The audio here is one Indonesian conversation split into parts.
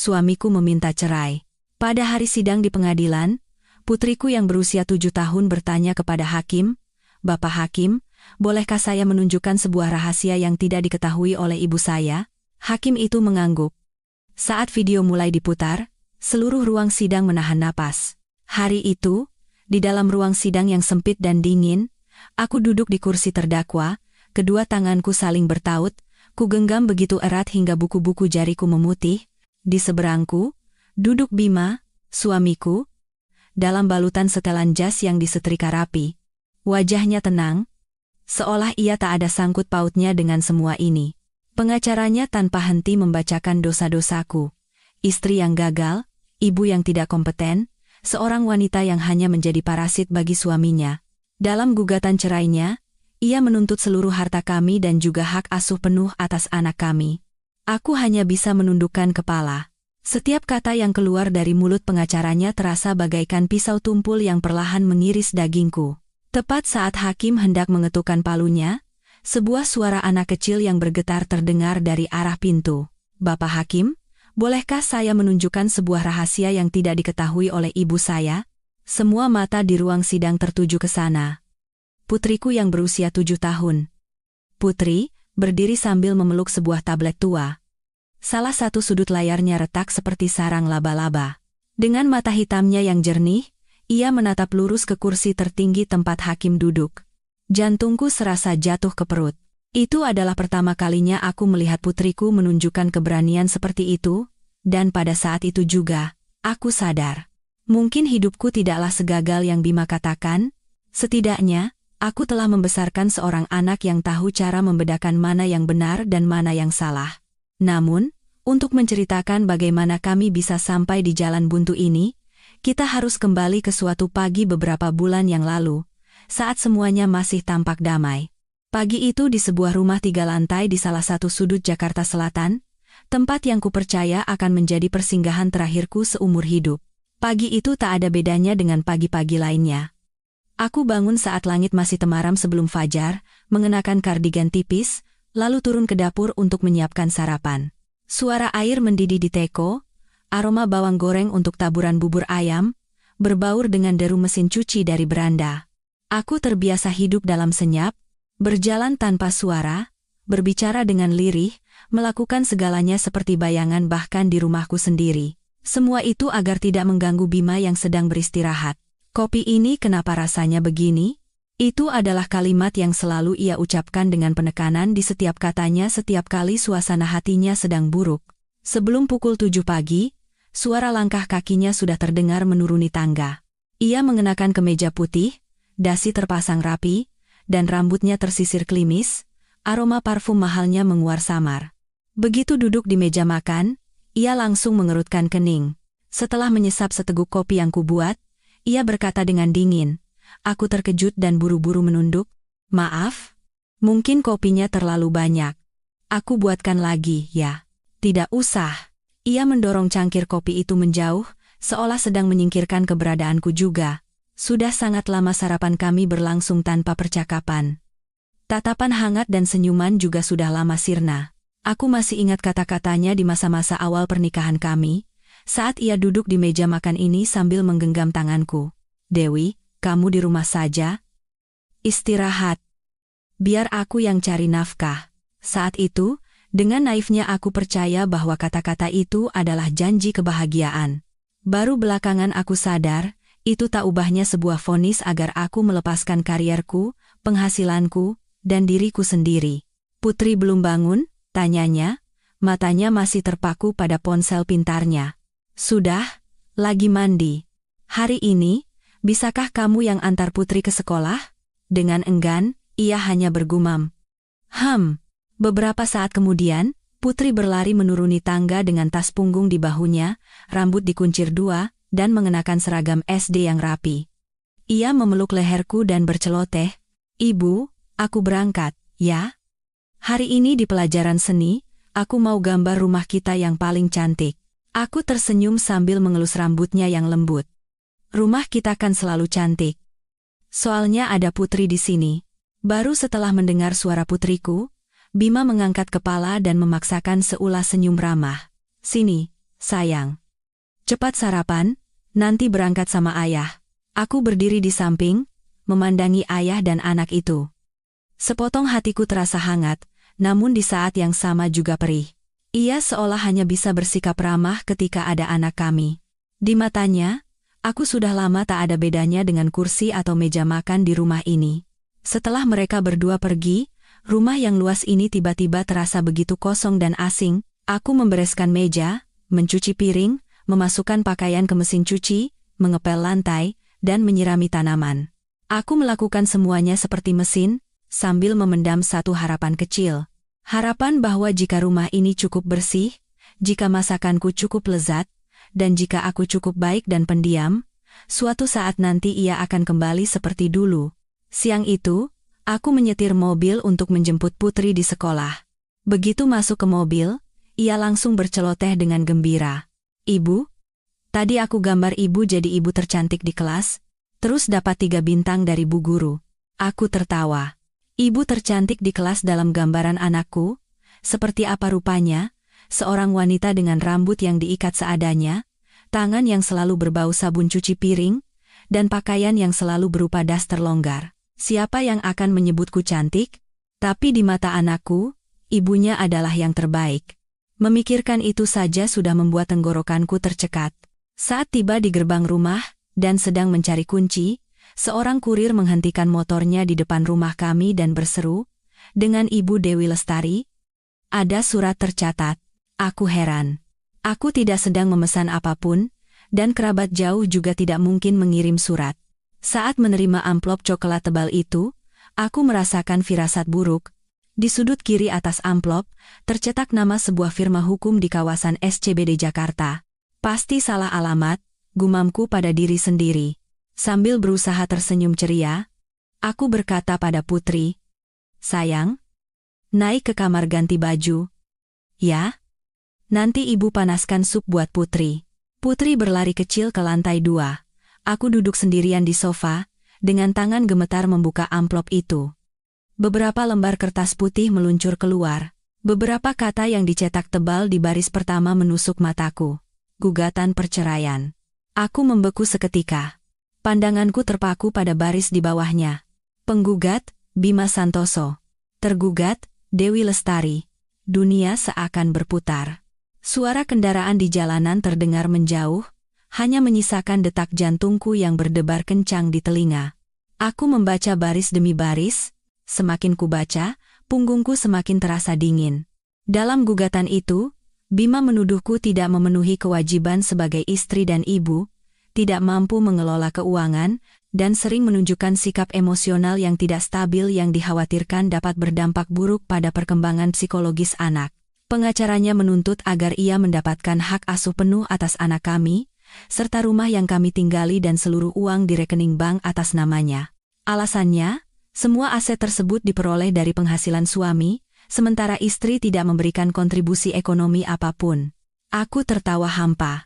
suamiku meminta cerai. Pada hari sidang di pengadilan, putriku yang berusia 7 tahun bertanya kepada hakim, "Bapak Hakim, bolehkah saya menunjukkan sebuah rahasia yang tidak diketahui oleh ibu saya?" Hakim itu mengangguk. Saat video mulai diputar, seluruh ruang sidang menahan napas. Hari itu, di dalam ruang sidang yang sempit dan dingin, aku duduk di kursi terdakwa, kedua tanganku saling bertaut, ku genggam begitu erat hingga buku-buku jariku memutih. Di seberangku, duduk Bima, suamiku, dalam balutan setelan jas yang disetrika rapi. Wajahnya tenang, seolah ia tak ada sangkut pautnya dengan semua ini. Pengacaranya tanpa henti membacakan dosa-dosaku. Istri yang gagal, ibu yang tidak kompeten, seorang wanita yang hanya menjadi parasit bagi suaminya. Dalam gugatan cerainya, ia menuntut seluruh harta kami dan juga hak asuh penuh atas anak kami. Aku hanya bisa menundukkan kepala. Setiap kata yang keluar dari mulut pengacaranya terasa bagaikan pisau tumpul yang perlahan mengiris dagingku. Tepat saat hakim hendak mengetukkan palunya, sebuah suara anak kecil yang bergetar terdengar dari arah pintu. "Bapak Hakim, bolehkah saya menunjukkan sebuah rahasia yang tidak diketahui oleh ibu saya?" Semua mata di ruang sidang tertuju ke sana. Putriku yang berusia 7 tahun. Putri, berdiri sambil memeluk sebuah tablet tua. Salah satu sudut layarnya retak seperti sarang laba-laba. Dengan mata hitamnya yang jernih, ia menatap lurus ke kursi tertinggi tempat hakim duduk. Jantungku serasa jatuh ke perut. Itu adalah pertama kalinya aku melihat putriku menunjukkan keberanian seperti itu, dan pada saat itu juga, aku sadar. Mungkin hidupku tidaklah segagal yang Bima katakan, setidaknya, aku telah membesarkan seorang anak yang tahu cara membedakan mana yang benar dan mana yang salah. Namun, untuk menceritakan bagaimana kami bisa sampai di jalan buntu ini, kita harus kembali ke suatu pagi beberapa bulan yang lalu, saat semuanya masih tampak damai. Pagi itu di sebuah rumah 3 lantai di salah satu sudut Jakarta Selatan, tempat yang kupercaya akan menjadi persinggahan terakhirku seumur hidup. Pagi itu tak ada bedanya dengan pagi-pagi lainnya. Aku bangun saat langit masih temaram sebelum fajar, mengenakan kardigan tipis, lalu turun ke dapur untuk menyiapkan sarapan. Suara air mendidih di teko, aroma bawang goreng untuk taburan bubur ayam, berbaur dengan deru mesin cuci dari beranda. Aku terbiasa hidup dalam senyap, berjalan tanpa suara, berbicara dengan lirih, melakukan segalanya seperti bayangan bahkan di rumahku sendiri. Semua itu agar tidak mengganggu Bima yang sedang beristirahat. "Kopi ini kenapa rasanya begini?" Itu adalah kalimat yang selalu ia ucapkan dengan penekanan di setiap katanya setiap kali suasana hatinya sedang buruk. Sebelum pukul 7 pagi, suara langkah kakinya sudah terdengar menuruni tangga. Ia mengenakan kemeja putih, dasi terpasang rapi, dan rambutnya tersisir klimis, aroma parfum mahalnya menguar samar. Begitu duduk di meja makan, ia langsung mengerutkan kening. Setelah menyesap seteguk kopi yang kubuat, ia berkata dengan dingin. Aku terkejut dan buru-buru menunduk. "Maaf, mungkin kopinya terlalu banyak. Aku buatkan lagi, ya." "Tidak usah." Ia mendorong cangkir kopi itu menjauh, seolah sedang menyingkirkan keberadaanku juga. Sudah sangat lama sarapan kami berlangsung tanpa percakapan. Tatapan hangat dan senyuman juga sudah lama sirna. Aku masih ingat kata-katanya di masa-masa awal pernikahan kami, saat ia duduk di meja makan ini sambil menggenggam tanganku. "Dewi, kamu di rumah saja. Istirahat. Biar aku yang cari nafkah." Saat itu, dengan naifnya aku percaya bahwa kata-kata itu adalah janji kebahagiaan. Baru belakangan aku sadar, itu tak ubahnya sebuah vonis agar aku melepaskan karierku, penghasilanku, dan diriku sendiri. "Putri belum bangun?" tanyanya, matanya masih terpaku pada ponsel pintarnya. "Sudah, lagi mandi. Hari ini, bisakah kamu yang antar Putri ke sekolah?" Dengan enggan, ia hanya bergumam. Beberapa saat kemudian, Putri berlari menuruni tangga dengan tas punggung di bahunya, rambut dikuncir 2, dan mengenakan seragam SD yang rapi. Ia memeluk leherku dan berceloteh, "Ibu, aku berangkat, ya? Hari ini di pelajaran seni, aku mau gambar rumah kita yang paling cantik." Aku tersenyum sambil mengelus rambutnya yang lembut. "Rumah kita kan selalu cantik. Soalnya ada Putri di sini." Baru setelah mendengar suara putriku, Bima mengangkat kepala dan memaksakan seulas senyum ramah. "Sini, sayang. Cepat sarapan, nanti berangkat sama ayah. Aku berdiri di samping, memandangi ayah dan anak itu. Sepotong hatiku terasa hangat, namun di saat yang sama juga perih. Ia seolah hanya bisa bersikap ramah ketika ada anak kami. Di matanya, aku sudah lama tak ada bedanya dengan kursi atau meja makan di rumah ini. Setelah mereka berdua pergi, rumah yang luas ini tiba-tiba terasa begitu kosong dan asing. Aku membereskan meja, mencuci piring, memasukkan pakaian ke mesin cuci, mengepel lantai, dan menyirami tanaman. Aku melakukan semuanya seperti mesin, sambil memendam satu harapan kecil. Harapan bahwa jika rumah ini cukup bersih, jika masakanku cukup lezat, dan jika aku cukup baik dan pendiam, suatu saat nanti ia akan kembali seperti dulu. Siang itu, aku menyetir mobil untuk menjemput Putri di sekolah. Begitu masuk ke mobil, ia langsung berceloteh dengan gembira. "Ibu, tadi aku gambar ibu jadi ibu tercantik di kelas, terus dapat 3 bintang dari bu guru." Aku tertawa. Ibu tercantik di kelas dalam gambaran anakku, seperti apa rupanya? Seorang wanita dengan rambut yang diikat seadanya, tangan yang selalu berbau sabun cuci piring, dan pakaian yang selalu berupa daster longgar. Siapa yang akan menyebutku cantik? Tapi di mata anakku, ibunya adalah yang terbaik. Memikirkan itu saja sudah membuat tenggorokanku tercekat. Saat tiba di gerbang rumah, dan sedang mencari kunci, seorang kurir menghentikan motornya di depan rumah kami dan berseru, "Dengan Ibu Dewi Lestari?" Ada surat tercatat. Aku heran. Aku tidak sedang memesan apapun, dan kerabat jauh juga tidak mungkin mengirim surat. Saat menerima amplop coklat tebal itu, aku merasakan firasat buruk. Di sudut kiri atas amplop, tercetak nama sebuah firma hukum di kawasan SCBD Jakarta. Pasti salah alamat, gumamku pada diri sendiri. Sambil berusaha tersenyum ceria, aku berkata pada Putri, "Sayang, naik ke kamar ganti baju." "Ya, nanti ibu panaskan sup buat Putri." Putri berlari kecil ke lantai 2. Aku duduk sendirian di sofa, dengan tangan gemetar membuka amplop itu. Beberapa lembar kertas putih meluncur keluar. Beberapa kata yang dicetak tebal di baris pertama menusuk mataku. Gugatan perceraian. Aku membeku seketika. Pandanganku terpaku pada baris di bawahnya. Penggugat, Bima Santoso. Tergugat, Dewi Lestari. Dunia seakan berputar. Suara kendaraan di jalanan terdengar menjauh, hanya menyisakan detak jantungku yang berdebar kencang di telinga. Aku membaca baris demi baris. Semakin kubaca, punggungku semakin terasa dingin. Dalam gugatan itu, Bima menuduhku tidak memenuhi kewajiban sebagai istri dan ibu, tidak mampu mengelola keuangan, dan sering menunjukkan sikap emosional yang tidak stabil yang dikhawatirkan dapat berdampak buruk pada perkembangan psikologis anak. Pengacaranya menuntut agar ia mendapatkan hak asuh penuh atas anak kami, serta rumah yang kami tinggali dan seluruh uang di rekening bank atas namanya. Alasannya, semua aset tersebut diperoleh dari penghasilan suami, sementara istri tidak memberikan kontribusi ekonomi apapun. Aku tertawa hampa.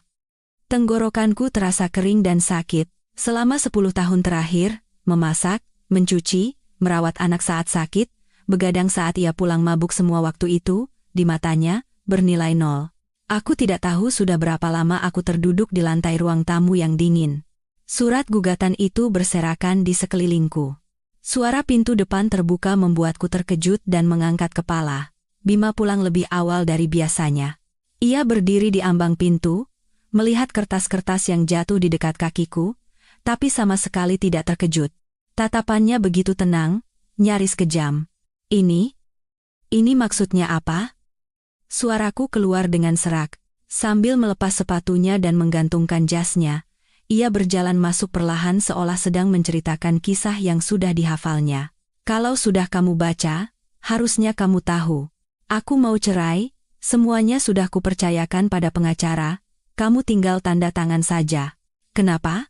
Tenggorokanku terasa kering dan sakit. Selama 10 tahun terakhir, memasak, mencuci, merawat anak saat sakit, begadang saat ia pulang mabuk, semua waktu itu, di matanya, bernilai 0. Aku tidak tahu sudah berapa lama aku terduduk di lantai ruang tamu yang dingin. Surat gugatan itu berserakan di sekelilingku. Suara pintu depan terbuka membuatku terkejut dan mengangkat kepala. Bima pulang lebih awal dari biasanya. Ia berdiri di ambang pintu, melihat kertas-kertas yang jatuh di dekat kakiku, tapi sama sekali tidak terkejut. Tatapannya begitu tenang, nyaris kejam. Ini maksudnya apa?" Suaraku keluar dengan serak. Sambil melepas sepatunya dan menggantungkan jasnya, ia berjalan masuk perlahan seolah sedang menceritakan kisah yang sudah dihafalnya. "Kalau sudah kamu baca, harusnya kamu tahu. Aku mau cerai, semuanya sudah kupercayakan pada pengacara, kamu tinggal tanda tangan saja." "Kenapa?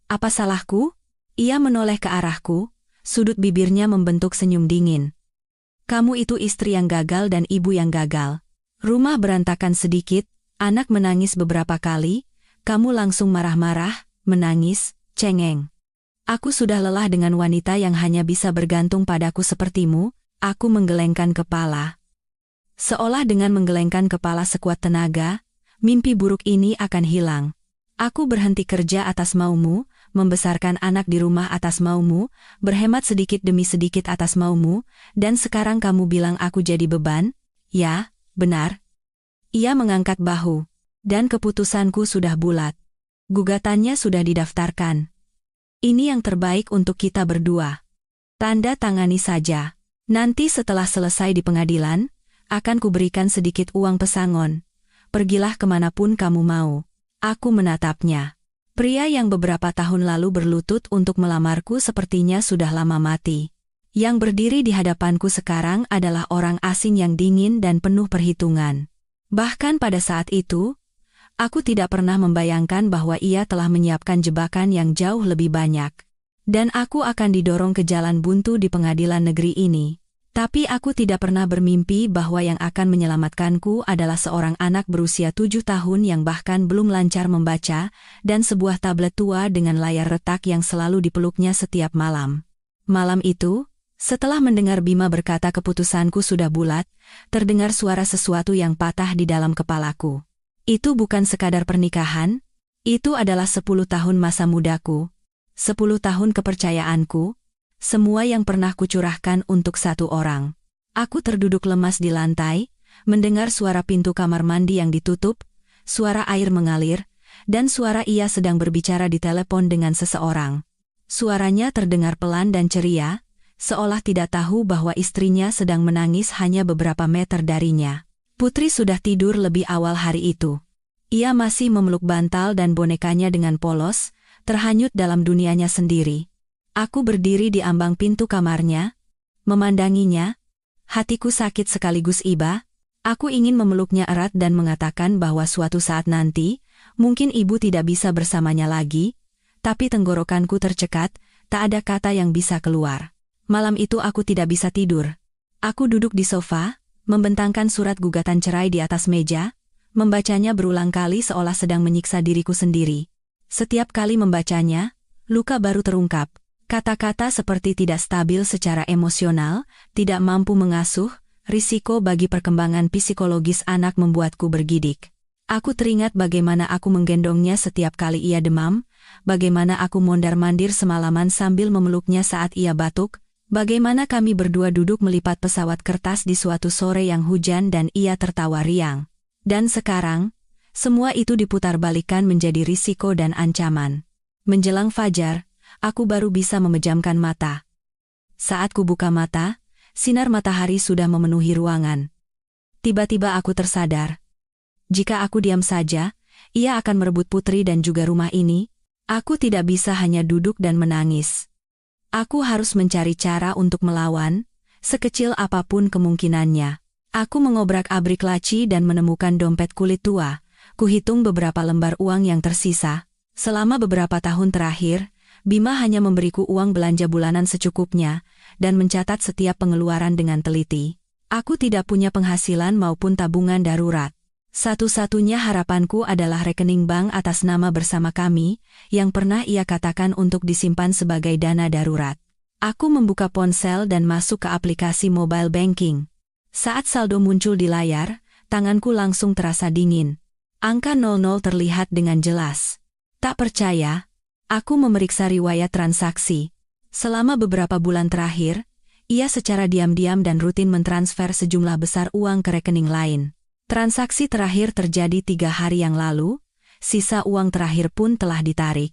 Apa salahku?" Ia menoleh ke arahku, sudut bibirnya membentuk senyum dingin. "Kamu itu istri yang gagal dan ibu yang gagal. Rumah berantakan sedikit, anak menangis beberapa kali, kamu langsung marah-marah, menangis, cengeng. Aku sudah lelah dengan wanita yang hanya bisa bergantung padaku sepertimu." Aku menggelengkan kepala. Seolah dengan menggelengkan kepala sekuat tenaga, Mimpi buruk ini akan hilang. Aku berhenti kerja atas maumu, membesarkan anak di rumah atas maumu, berhemat sedikit demi sedikit atas maumu, dan sekarang kamu bilang aku jadi beban? Ya, benar. Ia mengangkat bahu. Dan keputusanku sudah bulat. Gugatannya sudah didaftarkan. Ini yang terbaik untuk kita berdua. Tanda tangani saja. Nanti setelah selesai di pengadilan, akan kuberikan sedikit uang pesangon. Pergilah kemanapun kamu mau. Aku menatapnya. Pria yang beberapa tahun lalu berlutut untuk melamarku sepertinya sudah lama mati. Yang berdiri di hadapanku sekarang adalah orang asing yang dingin dan penuh perhitungan. Bahkan pada saat itu, aku tidak pernah membayangkan bahwa ia telah menyiapkan jebakan yang jauh lebih banyak. Dan aku akan didorong ke jalan buntu di pengadilan negeri ini. Tapi aku tidak pernah bermimpi bahwa yang akan menyelamatkanku adalah seorang anak berusia 7 tahun yang bahkan belum lancar membaca, dan sebuah tablet tua dengan layar retak yang selalu dipeluknya setiap malam. Malam itu, setelah mendengar Bima berkata keputusanku sudah bulat, terdengar suara sesuatu yang patah di dalam kepalaku. Itu bukan sekadar pernikahan, itu adalah 10 tahun masa mudaku, 10 tahun kepercayaanku, semua yang pernah kucurahkan untuk satu orang. Aku terduduk lemas di lantai, mendengar suara pintu kamar mandi yang ditutup, suara air mengalir, dan suara ia sedang berbicara di telepon dengan seseorang. Suaranya terdengar pelan dan ceria, seolah tidak tahu bahwa istrinya sedang menangis hanya beberapa meter darinya. Putri sudah tidur lebih awal hari itu. Ia masih memeluk bantal dan bonekanya dengan polos, terhanyut dalam dunianya sendiri. Aku berdiri di ambang pintu kamarnya, memandanginya. Hatiku sakit sekaligus iba. Aku ingin memeluknya erat dan mengatakan bahwa suatu saat nanti, mungkin ibu tidak bisa bersamanya lagi, tapi tenggorokanku tercekat, tak ada kata yang bisa keluar. Malam itu aku tidak bisa tidur. Aku duduk di sofa, membentangkan surat gugatan cerai di atas meja, membacanya berulang kali seolah sedang menyiksa diriku sendiri. Setiap kali membacanya, luka baru terungkap. Kata-kata seperti tidak stabil secara emosional, tidak mampu mengasuh, risiko bagi perkembangan psikologis anak membuatku bergidik. Aku teringat bagaimana aku menggendongnya setiap kali ia demam, bagaimana aku mondar-mandir semalaman sambil memeluknya saat ia batuk, bagaimana kami berdua duduk melipat pesawat kertas di suatu sore yang hujan dan ia tertawa riang. Dan sekarang, semua itu diputarbalikkan menjadi risiko dan ancaman. Menjelang fajar, aku baru bisa memejamkan mata. Saat ku buka mata, sinar matahari sudah memenuhi ruangan. Tiba-tiba aku tersadar. Jika aku diam saja, ia akan merebut Putri dan juga rumah ini. Aku tidak bisa hanya duduk dan menangis. Aku harus mencari cara untuk melawan, sekecil apapun kemungkinannya. Aku mengobrak-abrik laci dan menemukan dompet kulit tua. Kuhitung beberapa lembar uang yang tersisa. Selama beberapa tahun terakhir, Bima hanya memberiku uang belanja bulanan secukupnya, dan mencatat setiap pengeluaran dengan teliti. Aku tidak punya penghasilan maupun tabungan darurat. Satu-satunya harapanku adalah rekening bank atas nama bersama kami, yang pernah ia katakan untuk disimpan sebagai dana darurat. Aku membuka ponsel dan masuk ke aplikasi mobile banking. Saat saldo muncul di layar, tanganku langsung terasa dingin. Angka 00 terlihat dengan jelas. Tak percaya, aku memeriksa riwayat transaksi. Selama beberapa bulan terakhir, ia secara diam-diam dan rutin mentransfer sejumlah besar uang ke rekening lain. Transaksi terakhir terjadi 3 hari yang lalu, sisa uang terakhir pun telah ditarik.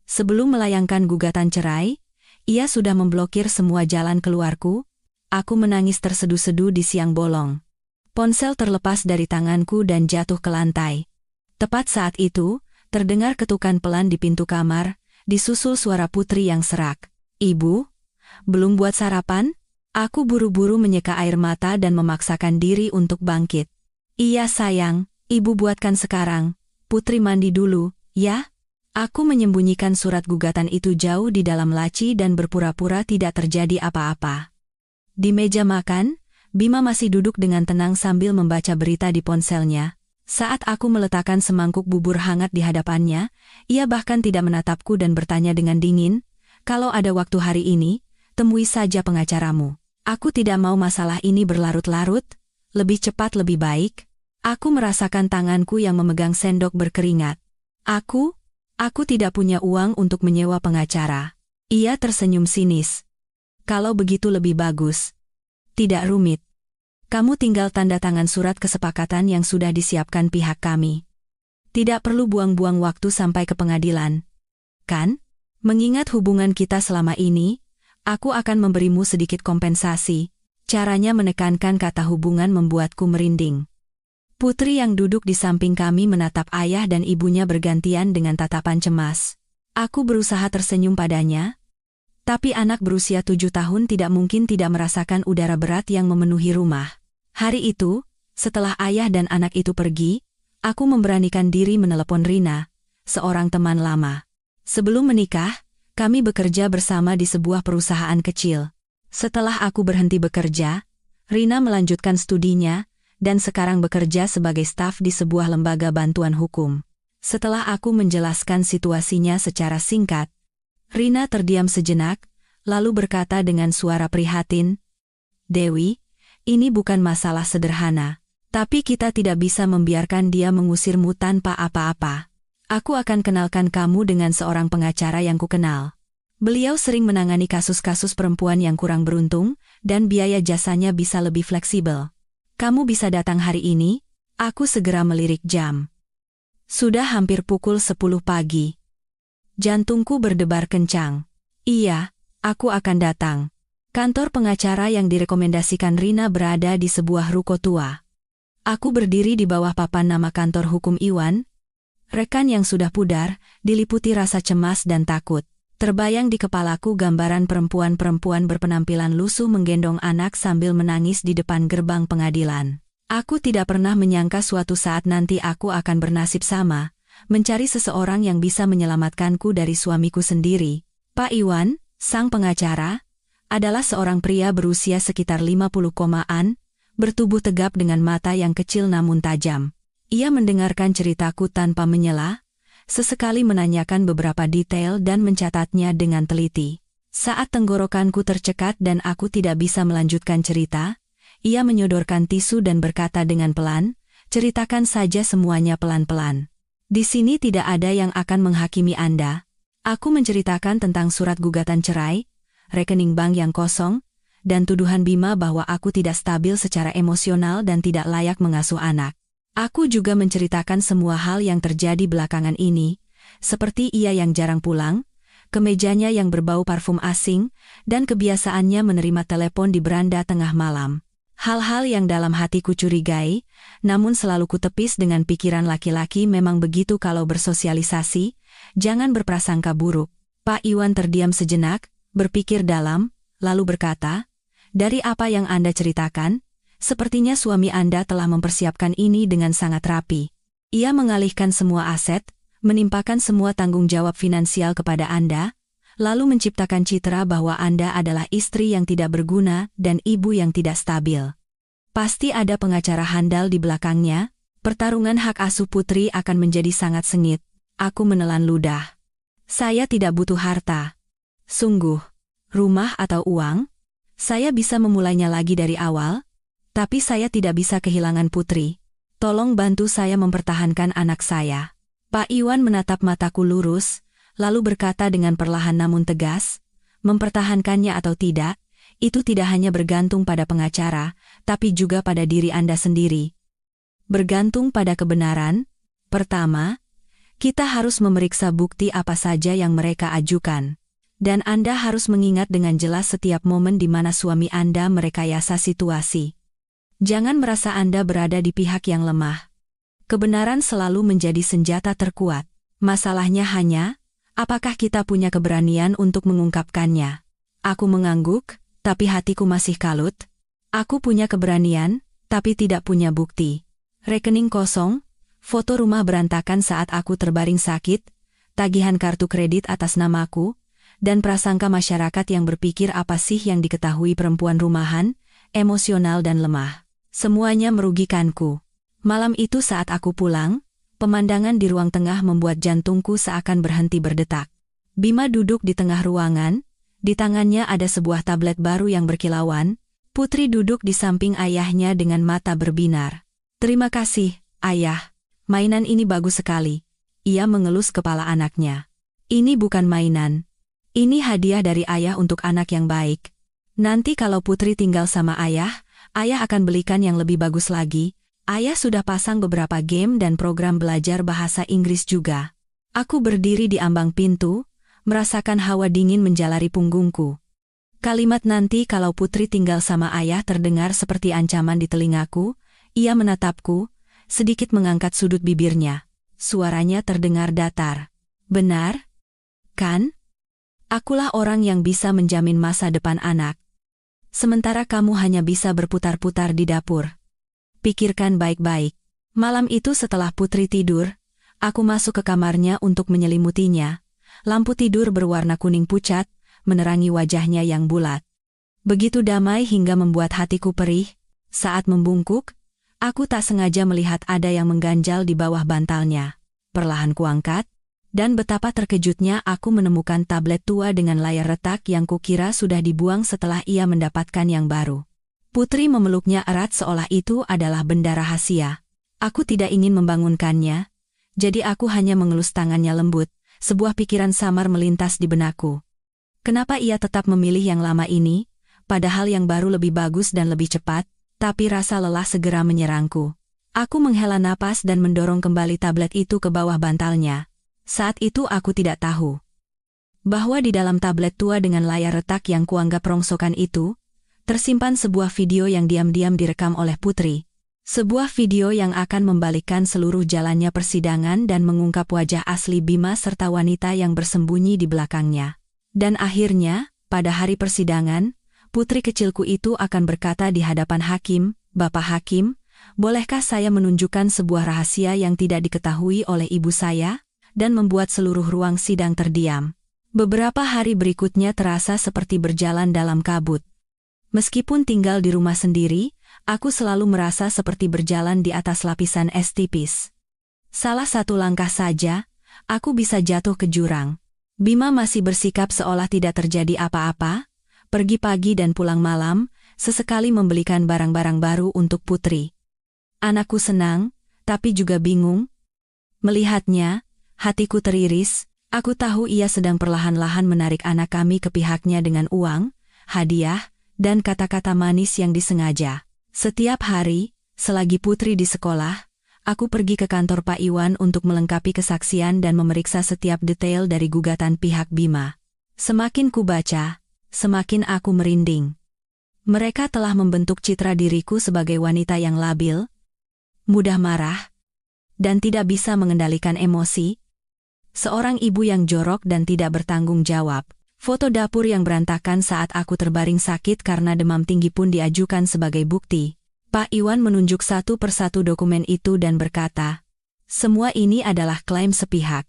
Sebelum melayangkan gugatan cerai, ia sudah memblokir semua jalan keluarku. Aku menangis terseduh-seduh di siang bolong. Ponsel terlepas dari tanganku dan jatuh ke lantai. Tepat saat itu, terdengar ketukan pelan di pintu kamar, disusul suara Putri yang serak. "Ibu, belum buat sarapan?" Aku buru-buru menyeka air mata dan memaksakan diri untuk bangkit. "Iya sayang, ibu buatkan sekarang. Putri mandi dulu, ya?" Aku menyembunyikan surat gugatan itu jauh di dalam laci dan berpura-pura tidak terjadi apa-apa. Di meja makan, Bima masih duduk dengan tenang sambil membaca berita di ponselnya. Saat aku meletakkan semangkuk bubur hangat di hadapannya, ia bahkan tidak menatapku dan bertanya dengan dingin, "Kalau ada waktu hari ini, temui saja pengacaramu. Aku tidak mau masalah ini berlarut-larut, lebih cepat lebih baik." Aku merasakan tanganku yang memegang sendok berkeringat. Aku tidak punya uang untuk menyewa pengacara. Ia tersenyum sinis. Kalau begitu lebih bagus. Tidak rumit. Kamu tinggal tanda tangan surat kesepakatan yang sudah disiapkan pihak kami. Tidak perlu buang-buang waktu sampai ke pengadilan. Kan? Mengingat hubungan kita selama ini, aku akan memberimu sedikit kompensasi. Caranya menekankan kata hubungan membuatku merinding. Putri yang duduk di samping kami menatap ayah dan ibunya bergantian dengan tatapan cemas. Aku berusaha tersenyum padanya, tapi anak berusia 7 tahun tidak mungkin tidak merasakan udara berat yang memenuhi rumah. Hari itu, setelah ayah dan anak itu pergi, aku memberanikan diri menelepon Rina, seorang teman lama. Sebelum menikah, kami bekerja bersama di sebuah perusahaan kecil. Setelah aku berhenti bekerja, Rina melanjutkan studinya, dan sekarang bekerja sebagai staf di sebuah lembaga bantuan hukum. Setelah aku menjelaskan situasinya secara singkat, Rina terdiam sejenak, lalu berkata dengan suara prihatin, "Dewi, ini bukan masalah sederhana, tapi kita tidak bisa membiarkan dia mengusirmu tanpa apa-apa. Aku akan kenalkan kamu dengan seorang pengacara yang kukenal. Beliau sering menangani kasus-kasus perempuan yang kurang beruntung, dan biaya jasanya bisa lebih fleksibel. Kamu bisa datang hari ini." Aku segera melirik jam. Sudah hampir pukul 10 pagi. Jantungku berdebar kencang. Iya, aku akan datang. Kantor pengacara yang direkomendasikan Rina berada di sebuah ruko tua. Aku berdiri di bawah papan nama kantor hukum Iwan. Rekan yang sudah pudar, diliputi rasa cemas dan takut. Terbayang di kepalaku gambaran perempuan-perempuan berpenampilan lusuh menggendong anak sambil menangis di depan gerbang pengadilan. Aku tidak pernah menyangka suatu saat nanti aku akan bernasib sama, mencari seseorang yang bisa menyelamatkanku dari suamiku sendiri. Pak Iwan, sang pengacara, adalah seorang pria berusia sekitar 50-an, bertubuh tegap dengan mata yang kecil namun tajam. Ia mendengarkan ceritaku tanpa menyela, sesekali menanyakan beberapa detail dan mencatatnya dengan teliti. Saat tenggorokanku tercekat dan aku tidak bisa melanjutkan cerita, ia menyodorkan tisu dan berkata dengan pelan, "Ceritakan saja semuanya pelan-pelan. Di sini tidak ada yang akan menghakimi Anda." Aku menceritakan tentang surat gugatan cerai, rekening bank yang kosong, dan tuduhan Bima bahwa aku tidak stabil secara emosional dan tidak layak mengasuh anak. Aku juga menceritakan semua hal yang terjadi belakangan ini, seperti ia yang jarang pulang, kemejanya yang berbau parfum asing, dan kebiasaannya menerima telepon di beranda tengah malam. Hal-hal yang dalam hatiku curigai, namun selalu kutepis dengan pikiran laki-laki memang begitu kalau bersosialisasi, jangan berprasangka buruk. Pak Iwan terdiam sejenak, berpikir dalam, lalu berkata, "Dari apa yang Anda ceritakan, sepertinya suami Anda telah mempersiapkan ini dengan sangat rapi. Ia mengalihkan semua aset, menimpakan semua tanggung jawab finansial kepada Anda, lalu menciptakan citra bahwa Anda adalah istri yang tidak berguna dan ibu yang tidak stabil. Pasti ada pengacara handal di belakangnya, pertarungan hak asuh putri akan menjadi sangat sengit." Aku menelan ludah. Saya tidak butuh harta. Sungguh, rumah atau uang, saya bisa memulainya lagi dari awal, tapi saya tidak bisa kehilangan putri. Tolong bantu saya mempertahankan anak saya. Pak Iwan menatap mataku lurus, lalu berkata dengan perlahan namun tegas, "Mempertahankannya atau tidak, itu tidak hanya bergantung pada pengacara, tapi juga pada diri Anda sendiri. Bergantung pada kebenaran, pertama, kita harus memeriksa bukti apa saja yang mereka ajukan. Dan Anda harus mengingat dengan jelas setiap momen di mana suami Anda merekayasa situasi. Jangan merasa Anda berada di pihak yang lemah. Kebenaran selalu menjadi senjata terkuat. Masalahnya hanya, apakah kita punya keberanian untuk mengungkapkannya?" Aku mengangguk, tapi hatiku masih kalut. Aku punya keberanian, tapi tidak punya bukti. Rekening kosong, foto rumah berantakan saat aku terbaring sakit, tagihan kartu kredit atas namaku, dan prasangka masyarakat yang berpikir apa sih yang diketahui perempuan rumahan, emosional dan lemah. Semuanya merugikanku. Malam itu saat aku pulang, pemandangan di ruang tengah membuat jantungku seakan berhenti berdetak. Bima duduk di tengah ruangan, di tangannya ada sebuah tablet baru yang berkilauan, Putri duduk di samping ayahnya dengan mata berbinar. Terima kasih, Ayah. Mainan ini bagus sekali. Ia mengelus kepala anaknya. Ini bukan mainan. Ini hadiah dari ayah untuk anak yang baik. Nanti kalau Putri tinggal sama ayah akan belikan yang lebih bagus lagi. Ayah sudah pasang beberapa game dan program belajar bahasa Inggris juga. Aku berdiri di ambang pintu, merasakan hawa dingin menjalari punggungku. Kalimat nanti kalau Putri tinggal sama ayah terdengar seperti ancaman di telingaku. Ia menatapku, sedikit mengangkat sudut bibirnya. Suaranya terdengar datar. Benar? Kan? Akulah orang yang bisa menjamin masa depan anak. Sementara kamu hanya bisa berputar-putar di dapur. Pikirkan baik-baik. Malam itu setelah Putri tidur, aku masuk ke kamarnya untuk menyelimutinya. Lampu tidur berwarna kuning pucat, menerangi wajahnya yang bulat. Begitu damai hingga membuat hatiku perih. Saat membungkuk, aku tak sengaja melihat ada yang mengganjal di bawah bantalnya. Perlahan kuangkat, dan betapa terkejutnya aku menemukan tablet tua dengan layar retak yang kukira sudah dibuang setelah ia mendapatkan yang baru. Putri memeluknya erat seolah itu adalah benda rahasia. Aku tidak ingin membangunkannya, jadi aku hanya mengelus tangannya lembut. Sebuah pikiran samar melintas di benakku. Kenapa ia tetap memilih yang lama ini, padahal yang baru lebih bagus dan lebih cepat, tapi rasa lelah segera menyerangku. Aku menghela napas dan mendorong kembali tablet itu ke bawah bantalnya. Saat itu aku tidak tahu bahwa di dalam tablet tua dengan layar retak yang kuanggap rongsokan itu, tersimpan sebuah video yang diam-diam direkam oleh Putri. Sebuah video yang akan membalikkan seluruh jalannya persidangan dan mengungkap wajah asli Bima serta wanita yang bersembunyi di belakangnya. Dan akhirnya, pada hari persidangan, putri kecilku itu akan berkata di hadapan hakim, "Bapak Hakim, bolehkah saya menunjukkan sebuah rahasia yang tidak diketahui oleh ibu saya?" Dan membuat seluruh ruang sidang terdiam. Beberapa hari berikutnya terasa seperti berjalan dalam kabut. Meskipun tinggal di rumah sendiri, aku selalu merasa seperti berjalan di atas lapisan es tipis. Salah satu langkah saja, aku bisa jatuh ke jurang. Bima masih bersikap seolah tidak terjadi apa-apa, pergi pagi dan pulang malam, sesekali membelikan barang-barang baru untuk Putri. Anakku senang, tapi juga bingung. Melihatnya, hatiku teriris. Aku tahu ia sedang perlahan-lahan menarik anak kami ke pihaknya dengan uang, hadiah, dan kata-kata manis yang disengaja. Setiap hari, selagi Putri di sekolah, aku pergi ke kantor Pak Iwan untuk melengkapi kesaksian dan memeriksa setiap detail dari gugatan pihak Bima. Semakin kubaca, semakin aku merinding. Mereka telah membentuk citra diriku sebagai wanita yang labil, mudah marah, dan tidak bisa mengendalikan emosi. Seorang ibu yang jorok dan tidak bertanggung jawab. Foto dapur yang berantakan saat aku terbaring sakit karena demam tinggi pun diajukan sebagai bukti. Pak Iwan menunjuk satu persatu dokumen itu dan berkata, "Semua ini adalah klaim sepihak.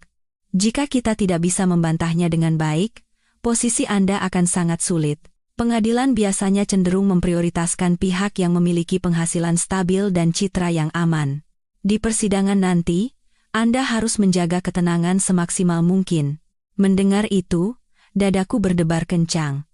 Jika kita tidak bisa membantahnya dengan baik, posisi Anda akan sangat sulit." Pengadilan biasanya cenderung memprioritaskan pihak yang memiliki penghasilan stabil dan citra yang aman. Di persidangan nanti, Anda harus menjaga ketenangan semaksimal mungkin. Mendengar itu, dadaku berdebar kencang.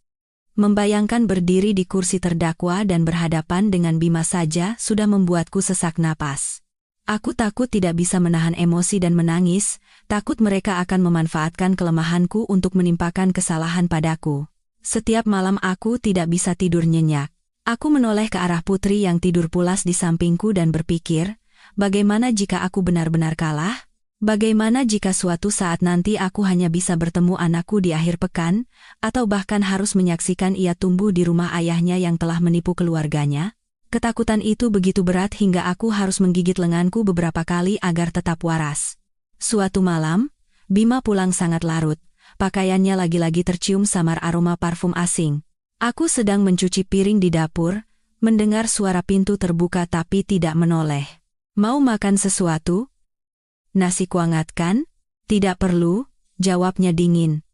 Membayangkan berdiri di kursi terdakwa dan berhadapan dengan Bima saja sudah membuatku sesak napas. Aku takut tidak bisa menahan emosi dan menangis, takut mereka akan memanfaatkan kelemahanku untuk menimpakan kesalahan padaku. Setiap malam aku tidak bisa tidur nyenyak. Aku menoleh ke arah Putri yang tidur pulas di sampingku dan berpikir, bagaimana jika aku benar-benar kalah? Bagaimana jika suatu saat nanti aku hanya bisa bertemu anakku di akhir pekan, atau bahkan harus menyaksikan ia tumbuh di rumah ayahnya yang telah menipu keluarganya? Ketakutan itu begitu berat hingga aku harus menggigit lenganku beberapa kali agar tetap waras. Suatu malam, Bima pulang sangat larut. Pakaiannya lagi-lagi tercium samar aroma parfum asing. Aku sedang mencuci piring di dapur, mendengar suara pintu terbuka tapi tidak menoleh. "Mau makan sesuatu?" "Nasi kuangatkan?" "Tidak perlu," jawabnya dingin.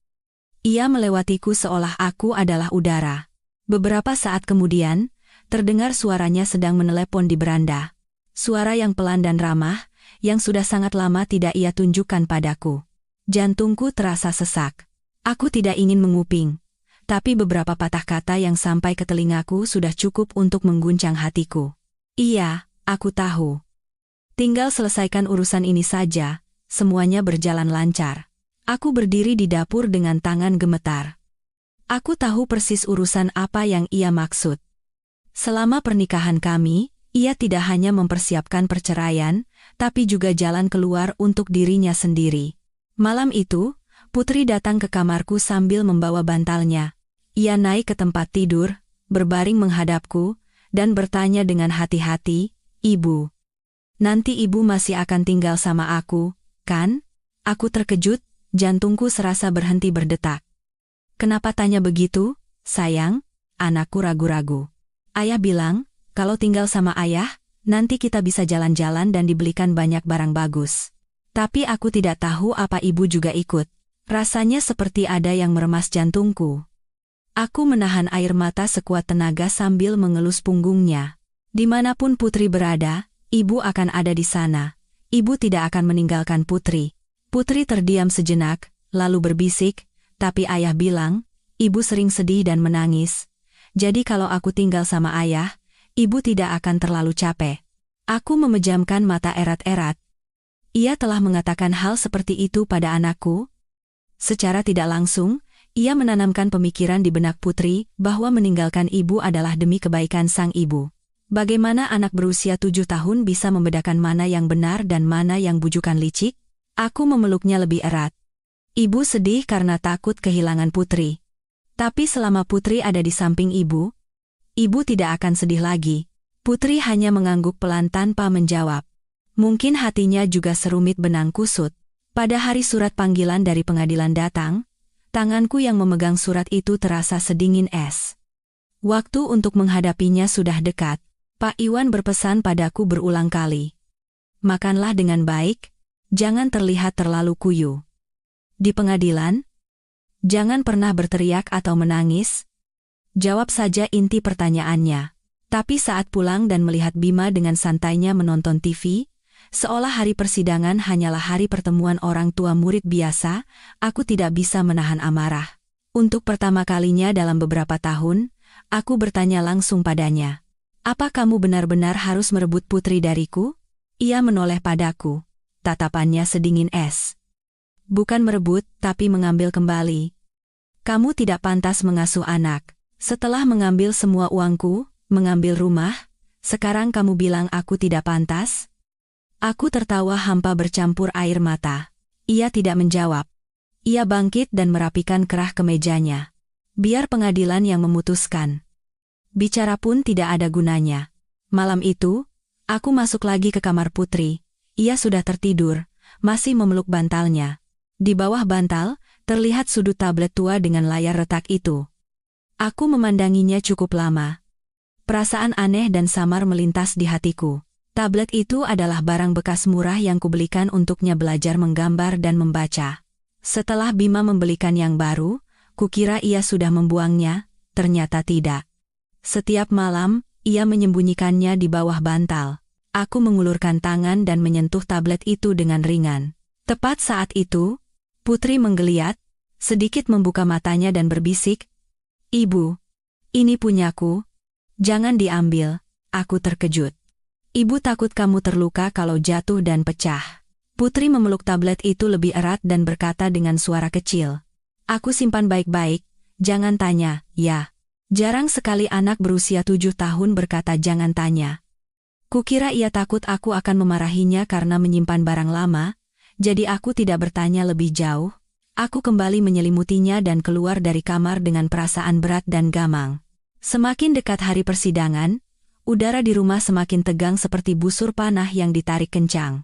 Ia melewatiku seolah aku adalah udara. Beberapa saat kemudian, terdengar suaranya sedang menelepon di beranda. Suara yang pelan dan ramah, yang sudah sangat lama tidak ia tunjukkan padaku. Jantungku terasa sesak. Aku tidak ingin menguping, tapi beberapa patah kata yang sampai ke telingaku sudah cukup untuk mengguncang hatiku. "Iya, aku tahu. Tinggal selesaikan urusan ini saja, semuanya berjalan lancar. Aku berdiri di dapur dengan tangan gemetar. Aku tahu persis urusan apa yang ia maksud. Selama pernikahan kami, ia tidak hanya mempersiapkan perceraian, tapi juga jalan keluar untuk dirinya sendiri. Malam itu, Putri datang ke kamarku sambil membawa bantalnya. Ia naik ke tempat tidur, berbaring menghadapku, dan bertanya dengan hati-hati, "Ibu, nanti ibu masih akan tinggal sama aku, kan?" Aku terkejut, jantungku serasa berhenti berdetak. "Kenapa tanya begitu, sayang?" Anakku ragu-ragu. "Ayah bilang, kalau tinggal sama ayah, nanti kita bisa jalan-jalan dan dibelikan banyak barang bagus. Tapi aku tidak tahu apa ibu juga ikut." Rasanya seperti ada yang meremas jantungku. Aku menahan air mata sekuat tenaga sambil mengelus punggungnya. Dimanapun Putri berada, ibu akan ada di sana. Ibu tidak akan meninggalkan Putri. Putri terdiam sejenak, lalu berbisik, "Tapi ayah bilang, ibu sering sedih dan menangis. Jadi kalau aku tinggal sama ayah, ibu tidak akan terlalu capek." Aku memejamkan mata erat-erat. Ia telah mengatakan hal seperti itu pada anakku. Secara tidak langsung, ia menanamkan pemikiran di benak Putri bahwa meninggalkan ibu adalah demi kebaikan sang ibu. Bagaimana anak berusia 7 tahun bisa membedakan mana yang benar dan mana yang bujukan licik? Aku memeluknya lebih erat. Ibu sedih karena takut kehilangan Putri. Tapi selama Putri ada di samping ibu tidak akan sedih lagi. Putri hanya mengangguk pelan tanpa menjawab. Mungkin hatinya juga serumit benang kusut. Pada hari surat panggilan dari pengadilan datang, tanganku yang memegang surat itu terasa sedingin es. Waktu untuk menghadapinya sudah dekat. Pak Iwan berpesan padaku berulang kali. "Makanlah dengan baik, jangan terlihat terlalu kuyu. Di pengadilan, jangan pernah berteriak atau menangis. Jawab saja inti pertanyaannya." Tapi saat pulang dan melihat Bima dengan santainya menonton TV, seolah hari persidangan hanyalah hari pertemuan orang tua murid biasa, aku tidak bisa menahan amarah. Untuk pertama kalinya dalam beberapa tahun, aku bertanya langsung padanya. "Apa kamu benar-benar harus merebut Putri dariku?" Ia menoleh padaku. Tatapannya sedingin es. "Bukan merebut, tapi mengambil kembali. Kamu tidak pantas mengasuh anak. Setelah mengambil semua uangku, mengambil rumah, sekarang kamu bilang aku tidak pantas?" Aku tertawa hampa bercampur air mata. Ia tidak menjawab. Ia bangkit dan merapikan kerah kemejanya. Biar pengadilan yang memutuskan. Bicara pun tidak ada gunanya. Malam itu, aku masuk lagi ke kamar Putri. Ia sudah tertidur, masih memeluk bantalnya. Di bawah bantal, terlihat sudut tablet tua dengan layar retak itu. Aku memandanginya cukup lama. Perasaan aneh dan samar melintas di hatiku. Tablet itu adalah barang bekas murah yang kubelikan untuknya belajar menggambar dan membaca. Setelah Bima membelikan yang baru, kukira ia sudah membuangnya, ternyata tidak. Setiap malam, ia menyembunyikannya di bawah bantal. Aku mengulurkan tangan dan menyentuh tablet itu dengan ringan. Tepat saat itu, Putri menggeliat, sedikit membuka matanya dan berbisik, "Ibu, ini punyaku. Jangan diambil." Aku terkejut. "Ibu takut kamu terluka kalau jatuh dan pecah." Putri memeluk tablet itu lebih erat dan berkata dengan suara kecil, "Aku simpan baik-baik, jangan tanya, ya." Jarang sekali anak berusia 7 tahun berkata jangan tanya. Kukira ia takut aku akan memarahinya karena menyimpan barang lama, jadi aku tidak bertanya lebih jauh. Aku kembali menyelimutinya dan keluar dari kamar dengan perasaan berat dan gamang. Semakin dekat hari persidangan, udara di rumah semakin tegang seperti busur panah yang ditarik kencang.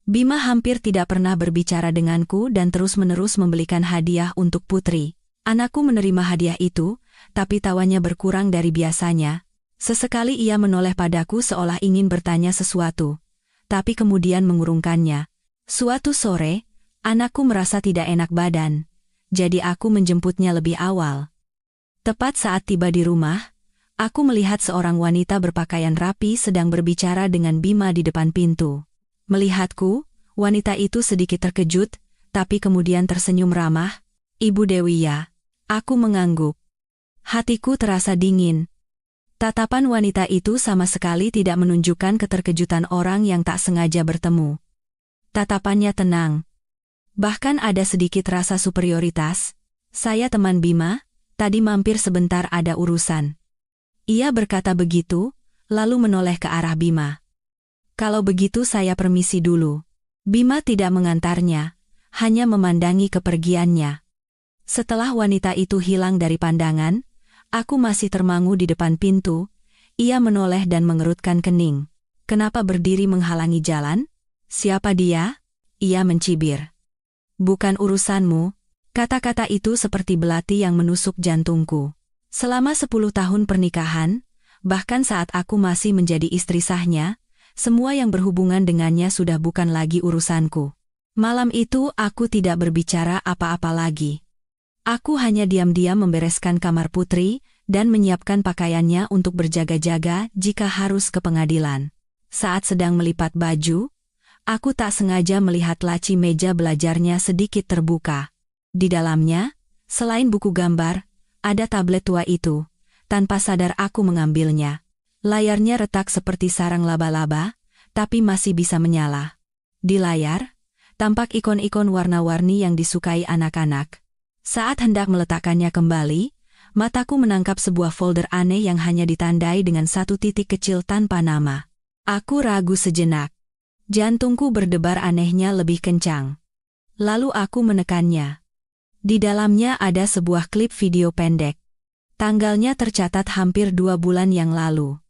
Bima hampir tidak pernah berbicara denganku dan terus-menerus membelikan hadiah untuk Putri. Anakku menerima hadiah itu, tapi tawanya berkurang dari biasanya. Sesekali ia menoleh padaku seolah ingin bertanya sesuatu, tapi kemudian mengurungkannya. Suatu sore, anakku merasa tidak enak badan, jadi aku menjemputnya lebih awal. Tepat saat tiba di rumah, aku melihat seorang wanita berpakaian rapi sedang berbicara dengan Bima di depan pintu. Melihatku, wanita itu sedikit terkejut, tapi kemudian tersenyum ramah. "Ibu Dewi ya?" Aku mengangguk. Hatiku terasa dingin. Tatapan wanita itu sama sekali tidak menunjukkan keterkejutan orang yang tak sengaja bertemu. Tatapannya tenang. Bahkan ada sedikit rasa superioritas. Saya teman Bima, tadi mampir sebentar ada urusan. Ia berkata begitu, lalu menoleh ke arah Bima. Kalau begitu saya permisi dulu. Bima tidak mengantarnya, hanya memandangi kepergiannya. Setelah wanita itu hilang dari pandangan, aku masih termangu di depan pintu. Ia menoleh dan mengerutkan kening. Kenapa berdiri menghalangi jalan? Siapa dia? Ia mencibir. Bukan urusanmu. Kata-kata itu seperti belati yang menusuk jantungku. Selama 10 tahun pernikahan, bahkan saat aku masih menjadi istri sahnya, semua yang berhubungan dengannya sudah bukan lagi urusanku. Malam itu aku tidak berbicara apa-apa lagi. Aku hanya diam-diam membereskan kamar Putri dan menyiapkan pakaiannya untuk berjaga-jaga jika harus ke pengadilan. Saat sedang melipat baju, aku tak sengaja melihat laci meja belajarnya sedikit terbuka. Di dalamnya, selain buku gambar, ada tablet tua itu. Tanpa sadar aku mengambilnya. Layarnya retak seperti sarang laba-laba, tapi masih bisa menyala. Di layar, tampak ikon-ikon warna-warni yang disukai anak-anak. Saat hendak meletakkannya kembali, mataku menangkap sebuah folder aneh yang hanya ditandai dengan satu titik kecil tanpa nama. Aku ragu sejenak. Jantungku berdebar anehnya lebih kencang. Lalu aku menekannya. Di dalamnya ada sebuah klip video pendek. Tanggalnya tercatat hampir 2 bulan yang lalu.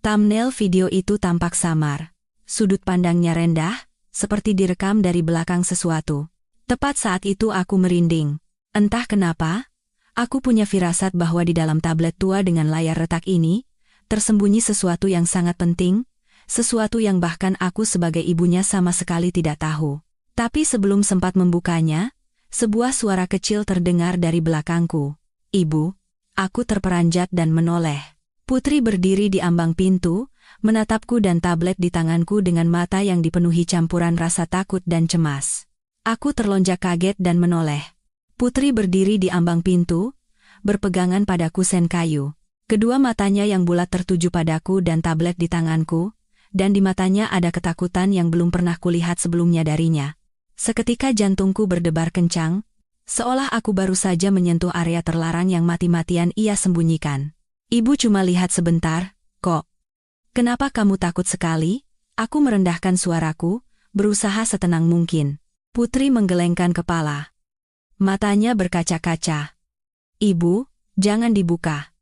Thumbnail video itu tampak samar. Sudut pandangnya rendah, seperti direkam dari belakang sesuatu. Tepat saat itu aku merinding. Entah kenapa, aku punya firasat bahwa di dalam tablet tua dengan layar retak ini, tersembunyi sesuatu yang sangat penting, sesuatu yang bahkan aku sebagai ibunya sama sekali tidak tahu. Tapi sebelum sempat membukanya, sebuah suara kecil terdengar dari belakangku. Ibu, aku terperanjat dan menoleh. Putri berdiri di ambang pintu, menatapku dan tablet di tanganku dengan mata yang dipenuhi campuran rasa takut dan cemas. Aku terlonjak kaget dan menoleh. Putri berdiri di ambang pintu, berpegangan pada kusen kayu. Kedua matanya yang bulat tertuju padaku dan tablet di tanganku, dan di matanya ada ketakutan yang belum pernah kulihat sebelumnya darinya. Seketika jantungku berdebar kencang, seolah aku baru saja menyentuh area terlarang yang mati-matian ia sembunyikan. Ibu cuma lihat sebentar, kok. Kenapa kamu takut sekali? Aku merendahkan suaraku, berusaha setenang mungkin. Putri menggelengkan kepala. Matanya berkaca-kaca. Ibu, jangan dibuka.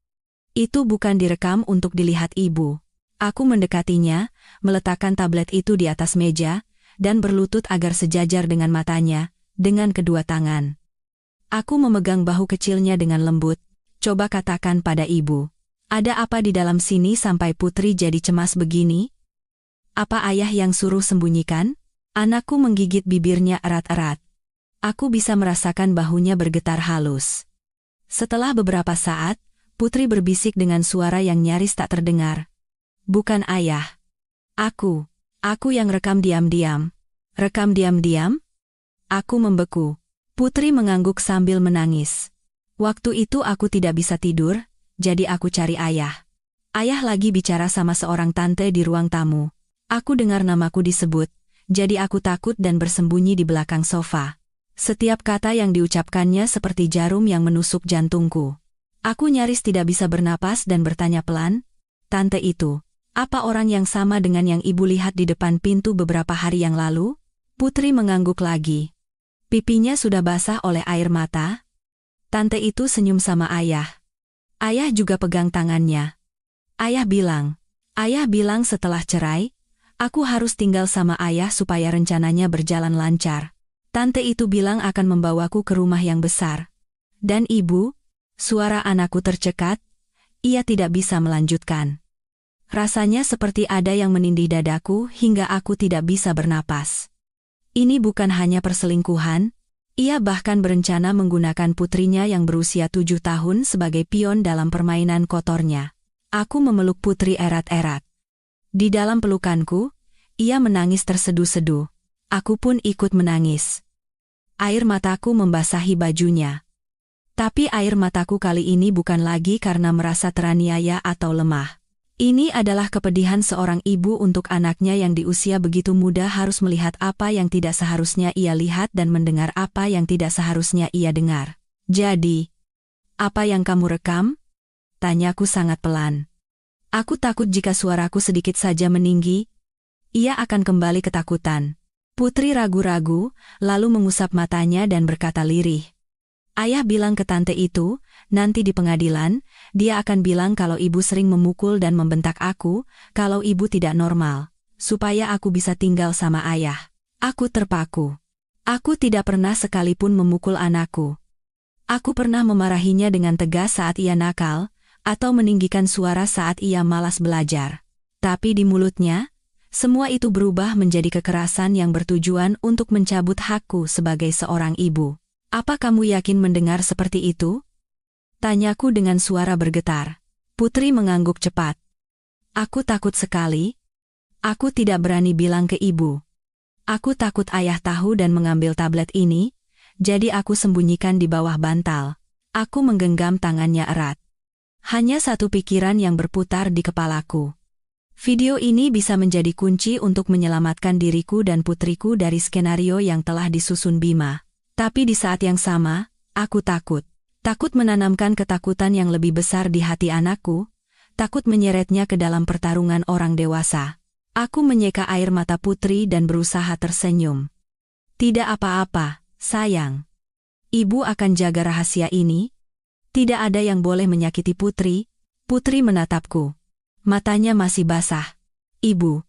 Itu bukan direkam untuk dilihat ibu. Aku mendekatinya, meletakkan tablet itu di atas meja, dan berlutut agar sejajar dengan matanya, dengan kedua tangan. Aku memegang bahu kecilnya dengan lembut. Coba katakan pada ibu. Ada apa di dalam sini sampai Putri jadi cemas begini? Apa ayah yang suruh sembunyikan? Anakku menggigit bibirnya erat-erat. Aku bisa merasakan bahunya bergetar halus. Setelah beberapa saat, Putri berbisik dengan suara yang nyaris tak terdengar. Bukan ayah. Aku yang rekam diam-diam. Rekam diam-diam? Aku membeku. Putri mengangguk sambil menangis. Waktu itu aku tidak bisa tidur, jadi aku cari ayah. Ayah lagi bicara sama seorang tante di ruang tamu. Aku dengar namaku disebut, jadi aku takut dan bersembunyi di belakang sofa. Setiap kata yang diucapkannya seperti jarum yang menusuk jantungku. Aku nyaris tidak bisa bernapas dan bertanya pelan, "Tante itu, apa orang yang sama dengan yang ibu lihat di depan pintu beberapa hari yang lalu?" Putri mengangguk lagi. Pipinya sudah basah oleh air mata. Tante itu senyum sama ayah. Ayah juga pegang tangannya. Ayah bilang setelah cerai, aku harus tinggal sama ayah supaya rencananya berjalan lancar. Tante itu bilang akan membawaku ke rumah yang besar. Dan ibu, suara anakku tercekat, ia tidak bisa melanjutkan. Rasanya seperti ada yang menindih dadaku hingga aku tidak bisa bernapas. Ini bukan hanya perselingkuhan, ia bahkan berencana menggunakan putrinya yang berusia 7 tahun sebagai pion dalam permainan kotornya. Aku memeluk Putri erat-erat. Di dalam pelukanku, ia menangis terseduh-seduh. Aku pun ikut menangis. Air mataku membasahi bajunya. Tapi air mataku kali ini bukan lagi karena merasa teraniaya atau lemah. Ini adalah kepedihan seorang ibu untuk anaknya yang di usia begitu muda harus melihat apa yang tidak seharusnya ia lihat dan mendengar apa yang tidak seharusnya ia dengar. Jadi, apa yang kamu rekam? Tanyaku sangat pelan. Aku takut jika suaraku sedikit saja meninggi, ia akan kembali ketakutan. Putri ragu-ragu, lalu mengusap matanya dan berkata lirih. Ayah bilang ke tante itu, nanti di pengadilan, dia akan bilang kalau ibu sering memukul dan membentak aku, kalau ibu tidak normal, supaya aku bisa tinggal sama ayah. Aku terpaku. Aku tidak pernah sekalipun memukul anakku. Aku pernah memarahinya dengan tegas saat ia nakal, atau meninggikan suara saat ia malas belajar. Tapi di mulutnya, semua itu berubah menjadi kekerasan yang bertujuan untuk mencabut hakku sebagai seorang ibu. Apa kamu yakin mendengar seperti itu? Tanyaku dengan suara bergetar. Putri mengangguk cepat. Aku takut sekali. Aku tidak berani bilang ke ibu. Aku takut ayah tahu dan mengambil tablet ini, jadi aku sembunyikan di bawah bantal. Aku menggenggam tangannya erat. Hanya satu pikiran yang berputar di kepalaku. Video ini bisa menjadi kunci untuk menyelamatkan diriku dan putriku dari skenario yang telah disusun Bima. Tapi di saat yang sama, aku takut. Takut menanamkan ketakutan yang lebih besar di hati anakku, takut menyeretnya ke dalam pertarungan orang dewasa. Aku menyeka air mata Putri dan berusaha tersenyum. Tidak apa-apa, sayang. Ibu akan jaga rahasia ini. Tidak ada yang boleh menyakiti Putri. Putri menatapku. Matanya masih basah. Ibu,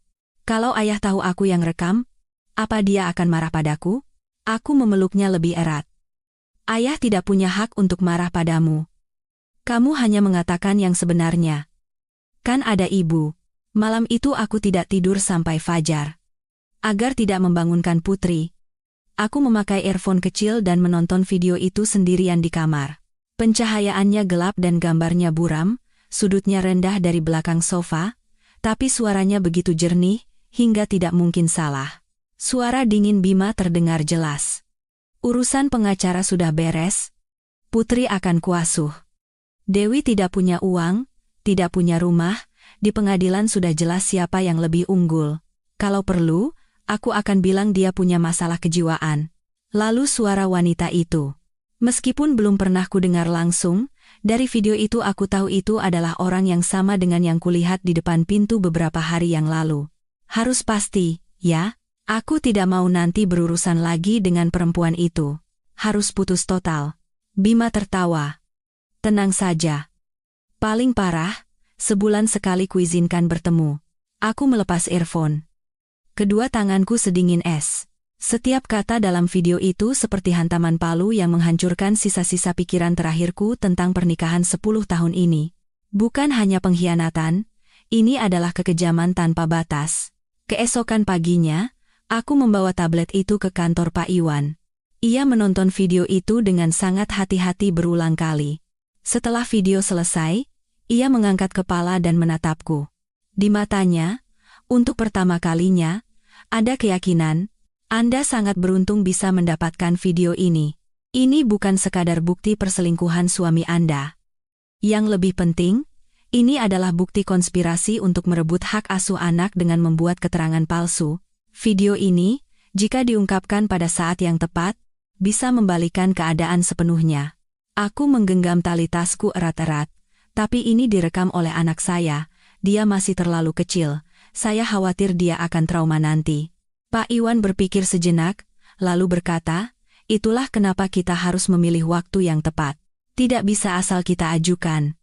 kalau ayah tahu aku yang rekam, apa dia akan marah padaku? Aku memeluknya lebih erat. Ayah tidak punya hak untuk marah padamu. Kamu hanya mengatakan yang sebenarnya. Kan ada ibu. Malam itu aku tidak tidur sampai fajar. Agar tidak membangunkan Putri, aku memakai earphone kecil dan menonton video itu sendirian di kamar. Pencahayaannya gelap dan gambarnya buram, sudutnya rendah dari belakang sofa, tapi suaranya begitu jernih, hingga tidak mungkin salah. Suara dingin Bima terdengar jelas. Urusan pengacara sudah beres. Putri akan kuasuh. Dewi tidak punya uang, tidak punya rumah, di pengadilan sudah jelas siapa yang lebih unggul. Kalau perlu, aku akan bilang dia punya masalah kejiwaan. Lalu suara wanita itu. Meskipun belum pernah kudengar langsung, dari video itu aku tahu itu adalah orang yang sama dengan yang kulihat di depan pintu beberapa hari yang lalu. Harus pasti, ya? Aku tidak mau nanti berurusan lagi dengan perempuan itu. Harus putus total. Bima tertawa. Tenang saja. Paling parah, sebulan sekali kuizinkan bertemu. Aku melepas earphone. Kedua tanganku sedingin es. Setiap kata dalam video itu seperti hantaman palu yang menghancurkan sisa-sisa pikiran terakhirku tentang pernikahan 10 tahun ini. Bukan hanya pengkhianatan, ini adalah kekejaman tanpa batas. Keesokan paginya, aku membawa tablet itu ke kantor Pak Iwan. Ia menonton video itu dengan sangat hati-hati berulang kali. Setelah video selesai, ia mengangkat kepala dan menatapku. Di matanya, untuk pertama kalinya, ada keyakinan, Anda sangat beruntung bisa mendapatkan video ini. Ini bukan sekadar bukti perselingkuhan suami Anda. Yang lebih penting, ini adalah bukti konspirasi untuk merebut hak asuh anak dengan membuat keterangan palsu. Video ini, jika diungkapkan pada saat yang tepat, bisa membalikan keadaan sepenuhnya. Aku menggenggam tali tasku erat-erat, tapi ini direkam oleh anak saya, dia masih terlalu kecil, saya khawatir dia akan trauma nanti. Pak Iwan berpikir sejenak, lalu berkata, itulah kenapa kita harus memilih waktu yang tepat. Tidak bisa asal kita ajukan.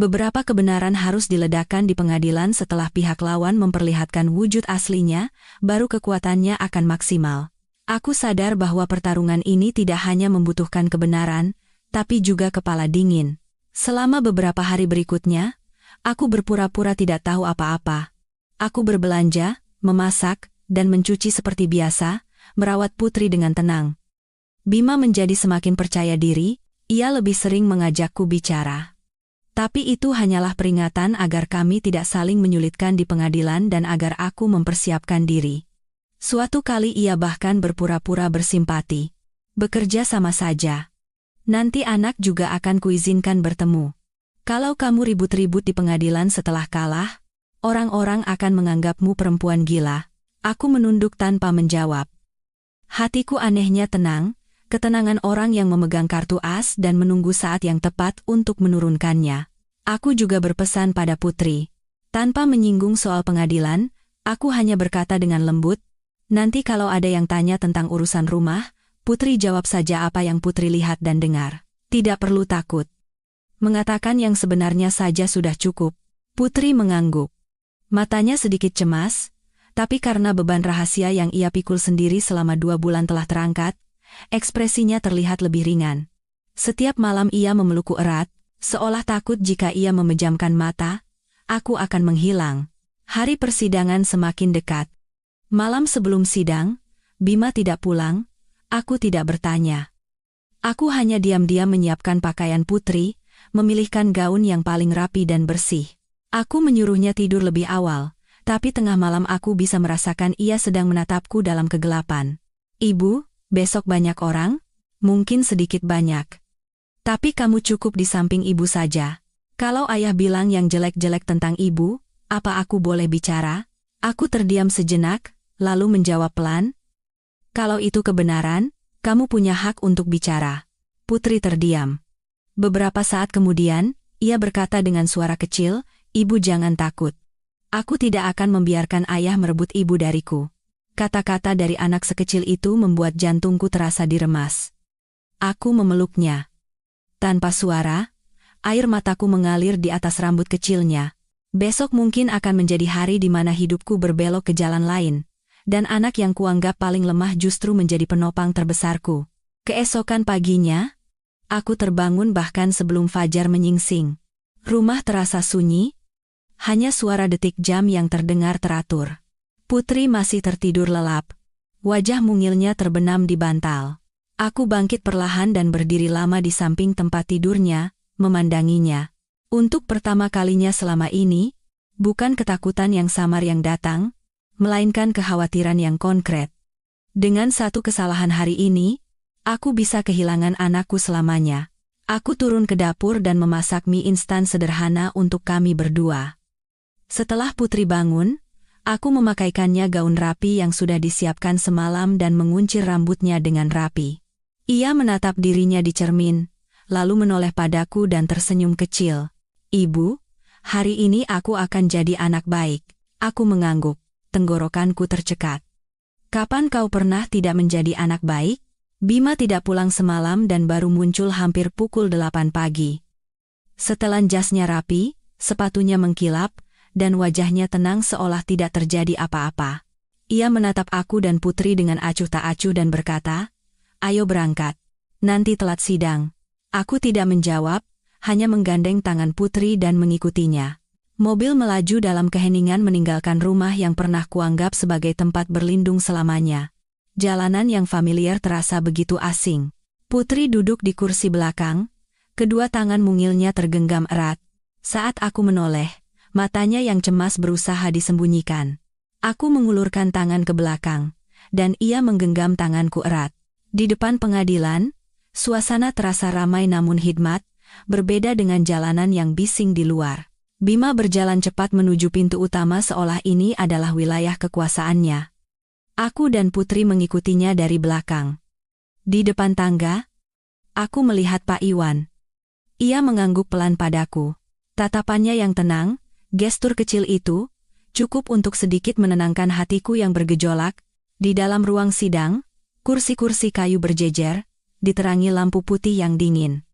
Beberapa kebenaran harus diledakkan di pengadilan setelah pihak lawan memperlihatkan wujud aslinya, baru kekuatannya akan maksimal. Aku sadar bahwa pertarungan ini tidak hanya membutuhkan kebenaran, tapi juga kepala dingin. Selama beberapa hari berikutnya, aku berpura-pura tidak tahu apa-apa. Aku berbelanja, memasak, dan mencuci seperti biasa, merawat Putri dengan tenang. Bima menjadi semakin percaya diri, ia lebih sering mengajakku bicara. Tapi itu hanyalah peringatan agar kami tidak saling menyulitkan di pengadilan dan agar aku mempersiapkan diri. Suatu kali ia bahkan berpura-pura bersimpati. Bekerja sama saja. Nanti anak juga akan kuizinkan bertemu. Kalau kamu ribut-ribut di pengadilan setelah kalah, orang-orang akan menganggapmu perempuan gila. Aku menunduk tanpa menjawab. Hatiku anehnya tenang, ketenangan orang yang memegang kartu as dan menunggu saat yang tepat untuk menurunkannya. Aku juga berpesan pada Putri. Tanpa menyinggung soal pengadilan, aku hanya berkata dengan lembut, nanti kalau ada yang tanya tentang urusan rumah, Putri jawab saja apa yang Putri lihat dan dengar. Tidak perlu takut. Mengatakan yang sebenarnya saja sudah cukup. Putri mengangguk. Matanya sedikit cemas, tapi karena beban rahasia yang ia pikul sendiri selama 2 bulan telah terangkat, ekspresinya terlihat lebih ringan. Setiap malam ia memelukku erat, seolah takut jika ia memejamkan mata, aku akan menghilang. Hari persidangan semakin dekat. Malam sebelum sidang, Bima tidak pulang, aku tidak bertanya. Aku hanya diam-diam menyiapkan pakaian Putri, memilihkan gaun yang paling rapi dan bersih. Aku menyuruhnya tidur lebih awal, tapi tengah malam aku bisa merasakan ia sedang menatapku dalam kegelapan. Ibu, besok banyak orang? Mungkin sedikit banyak. Tapi kamu cukup di samping ibu saja. Kalau ayah bilang yang jelek-jelek tentang ibu, apa aku boleh bicara? Aku terdiam sejenak, lalu menjawab pelan. Kalau itu kebenaran, kamu punya hak untuk bicara. Putri terdiam. Beberapa saat kemudian, ia berkata dengan suara kecil, Ibu jangan takut. Aku tidak akan membiarkan ayah merebut ibu dariku. Kata-kata dari anak sekecil itu membuat jantungku terasa diremas. Aku memeluknya. Tanpa suara, air mataku mengalir di atas rambut kecilnya. Besok mungkin akan menjadi hari di mana hidupku berbelok ke jalan lain, dan anak yang kuanggap paling lemah justru menjadi penopang terbesarku. Keesokan paginya, aku terbangun bahkan sebelum fajar menyingsing. Rumah terasa sunyi, hanya suara detik jam yang terdengar teratur. Putri masih tertidur lelap. Wajah mungilnya terbenam di bantal. Aku bangkit perlahan dan berdiri lama di samping tempat tidurnya, memandanginya. Untuk pertama kalinya selama ini, bukan ketakutan yang samar yang datang, melainkan kekhawatiran yang konkret. Dengan satu kesalahan hari ini, aku bisa kehilangan anakku selamanya. Aku turun ke dapur dan memasak mie instan sederhana untuk kami berdua. Setelah Putri bangun, aku memakaikannya gaun rapi yang sudah disiapkan semalam dan menguncir rambutnya dengan rapi. Ia menatap dirinya di cermin, lalu menoleh padaku dan tersenyum kecil. Ibu, hari ini aku akan jadi anak baik. Aku mengangguk, tenggorokanku tercekat. Kapan kau pernah tidak menjadi anak baik? Bima tidak pulang semalam dan baru muncul hampir pukul 8 pagi. Setelan jasnya rapi, sepatunya mengkilap, dan wajahnya tenang seolah tidak terjadi apa-apa. Ia menatap aku dan Putri dengan acuh tak acuh dan berkata, ayo berangkat. Nanti telat sidang. Aku tidak menjawab, hanya menggandeng tangan Putri dan mengikutinya. Mobil melaju dalam keheningan meninggalkan rumah yang pernah kuanggap sebagai tempat berlindung selamanya. Jalanan yang familiar terasa begitu asing. Putri duduk di kursi belakang, kedua tangan mungilnya tergenggam erat. Saat aku menoleh, matanya yang cemas berusaha disembunyikan. Aku mengulurkan tangan ke belakang, dan ia menggenggam tanganku erat. Di depan pengadilan, suasana terasa ramai namun hikmat, berbeda dengan jalanan yang bising di luar. Bima berjalan cepat menuju pintu utama seolah ini adalah wilayah kekuasaannya. Aku dan Putri mengikutinya dari belakang. Di depan tangga, aku melihat Pak Iwan. Ia mengangguk pelan padaku. Tatapannya yang tenang, gestur kecil itu, cukup untuk sedikit menenangkan hatiku yang bergejolak. Di dalam ruang sidang, kursi-kursi kayu berjejer, diterangi lampu putih yang dingin.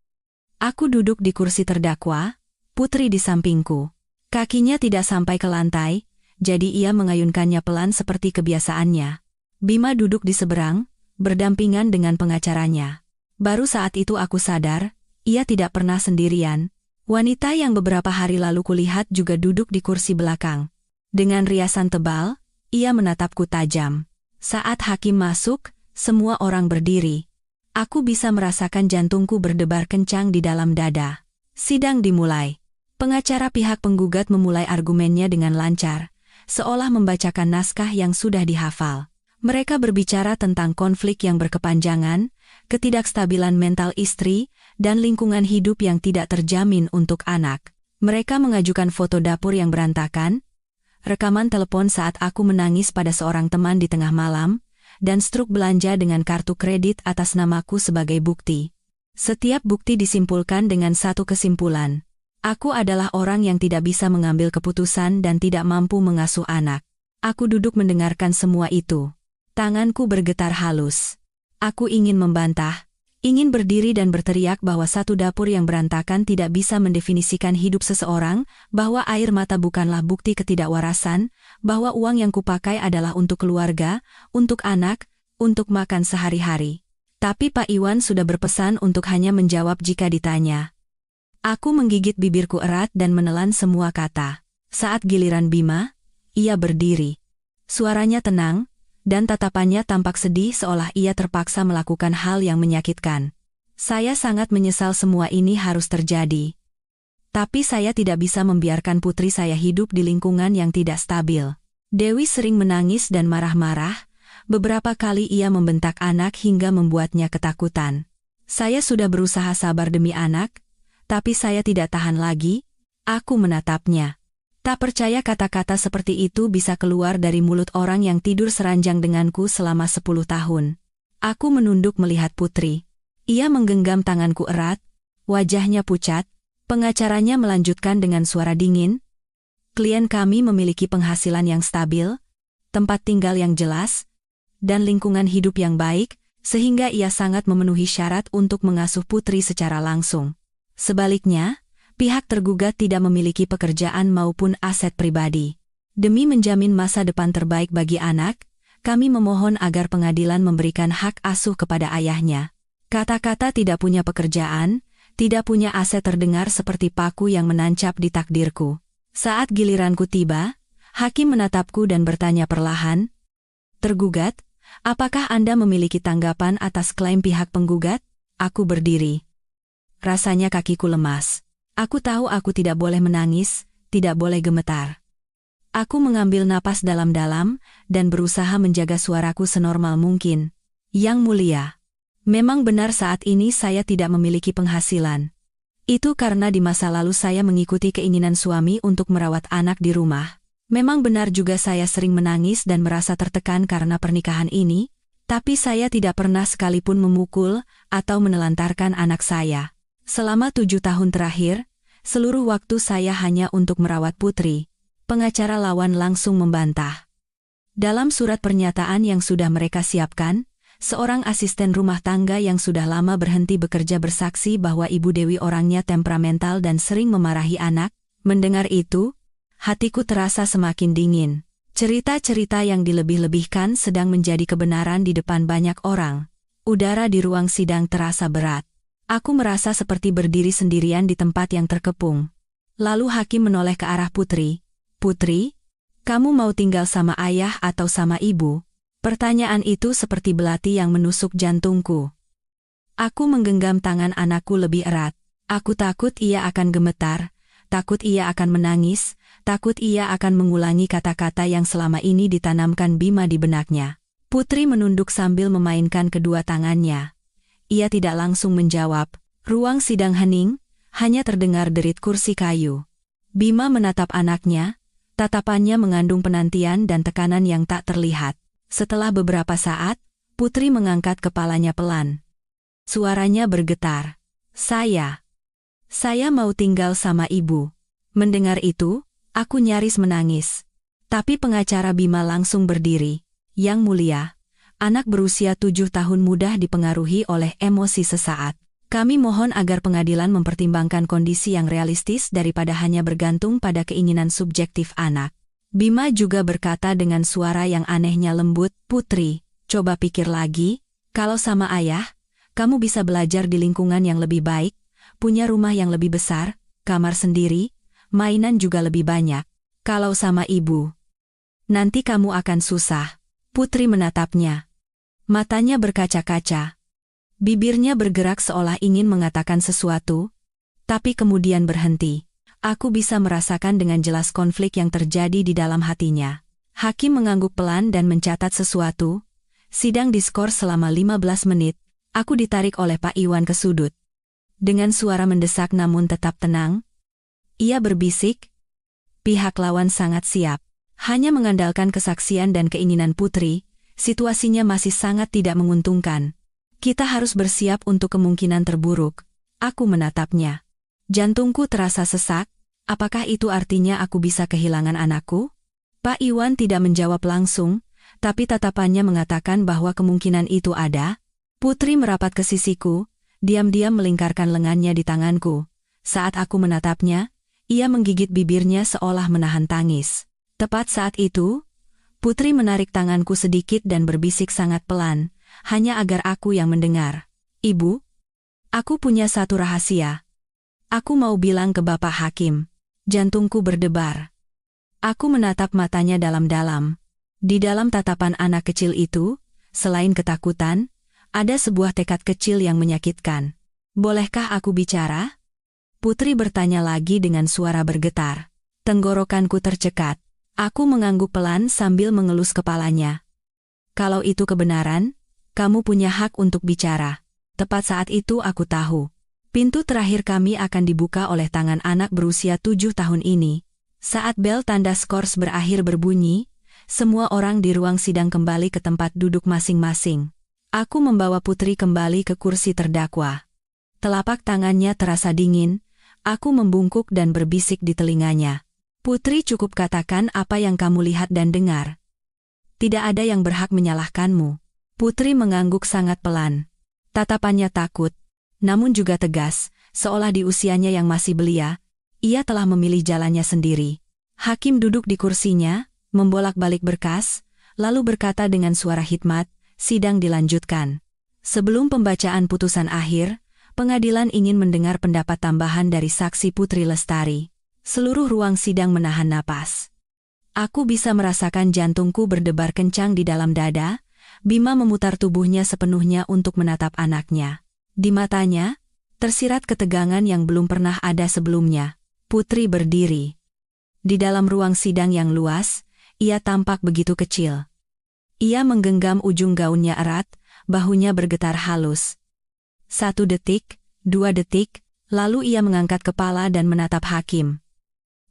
Aku duduk di kursi terdakwa, Putri di sampingku. Kakinya tidak sampai ke lantai, jadi ia mengayunkannya pelan seperti kebiasaannya. Bima duduk di seberang, berdampingan dengan pengacaranya. Baru saat itu aku sadar, ia tidak pernah sendirian. Wanita yang beberapa hari lalu kulihat juga duduk di kursi belakang. Dengan riasan tebal, ia menatapku tajam. Saat hakim masuk, semua orang berdiri. Aku bisa merasakan jantungku berdebar kencang di dalam dada. Sidang dimulai. Pengacara pihak penggugat memulai argumennya dengan lancar, seolah membacakan naskah yang sudah dihafal. Mereka berbicara tentang konflik yang berkepanjangan, ketidakstabilan mental istri, dan lingkungan hidup yang tidak terjamin untuk anak. Mereka mengajukan foto dapur yang berantakan, rekaman telepon saat aku menangis pada seorang teman di tengah malam, dan struk belanja dengan kartu kredit atas namaku sebagai bukti. Setiap bukti disimpulkan dengan satu kesimpulan. Aku adalah orang yang tidak bisa mengambil keputusan dan tidak mampu mengasuh anak. Aku duduk mendengarkan semua itu. Tanganku bergetar halus. Aku ingin membantah, ingin berdiri dan berteriak bahwa satu dapur yang berantakan tidak bisa mendefinisikan hidup seseorang, bahwa air mata bukanlah bukti ketidakwarasan, bahwa uang yang kupakai adalah untuk keluarga, untuk anak, untuk makan sehari-hari. Tapi Pak Iwan sudah berpesan untuk hanya menjawab jika ditanya. Aku menggigit bibirku erat dan menelan semua kata. Saat giliran Bima, ia berdiri. Suaranya tenang, dan tatapannya tampak sedih seolah ia terpaksa melakukan hal yang menyakitkan. Saya sangat menyesal semua ini harus terjadi. Tapi saya tidak bisa membiarkan putri saya hidup di lingkungan yang tidak stabil. Dewi sering menangis dan marah-marah, beberapa kali ia membentak anak hingga membuatnya ketakutan. Saya sudah berusaha sabar demi anak, tapi saya tidak tahan lagi. Aku menatapnya. Tak percaya kata-kata seperti itu bisa keluar dari mulut orang yang tidur seranjang denganku selama 10 tahun. Aku menunduk melihat putri. Ia menggenggam tanganku erat, wajahnya pucat. Pengacaranya melanjutkan dengan suara dingin. Klien kami memiliki penghasilan yang stabil, tempat tinggal yang jelas, dan lingkungan hidup yang baik, sehingga ia sangat memenuhi syarat untuk mengasuh putri secara langsung. Sebaliknya, pihak tergugat tidak memiliki pekerjaan maupun aset pribadi. Demi menjamin masa depan terbaik bagi anak, kami memohon agar pengadilan memberikan hak asuh kepada ayahnya. Kata-kata tidak punya pekerjaan, tidak punya aset terdengar seperti paku yang menancap di takdirku. Saat giliranku tiba, hakim menatapku dan bertanya perlahan, "Tergugat, apakah Anda memiliki tanggapan atas klaim pihak penggugat?" Aku berdiri. Rasanya kakiku lemas. Aku tahu aku tidak boleh menangis, tidak boleh gemetar. Aku mengambil napas dalam-dalam dan berusaha menjaga suaraku senormal mungkin. Yang mulia, memang benar saat ini saya tidak memiliki penghasilan. Itu karena di masa lalu saya mengikuti keinginan suami untuk merawat anak di rumah. Memang benar juga saya sering menangis dan merasa tertekan karena pernikahan ini, tapi saya tidak pernah sekalipun memukul atau menelantarkan anak saya. Selama 7 tahun terakhir, seluruh waktu saya hanya untuk merawat putri. Pengacara lawan langsung membantah. Dalam surat pernyataan yang sudah mereka siapkan, seorang asisten rumah tangga yang sudah lama berhenti bekerja bersaksi bahwa Ibu Dewi orangnya temperamental dan sering memarahi anak. Mendengar itu, hatiku terasa semakin dingin. Cerita-cerita yang dilebih-lebihkan sedang menjadi kebenaran di depan banyak orang. Udara di ruang sidang terasa berat. Aku merasa seperti berdiri sendirian di tempat yang terkepung. Lalu hakim menoleh ke arah putri. "Putri, kamu mau tinggal sama ayah atau sama ibu?" Pertanyaan itu seperti belati yang menusuk jantungku. Aku menggenggam tangan anakku lebih erat. Aku takut ia akan gemetar, takut ia akan menangis, takut ia akan mengulangi kata-kata yang selama ini ditanamkan Bima di benaknya. Putri menunduk sambil memainkan kedua tangannya. Ia tidak langsung menjawab. Ruang sidang hening, hanya terdengar derit kursi kayu. Bima menatap anaknya, tatapannya mengandung penantian dan tekanan yang tak terlihat. Setelah beberapa saat, putri mengangkat kepalanya pelan. Suaranya bergetar. Saya mau tinggal sama ibu." Mendengar itu, aku nyaris menangis. Tapi pengacara Bima langsung berdiri. "Yang mulia, anak berusia 7 tahun mudah dipengaruhi oleh emosi sesaat. Kami mohon agar pengadilan mempertimbangkan kondisi yang realistis daripada hanya bergantung pada keinginan subjektif anak." Bima juga berkata dengan suara yang anehnya lembut, "Putri, coba pikir lagi, kalau sama ayah, kamu bisa belajar di lingkungan yang lebih baik, punya rumah yang lebih besar, kamar sendiri, mainan juga lebih banyak. Kalau sama ibu, nanti kamu akan susah." Putri menatapnya. Matanya berkaca-kaca. Bibirnya bergerak seolah ingin mengatakan sesuatu, tapi kemudian berhenti. Aku bisa merasakan dengan jelas konflik yang terjadi di dalam hatinya. Hakim mengangguk pelan dan mencatat sesuatu. Sidang diskors selama 15 menit. Aku ditarik oleh Pak Iwan ke sudut. Dengan suara mendesak namun tetap tenang, ia berbisik, pihak lawan sangat siap. Hanya mengandalkan kesaksian dan keinginan putri, situasinya masih sangat tidak menguntungkan. Kita harus bersiap untuk kemungkinan terburuk. Aku menatapnya. Jantungku terasa sesak. Apakah itu artinya aku bisa kehilangan anakku? Pak Iwan tidak menjawab langsung, tapi tatapannya mengatakan bahwa kemungkinan itu ada. Putri merapat ke sisiku, diam-diam melingkarkan lengannya di tanganku. Saat aku menatapnya, ia menggigit bibirnya seolah menahan tangis. Tepat saat itu, Putri menarik tanganku sedikit dan berbisik sangat pelan, hanya agar aku yang mendengar. Ibu, aku punya satu rahasia. Aku mau bilang ke Bapak Hakim. Jantungku berdebar. Aku menatap matanya dalam-dalam. Di dalam tatapan anak kecil itu, selain ketakutan, ada sebuah tekad kecil yang menyakitkan. Bolehkah aku bicara? Putri bertanya lagi dengan suara bergetar. Tenggorokanku tercekat. Aku mengangguk pelan sambil mengelus kepalanya. Kalau itu kebenaran, kamu punya hak untuk bicara. Tepat saat itu aku tahu. Pintu terakhir kami akan dibuka oleh tangan anak berusia 7 tahun ini. Saat bel tanda skors berakhir berbunyi, semua orang di ruang sidang kembali ke tempat duduk masing-masing. Aku membawa Putri kembali ke kursi terdakwa. Telapak tangannya terasa dingin, aku membungkuk dan berbisik di telinganya. Putri, cukup katakan apa yang kamu lihat dan dengar. Tidak ada yang berhak menyalahkanmu. Putri mengangguk sangat pelan. Tatapannya takut, namun juga tegas, seolah di usianya yang masih belia, ia telah memilih jalannya sendiri. Hakim duduk di kursinya, membolak-balik berkas, lalu berkata dengan suara hikmat, sidang dilanjutkan. Sebelum pembacaan putusan akhir, pengadilan ingin mendengar pendapat tambahan dari saksi Putri Lestari. Seluruh ruang sidang menahan napas. Aku bisa merasakan jantungku berdebar kencang di dalam dada. Bima memutar tubuhnya sepenuhnya untuk menatap anaknya. Di matanya, tersirat ketegangan yang belum pernah ada sebelumnya. Putri berdiri. Di dalam ruang sidang yang luas, ia tampak begitu kecil. Ia menggenggam ujung gaunnya erat, bahunya bergetar halus. 1 detik, 2 detik, lalu ia mengangkat kepala dan menatap hakim.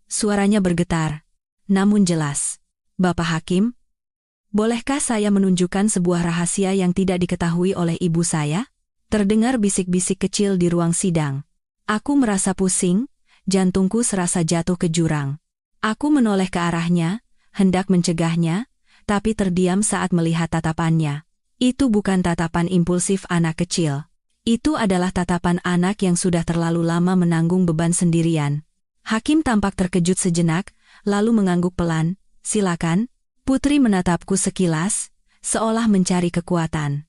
Suaranya bergetar, namun jelas. Bapak Hakim, bolehkah saya menunjukkan sebuah rahasia yang tidak diketahui oleh ibu saya? Terdengar bisik-bisik kecil di ruang sidang. Aku merasa pusing, jantungku serasa jatuh ke jurang. Aku menoleh ke arahnya, hendak mencegahnya, tapi terdiam saat melihat tatapannya. Itu bukan tatapan impulsif anak kecil. Itu adalah tatapan anak yang sudah terlalu lama menanggung beban sendirian. Hakim tampak terkejut sejenak, lalu mengangguk pelan. Silakan. Putri menatapku sekilas, seolah mencari kekuatan.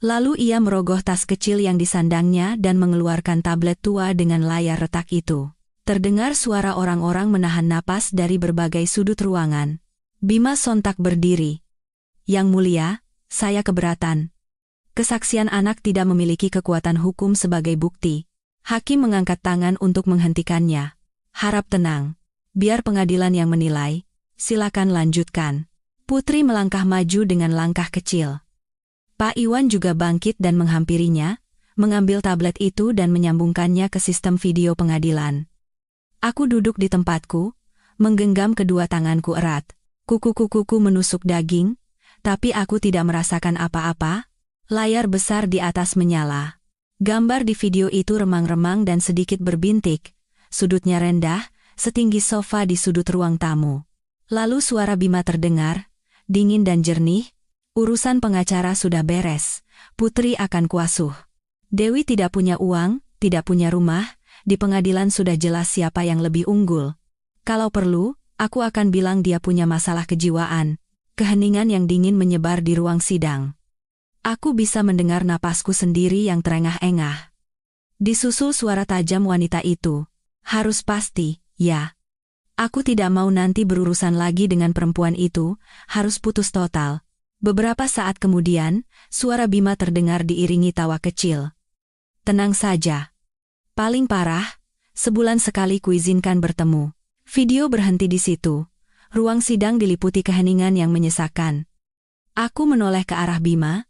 Lalu ia merogoh tas kecil yang disandangnya dan mengeluarkan tablet tua dengan layar retak itu. Terdengar suara orang-orang menahan napas dari berbagai sudut ruangan. Bima sontak berdiri. Yang mulia, saya keberatan. Kesaksian anak tidak memiliki kekuatan hukum sebagai bukti. Hakim mengangkat tangan untuk menghentikannya. Harap tenang. Biar pengadilan yang menilai. Silakan lanjutkan. Putri melangkah maju dengan langkah kecil. Pak Iwan juga bangkit dan menghampirinya, mengambil tablet itu dan menyambungkannya ke sistem video pengadilan. Aku duduk di tempatku, menggenggam kedua tanganku erat. Kuku-kukuku menusuk daging, tapi aku tidak merasakan apa-apa. Layar besar di atas menyala. Gambar di video itu remang-remang dan sedikit berbintik. Sudutnya rendah, setinggi sofa di sudut ruang tamu. Lalu suara Bima terdengar, dingin dan jernih. Urusan pengacara sudah beres. Putri akan kuasuh. Dewi tidak punya uang, tidak punya rumah. Di pengadilan sudah jelas siapa yang lebih unggul. Kalau perlu, aku akan bilang dia punya masalah kejiwaan. Keheningan yang dingin menyebar di ruang sidang. Aku bisa mendengar napasku sendiri yang terengah-engah. Disusul suara tajam wanita itu. Harus pasti, ya. Aku tidak mau nanti berurusan lagi dengan perempuan itu, harus putus total. Beberapa saat kemudian, suara Bima terdengar diiringi tawa kecil. Tenang saja. Paling parah, sebulan sekali kuizinkan bertemu. Video berhenti di situ. Ruang sidang diliputi keheningan yang menyesakan. Aku menoleh ke arah Bima.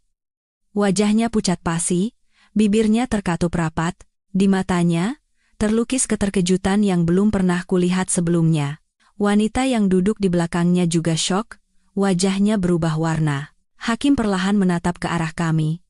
Wajahnya pucat pasi, bibirnya terkatup rapat, Di matanya, terlukis keterkejutan yang belum pernah kulihat sebelumnya. Wanita yang duduk di belakangnya juga syok, wajahnya berubah warna. Hakim perlahan menatap ke arah kami.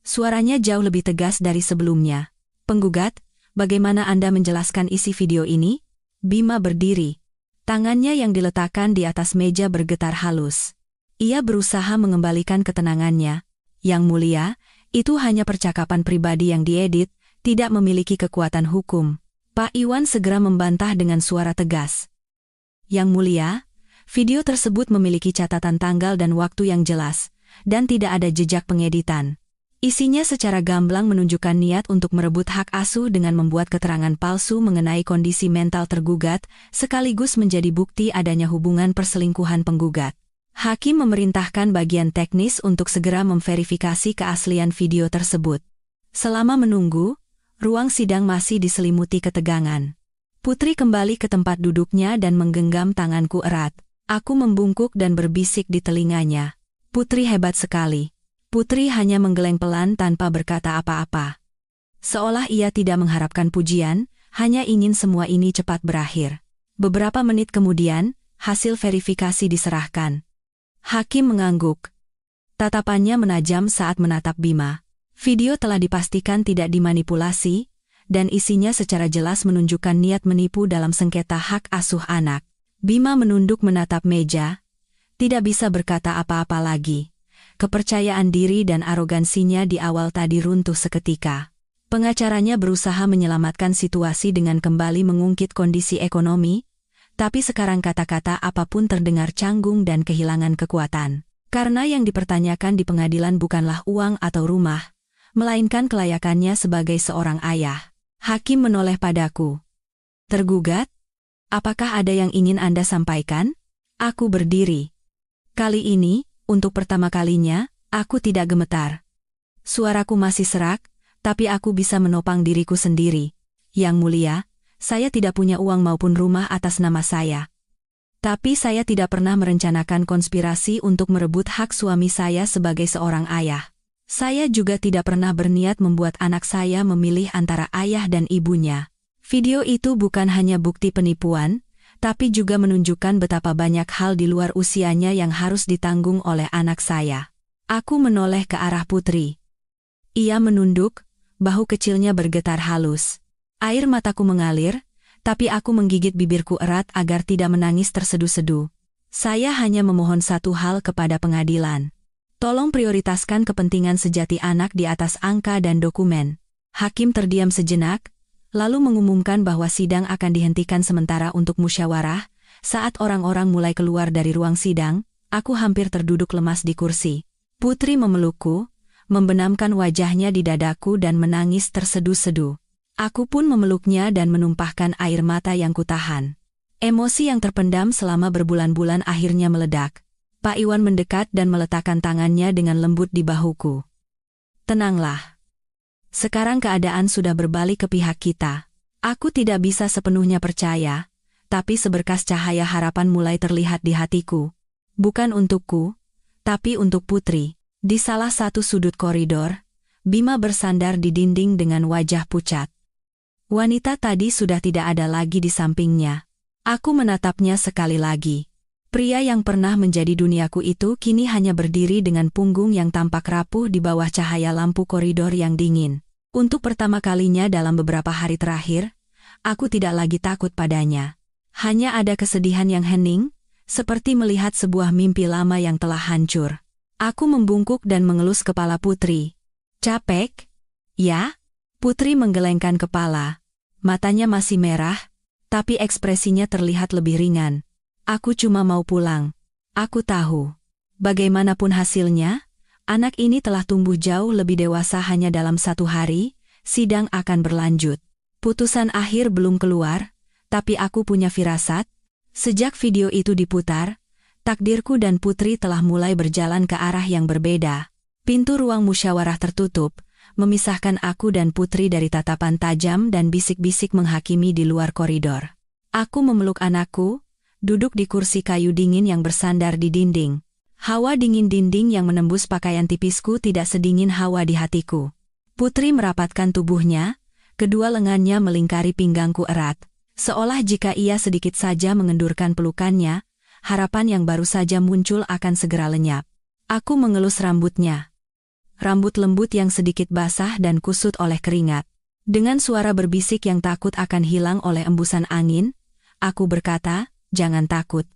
Suaranya jauh lebih tegas dari sebelumnya. Penggugat, bagaimana Anda menjelaskan isi video ini? Bima berdiri. Tangannya yang diletakkan di atas meja bergetar halus. Ia berusaha mengembalikan ketenangannya. Yang mulia, itu hanya percakapan pribadi yang diedit, tidak memiliki kekuatan hukum. Pak Iwan segera membantah dengan suara tegas. Yang mulia, video tersebut memiliki catatan tanggal dan waktu yang jelas, dan tidak ada jejak pengeditan. Isinya secara gamblang menunjukkan niat untuk merebut hak asuh dengan membuat keterangan palsu mengenai kondisi mental tergugat, sekaligus menjadi bukti adanya hubungan perselingkuhan penggugat. Hakim memerintahkan bagian teknis untuk segera memverifikasi keaslian video tersebut. Selama menunggu, ruang sidang masih diselimuti ketegangan. Putri kembali ke tempat duduknya dan menggenggam tanganku erat. Aku membungkuk dan berbisik di telinganya. Putri hebat sekali. Putri hanya menggeleng pelan tanpa berkata apa-apa. Seolah ia tidak mengharapkan pujian, hanya ingin semua ini cepat berakhir. Beberapa menit kemudian, hasil verifikasi diserahkan. Hakim mengangguk. Tatapannya menajam saat menatap Bima. Video telah dipastikan tidak dimanipulasi, dan isinya secara jelas menunjukkan niat menipu dalam sengketa hak asuh anak. Bima menunduk menatap meja, tidak bisa berkata apa-apa lagi. Kepercayaan diri dan arogansinya di awal tadi runtuh seketika. Pengacaranya berusaha menyelamatkan situasi dengan kembali mengungkit kondisi ekonomi, tapi sekarang kata-kata apapun terdengar canggung dan kehilangan kekuatan. Karena yang dipertanyakan di pengadilan bukanlah uang atau rumah, melainkan kelayakannya sebagai seorang ayah. Hakim menoleh padaku. Tergugat? Apakah ada yang ingin Anda sampaikan? Aku berdiri. Kali ini, untuk pertama kalinya, aku tidak gemetar. Suaraku masih serak, tapi aku bisa menopang diriku sendiri. Yang mulia, saya tidak punya uang maupun rumah atas nama saya. Tapi saya tidak pernah merencanakan konspirasi untuk merebut hak suami saya sebagai seorang ayah. Saya juga tidak pernah berniat membuat anak saya memilih antara ayah dan ibunya. Video itu bukan hanya bukti penipuan, tapi juga menunjukkan betapa banyak hal di luar usianya yang harus ditanggung oleh anak saya. Aku menoleh ke arah Putri. Ia menunduk, bahu kecilnya bergetar halus. Air mataku mengalir, tapi aku menggigit bibirku erat agar tidak menangis terseduh-seduh. Saya hanya memohon satu hal kepada pengadilan. Tolong prioritaskan kepentingan sejati anak di atas angka dan dokumen. Hakim terdiam sejenak, lalu mengumumkan bahwa sidang akan dihentikan sementara untuk musyawarah. Saat orang-orang mulai keluar dari ruang sidang, aku hampir terduduk lemas di kursi. Putri memelukku, membenamkan wajahnya di dadaku dan menangis terseduh-seduh. Aku pun memeluknya dan menumpahkan air mata yang kutahan. Emosi yang terpendam selama berbulan-bulan akhirnya meledak. Pak Iwan mendekat dan meletakkan tangannya dengan lembut di bahuku. Tenanglah. Sekarang keadaan sudah berbalik ke pihak kita. Aku tidak bisa sepenuhnya percaya, tapi seberkas cahaya harapan mulai terlihat di hatiku. Bukan untukku, tapi untuk Putri. Di salah satu sudut koridor, Bima bersandar di dinding dengan wajah pucat. Wanita tadi sudah tidak ada lagi di sampingnya. Aku menatapnya sekali lagi. Pria yang pernah menjadi duniaku itu kini hanya berdiri dengan punggung yang tampak rapuh di bawah cahaya lampu koridor yang dingin. Untuk pertama kalinya dalam beberapa hari terakhir, aku tidak lagi takut padanya. Hanya ada kesedihan yang hening, seperti melihat sebuah mimpi lama yang telah hancur. Aku membungkuk dan mengelus kepala Putri. Capek? Ya? Putri menggelengkan kepala. Matanya masih merah, tapi ekspresinya terlihat lebih ringan. Aku cuma mau pulang. Aku tahu. Bagaimanapun hasilnya, anak ini telah tumbuh jauh lebih dewasa hanya dalam satu hari, sidang akan berlanjut. Putusan akhir belum keluar, tapi aku punya firasat. Sejak video itu diputar, takdirku dan Putri telah mulai berjalan ke arah yang berbeda. Pintu ruang musyawarah tertutup, memisahkan aku dan Putri dari tatapan tajam dan bisik-bisik menghakimi di luar koridor. Aku memeluk anakku, duduk di kursi kayu dingin yang bersandar di dinding. Hawa dingin dinding yang menembus pakaian tipisku tidak sedingin hawa di hatiku. Putri merapatkan tubuhnya, Kedua lengannya melingkari pinggangku erat, seolah jika ia sedikit saja mengendurkan pelukannya, harapan yang baru saja muncul akan segera lenyap. Aku mengelus rambutnya. Rambut lembut yang sedikit basah dan kusut oleh keringat. Dengan suara berbisik yang takut akan hilang oleh embusan angin, aku berkata, "Jangan takut.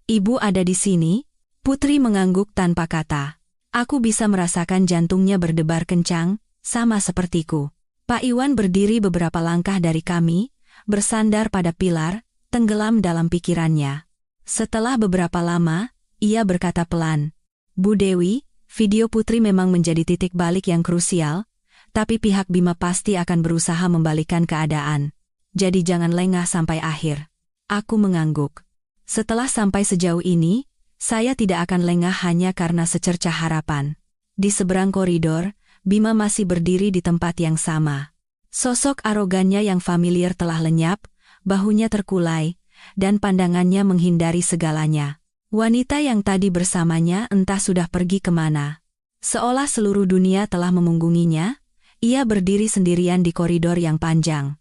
Ibu ada di sini." Putri mengangguk tanpa kata. Aku bisa merasakan jantungnya berdebar kencang, sama sepertiku. Pak Iwan berdiri beberapa langkah dari kami, bersandar pada pilar, tenggelam dalam pikirannya. Setelah beberapa lama, ia berkata pelan, "Bu Dewi, video Putri memang menjadi titik balik yang krusial, tapi pihak Bima pasti akan berusaha membalikkan keadaan. Jadi jangan lengah sampai akhir." Aku mengangguk. Setelah sampai sejauh ini, saya tidak akan lengah hanya karena secercah harapan. Di seberang koridor, Bima masih berdiri di tempat yang sama. Sosok arogannya yang familiar telah lenyap, bahunya terkulai, dan pandangannya menghindari segalanya. Wanita yang tadi bersamanya entah sudah pergi kemana. Seolah seluruh dunia telah memunggunginya, ia berdiri sendirian di koridor yang panjang.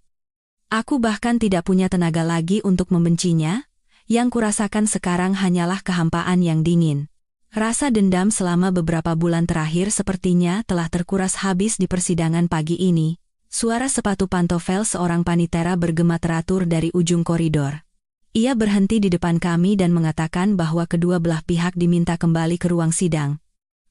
Aku bahkan tidak punya tenaga lagi untuk membencinya. Yang kurasakan sekarang hanyalah kehampaan yang dingin. Rasa dendam selama beberapa bulan terakhir sepertinya telah terkuras habis di persidangan pagi ini. Suara sepatu pantofel seorang panitera bergema teratur dari ujung koridor. Ia berhenti di depan kami dan mengatakan bahwa kedua belah pihak diminta kembali ke ruang sidang.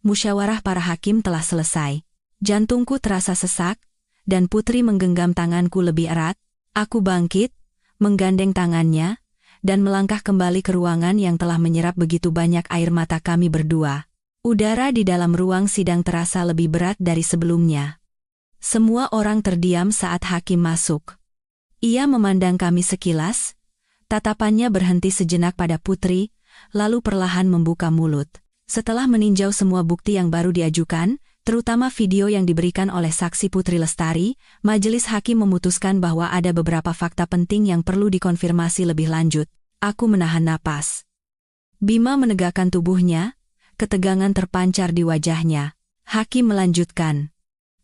Musyawarah para hakim telah selesai. Jantungku terasa sesak, dan Putri menggenggam tanganku lebih erat. Aku bangkit, menggandeng tangannya, dan melangkah kembali ke ruangan yang telah menyerap begitu banyak air mata kami berdua. Udara di dalam ruang sidang terasa lebih berat dari sebelumnya. Semua orang terdiam saat hakim masuk. Ia memandang kami sekilas, tatapannya berhenti sejenak pada Putri, lalu perlahan membuka mulut. Setelah meninjau semua bukti yang baru diajukan, terutama video yang diberikan oleh saksi Putri Lestari, majelis hakim memutuskan bahwa ada beberapa fakta penting yang perlu dikonfirmasi lebih lanjut. Aku menahan napas. Bima menegakkan tubuhnya, ketegangan terpancar di wajahnya. Hakim melanjutkan.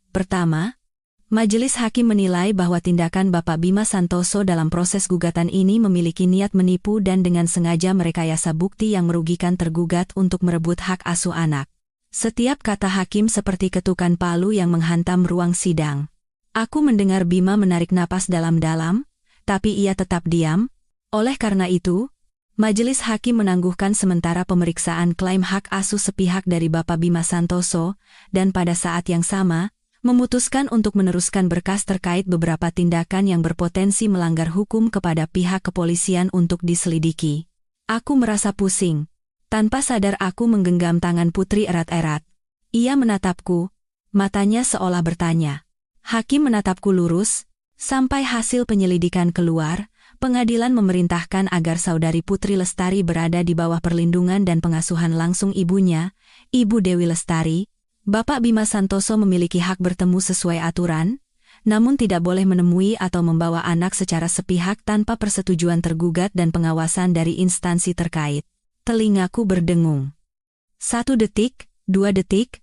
Pertama, majelis hakim menilai bahwa tindakan Bapak Bima Santoso dalam proses gugatan ini memiliki niat menipu dan dengan sengaja merekayasa bukti yang merugikan tergugat untuk merebut hak asuh anak. Setiap kata hakim seperti ketukan palu yang menghantam ruang sidang. Aku mendengar Bima menarik napas dalam-dalam, tapi ia tetap diam. Oleh karena itu, majelis hakim menangguhkan sementara pemeriksaan klaim hak asuh sepihak dari Bapak Bima Santoso, dan pada saat yang sama, memutuskan untuk meneruskan berkas terkait beberapa tindakan yang berpotensi melanggar hukum kepada pihak kepolisian untuk diselidiki. Aku merasa pusing. Tanpa sadar aku menggenggam tangan Putri erat-erat. Ia menatapku, matanya seolah bertanya. Hakim menatapku lurus, sampai hasil penyelidikan keluar. Pengadilan memerintahkan agar saudari Putri Lestari berada di bawah perlindungan dan pengasuhan langsung ibunya, Ibu Dewi Lestari. Bapak Bima Santoso memiliki hak bertemu sesuai aturan, namun tidak boleh menemui atau membawa anak secara sepihak tanpa persetujuan tergugat dan pengawasan dari instansi terkait. Telingaku berdengung. 1 detik, 2 detik,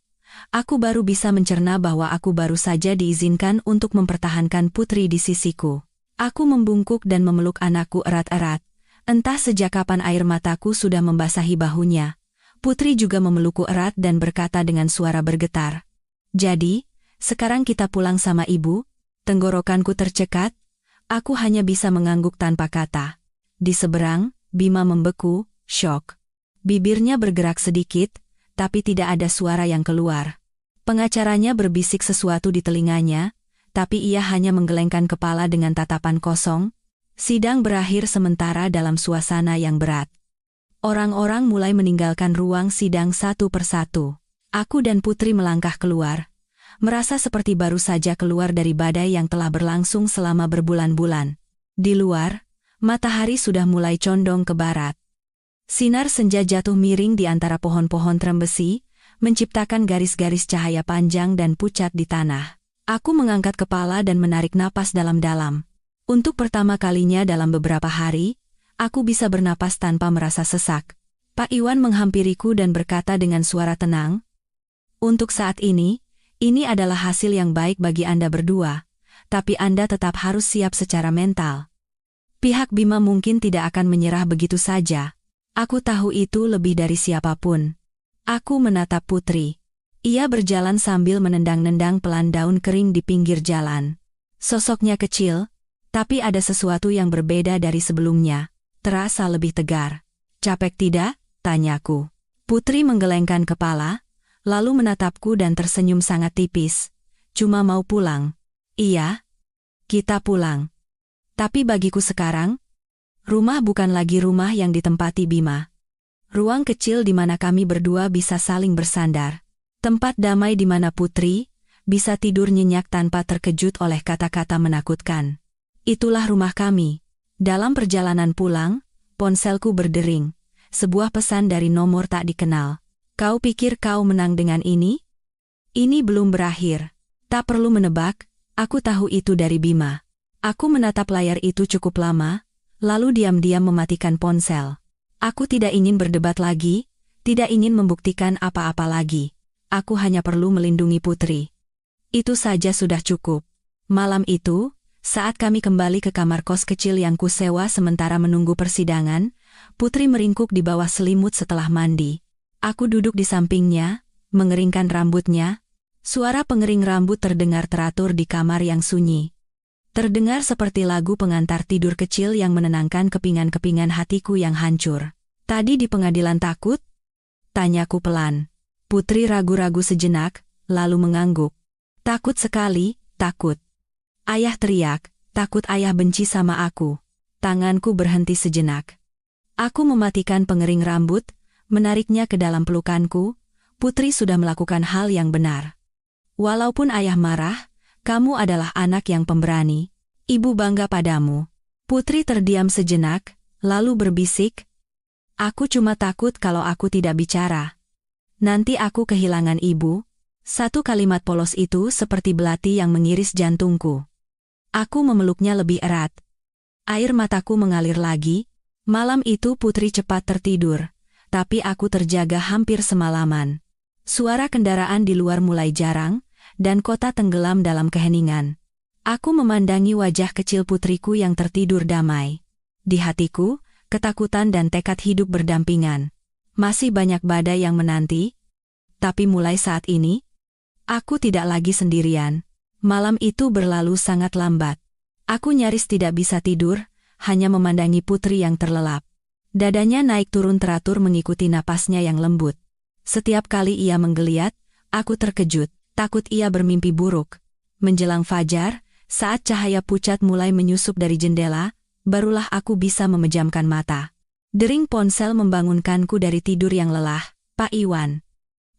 aku baru bisa mencerna bahwa aku baru saja diizinkan untuk mempertahankan Putri di sisiku. Aku membungkuk dan memeluk anakku erat-erat. Entah sejak kapan air mataku sudah membasahi bahunya. Putri juga memelukku erat dan berkata dengan suara bergetar. "Jadi, sekarang kita pulang sama ibu?" Tenggorokanku tercekat. Aku hanya bisa mengangguk tanpa kata. Di seberang, Bima membeku, syok. Bibirnya bergerak sedikit, tapi tidak ada suara yang keluar. Pengacaranya berbisik sesuatu di telinganya, tapi ia hanya menggelengkan kepala dengan tatapan kosong. Sidang berakhir sementara dalam suasana yang berat. Orang-orang mulai meninggalkan ruang sidang satu persatu. Aku dan Putri melangkah keluar, merasa seperti baru saja keluar dari badai yang telah berlangsung selama berbulan-bulan. Di luar, matahari sudah mulai condong ke barat. Sinar senja jatuh miring di antara pohon-pohon trembesi, menciptakan garis-garis cahaya panjang dan pucat di tanah. Aku mengangkat kepala dan menarik napas dalam-dalam. Untuk pertama kalinya dalam beberapa hari, aku bisa bernapas tanpa merasa sesak. Pak Iwan menghampiriku dan berkata dengan suara tenang, "Untuk saat ini adalah hasil yang baik bagi Anda berdua. tapi Anda tetap harus siap secara mental. Pihak Bima mungkin tidak akan menyerah begitu saja. Aku tahu itu lebih dari siapapun. Aku menatap Putri. Ia berjalan sambil menendang-nendang pelan daun kering di pinggir jalan. Sosoknya kecil, tapi ada sesuatu yang berbeda dari sebelumnya. Terasa lebih tegar. Capek tidak? Tanyaku. Putri menggelengkan kepala, lalu menatapku dan tersenyum sangat tipis. Cuma mau pulang. Iya, kita pulang. Tapi bagiku sekarang, rumah bukan lagi rumah yang ditempati Bima. Ruang kecil di mana kami berdua bisa saling bersandar. Tempat damai di mana Putri bisa tidur nyenyak tanpa terkejut oleh kata-kata menakutkan. Itulah rumah kami. Dalam perjalanan pulang, ponselku berdering. Sebuah pesan dari nomor tak dikenal. Kau pikir kau menang dengan ini? Ini belum berakhir. Tak perlu menebak, aku tahu itu dari Bima. Aku menatap layar itu cukup lama, lalu diam-diam mematikan ponsel. Aku tidak ingin berdebat lagi, tidak ingin membuktikan apa-apa lagi. Aku hanya perlu melindungi Putri. Itu saja sudah cukup. Malam itu, saat kami kembali ke kamar kos kecil yang kusewa sementara menunggu persidangan, Putri meringkuk di bawah selimut setelah mandi. Aku duduk di sampingnya, mengeringkan rambutnya. Suara pengering rambut terdengar teratur di kamar yang sunyi. Terdengar seperti lagu pengantar tidur kecil yang menenangkan kepingan-kepingan hatiku yang hancur. Tadi di pengadilan takut? Tanyaku pelan. Putri ragu-ragu sejenak, lalu mengangguk. Takut sekali, takut. Ayah teriak, takut ayah benci sama aku. Tanganku berhenti sejenak. Aku mematikan pengering rambut, menariknya ke dalam pelukanku. Putri sudah melakukan hal yang benar. Walaupun ayah marah, kamu adalah anak yang pemberani. Ibu bangga padamu. Putri terdiam sejenak, lalu berbisik. Aku cuma takut kalau aku tidak bicara. Nanti aku kehilangan ibu. Satu kalimat polos itu seperti belati yang mengiris jantungku. Aku memeluknya lebih erat. Air mataku mengalir lagi. Malam itu Putri cepat tertidur, tapi aku terjaga hampir semalaman. Suara kendaraan di luar mulai jarang, dan kota tenggelam dalam keheningan. Aku memandangi wajah kecil putriku yang tertidur damai. Di hatiku, ketakutan dan tekad hidup berdampingan. Masih banyak badai yang menanti, tapi mulai saat ini, aku tidak lagi sendirian. Malam itu berlalu sangat lambat. Aku nyaris tidak bisa tidur, hanya memandangi Putri yang terlelap. Dadanya naik turun teratur mengikuti napasnya yang lembut. Setiap kali ia menggeliat, aku terkejut. Takut ia bermimpi buruk. Menjelang fajar, saat cahaya pucat mulai menyusup dari jendela, barulah aku bisa memejamkan mata. Dering ponsel membangunkanku dari tidur yang lelah. Pak Iwan.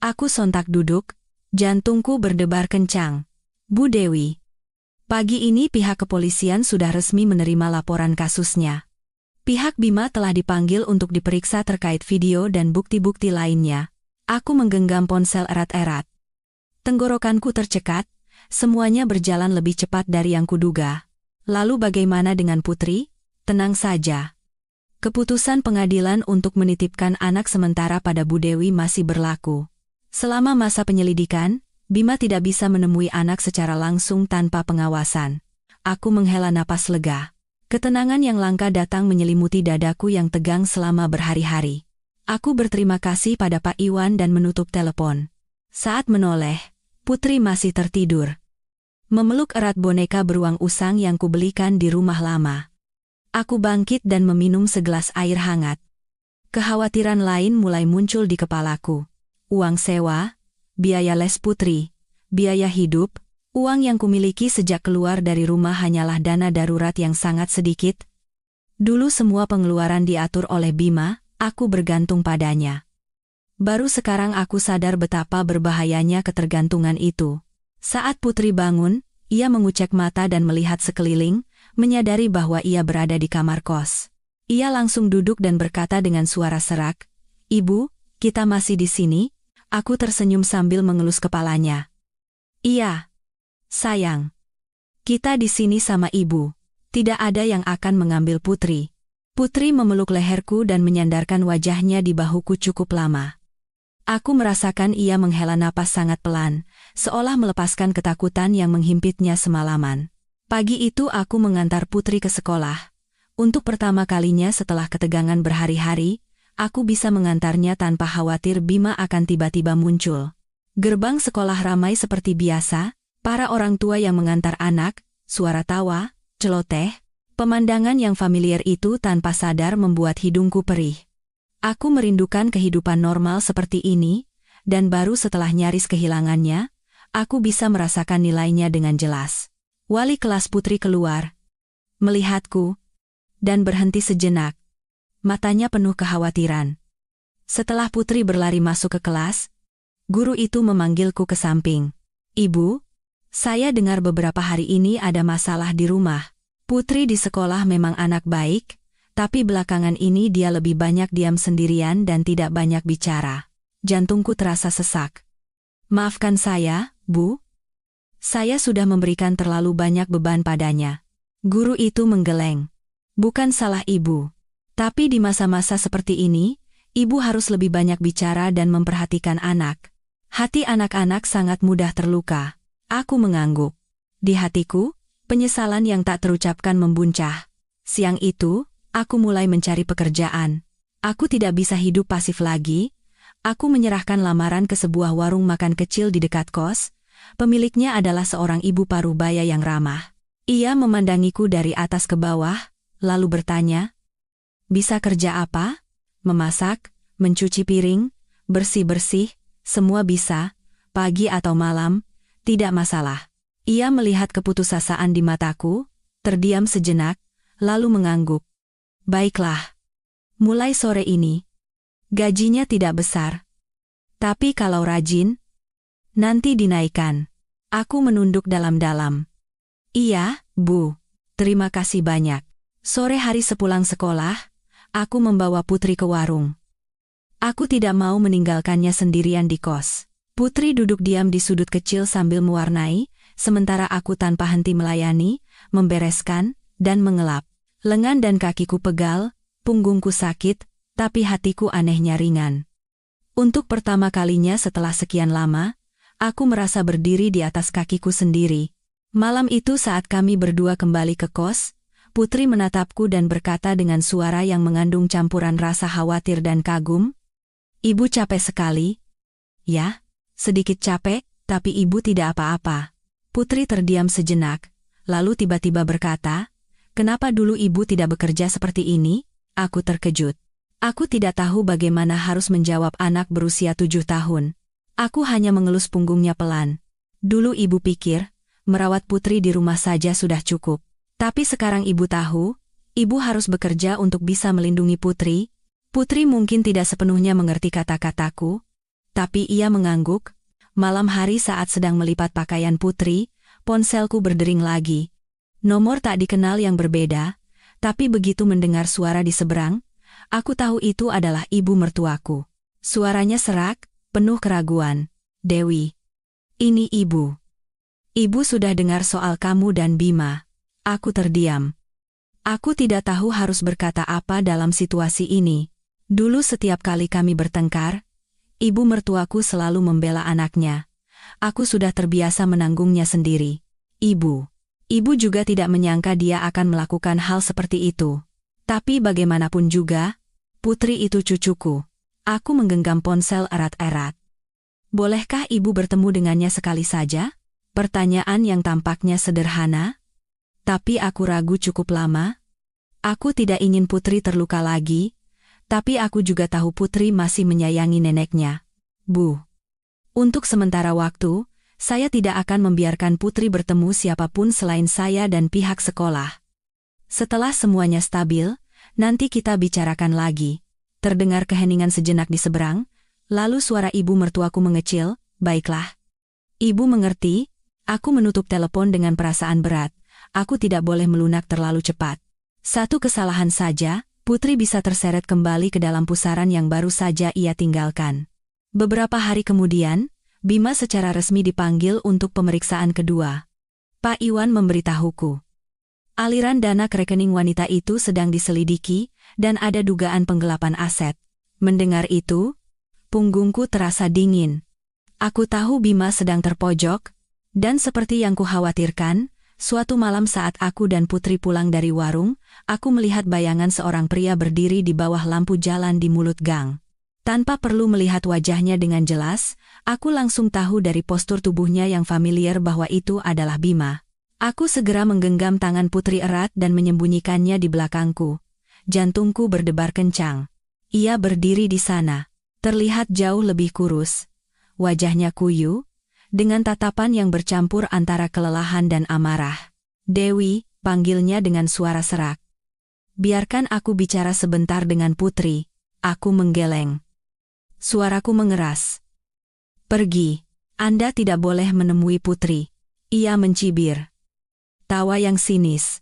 Aku sontak duduk, jantungku berdebar kencang. Bu Dewi. Pagi ini pihak kepolisian sudah resmi menerima laporan kasusnya. Pihak Bima telah dipanggil untuk diperiksa terkait video dan bukti-bukti lainnya. Aku menggenggam ponsel erat-erat. Tenggorokanku tercekat, semuanya berjalan lebih cepat dari yang kuduga. Lalu bagaimana dengan Putri? Tenang saja. Keputusan pengadilan untuk menitipkan anak sementara pada Bu Dewi masih berlaku. Selama masa penyelidikan, Bima tidak bisa menemui anak secara langsung tanpa pengawasan. Aku menghela napas lega. Ketenangan yang langka datang menyelimuti dadaku yang tegang selama berhari-hari. Aku berterima kasih pada Pak Iwan dan menutup telepon. Saat menoleh, Putri masih tertidur. Memeluk erat boneka beruang usang yang kubelikan di rumah lama. Aku bangkit dan meminum segelas air hangat. Kekhawatiran lain mulai muncul di kepalaku. Uang sewa, biaya les Putri, biaya hidup, uang yang kumiliki sejak keluar dari rumah hanyalah dana darurat yang sangat sedikit. Dulu semua pengeluaran diatur oleh Bima, aku bergantung padanya. Baru sekarang aku sadar betapa berbahayanya ketergantungan itu. Saat Putri bangun, ia mengucek mata dan melihat sekeliling, menyadari bahwa ia berada di kamar kos. Ia langsung duduk dan berkata dengan suara serak, "Ibu, kita masih di sini?" Aku tersenyum sambil mengelus kepalanya. "Iya, sayang. Kita di sini sama ibu. Tidak ada yang akan mengambil Putri." Putri memeluk leherku dan menyandarkan wajahnya di bahuku cukup lama. Aku merasakan ia menghela napas sangat pelan, seolah melepaskan ketakutan yang menghimpitnya semalaman. Pagi itu aku mengantar Putri ke sekolah. Untuk pertama kalinya setelah ketegangan berhari-hari, aku bisa mengantarnya tanpa khawatir Bima akan tiba-tiba muncul. Gerbang sekolah ramai seperti biasa, para orang tua yang mengantar anak, suara tawa, celoteh, pemandangan yang familiar itu tanpa sadar membuat hidungku perih. Aku merindukan kehidupan normal seperti ini, dan baru setelah nyaris kehilangannya, aku bisa merasakan nilainya dengan jelas. Wali kelas Putri keluar, melihatku, dan berhenti sejenak. Matanya penuh kekhawatiran. Setelah Putri berlari masuk ke kelas, guru itu memanggilku ke samping. "Ibu, saya dengar beberapa hari ini ada masalah di rumah. Putri di sekolah memang anak baik, tapi belakangan ini dia lebih banyak diam sendirian dan tidak banyak bicara." Jantungku terasa sesak. "Maafkan saya, Bu. Saya sudah memberikan terlalu banyak beban padanya." Guru itu menggeleng. "Bukan salah Ibu. Tapi di masa-masa seperti ini, Ibu harus lebih banyak bicara dan memperhatikan anak. Hati anak-anak sangat mudah terluka." Aku mengangguk. Di hatiku, penyesalan yang tak terucapkan membuncah. Siang itu, aku mulai mencari pekerjaan. Aku tidak bisa hidup pasif lagi. Aku menyerahkan lamaran ke sebuah warung makan kecil di dekat kos. Pemiliknya adalah seorang ibu parubaya yang ramah. Ia memandangiku dari atas ke bawah, lalu bertanya, "Bisa kerja apa?" "Memasak, mencuci piring, bersih-bersih, semua bisa, pagi atau malam, tidak masalah." Ia melihat keputusasaan di mataku, terdiam sejenak, lalu mengangguk. "Baiklah. Mulai sore ini. Gajinya tidak besar. Tapi kalau rajin, nanti dinaikkan." Aku menunduk dalam-dalam. "Iya, Bu. Terima kasih banyak." Sore hari sepulang sekolah, aku membawa Putri ke warung. Aku tidak mau meninggalkannya sendirian di kos. Putri duduk diam di sudut kecil sambil mewarnai, sementara aku tanpa henti melayani, membereskan, dan mengelap. Lengan dan kakiku pegal, punggungku sakit, tapi hatiku anehnya ringan. Untuk pertama kalinya setelah sekian lama, aku merasa berdiri di atas kakiku sendiri. Malam itu saat kami berdua kembali ke kos, Putri menatapku dan berkata dengan suara yang mengandung campuran rasa khawatir dan kagum, "Ibu capek sekali." "Ya, sedikit capek, tapi Ibu tidak apa-apa." Putri terdiam sejenak, lalu tiba-tiba berkata, "Kenapa dulu Ibu tidak bekerja seperti ini?" Aku terkejut. Aku tidak tahu bagaimana harus menjawab anak berusia 7 tahun. Aku hanya mengelus punggungnya pelan. Dulu Ibu pikir, merawat Putri di rumah saja sudah cukup. Tapi sekarang Ibu tahu, Ibu harus bekerja untuk bisa melindungi Putri. Putri mungkin tidak sepenuhnya mengerti kata-kataku, tapi ia mengangguk. Malam hari saat sedang melipat pakaian Putri, ponselku berdering lagi. Nomor tak dikenal yang berbeda, tapi begitu mendengar suara di seberang, aku tahu itu adalah ibu mertuaku. Suaranya serak, penuh keraguan. "Dewi. Ini Ibu. Ibu sudah dengar soal kamu dan Bima." Aku terdiam. Aku tidak tahu harus berkata apa dalam situasi ini. Dulu setiap kali kami bertengkar, ibu mertuaku selalu membela anaknya. Aku sudah terbiasa menanggungnya sendiri. Ibu juga tidak menyangka dia akan melakukan hal seperti itu. Tapi bagaimanapun juga, Putri itu cucuku. Aku menggenggam ponsel erat-erat. "Bolehkah Ibu bertemu dengannya sekali saja?" Pertanyaan yang tampaknya sederhana, tapi aku ragu cukup lama. Aku tidak ingin Putri terluka lagi, tapi aku juga tahu Putri masih menyayangi neneknya. "Bu, untuk sementara waktu, saya tidak akan membiarkan Putri bertemu siapapun selain saya dan pihak sekolah. Setelah semuanya stabil, nanti kita bicarakan lagi." Terdengar keheningan sejenak di seberang, lalu suara ibu mertuaku mengecil, "Baiklah. Ibu mengerti." Aku menutup telepon dengan perasaan berat. Aku tidak boleh melunak terlalu cepat. Satu kesalahan saja, Putri bisa terseret kembali ke dalam pusaran yang baru saja ia tinggalkan. Beberapa hari kemudian, Bima secara resmi dipanggil untuk pemeriksaan kedua. Pak Iwan memberitahuku. Aliran dana ke rekening wanita itu sedang diselidiki, dan ada dugaan penggelapan aset. Mendengar itu, punggungku terasa dingin. Aku tahu Bima sedang terpojok, dan seperti yang kukhawatirkan, Suatu malam saat aku dan Putri pulang dari warung, aku melihat bayangan seorang pria berdiri di bawah lampu jalan di mulut gang. Tanpa perlu melihat wajahnya dengan jelas, aku langsung tahu dari postur tubuhnya yang familiar bahwa itu adalah Bima. Aku segera menggenggam tangan Putri erat dan menyembunyikannya di belakangku. Jantungku berdebar kencang. Ia berdiri di sana, terlihat jauh lebih kurus. Wajahnya kuyu, dengan tatapan yang bercampur antara kelelahan dan amarah. "Dewi," panggilnya dengan suara serak. "Biarkan aku bicara sebentar dengan Putri." Aku menggeleng. Suaraku mengeras. "Pergi. Anda tidak boleh menemui Putri." Ia mencibir. Tawa yang sinis.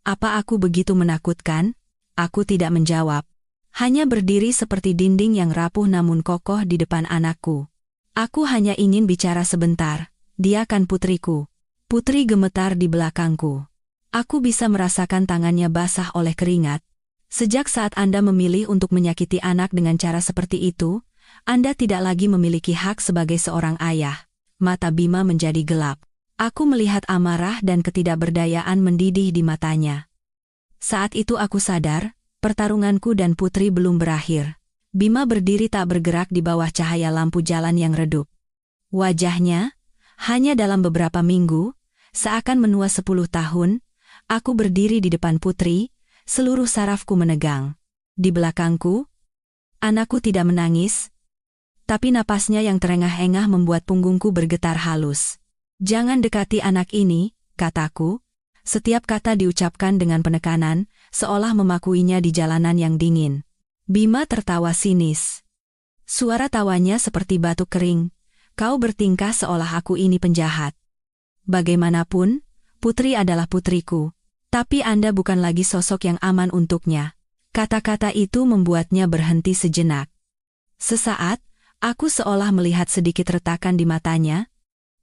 Apa aku begitu menakutkan? Aku tidak menjawab. Hanya berdiri seperti dinding yang rapuh namun kokoh di depan anakku. Aku hanya ingin bicara sebentar. Dia kan putriku. Putri gemetar di belakangku. Aku bisa merasakan tangannya basah oleh keringat. Sejak saat Anda memilih untuk menyakiti anak dengan cara seperti itu, Anda tidak lagi memiliki hak sebagai seorang ayah. Mata Bima menjadi gelap. Aku melihat amarah dan ketidakberdayaan mendidih di matanya. Saat itu aku sadar, pertarunganku dan Putri belum berakhir. Bima berdiri tak bergerak di bawah cahaya lampu jalan yang redup. Wajahnya, hanya dalam beberapa minggu, seakan menua 10 tahun, aku berdiri di depan Putri, seluruh sarafku menegang. Di belakangku, anakku tidak menangis, tapi napasnya yang terengah-engah membuat punggungku bergetar halus. "Jangan dekati anak ini," kataku. Setiap kata diucapkan dengan penekanan, seolah memakuinya di jalanan yang dingin. Bima tertawa sinis. Suara tawanya seperti batu kering. "Kau bertingkah seolah aku ini penjahat. Bagaimanapun, Putri adalah putriku. Tapi Anda bukan lagi sosok yang aman untuknya." Kata-kata itu membuatnya berhenti sejenak. Sesaat, aku seolah melihat sedikit retakan di matanya,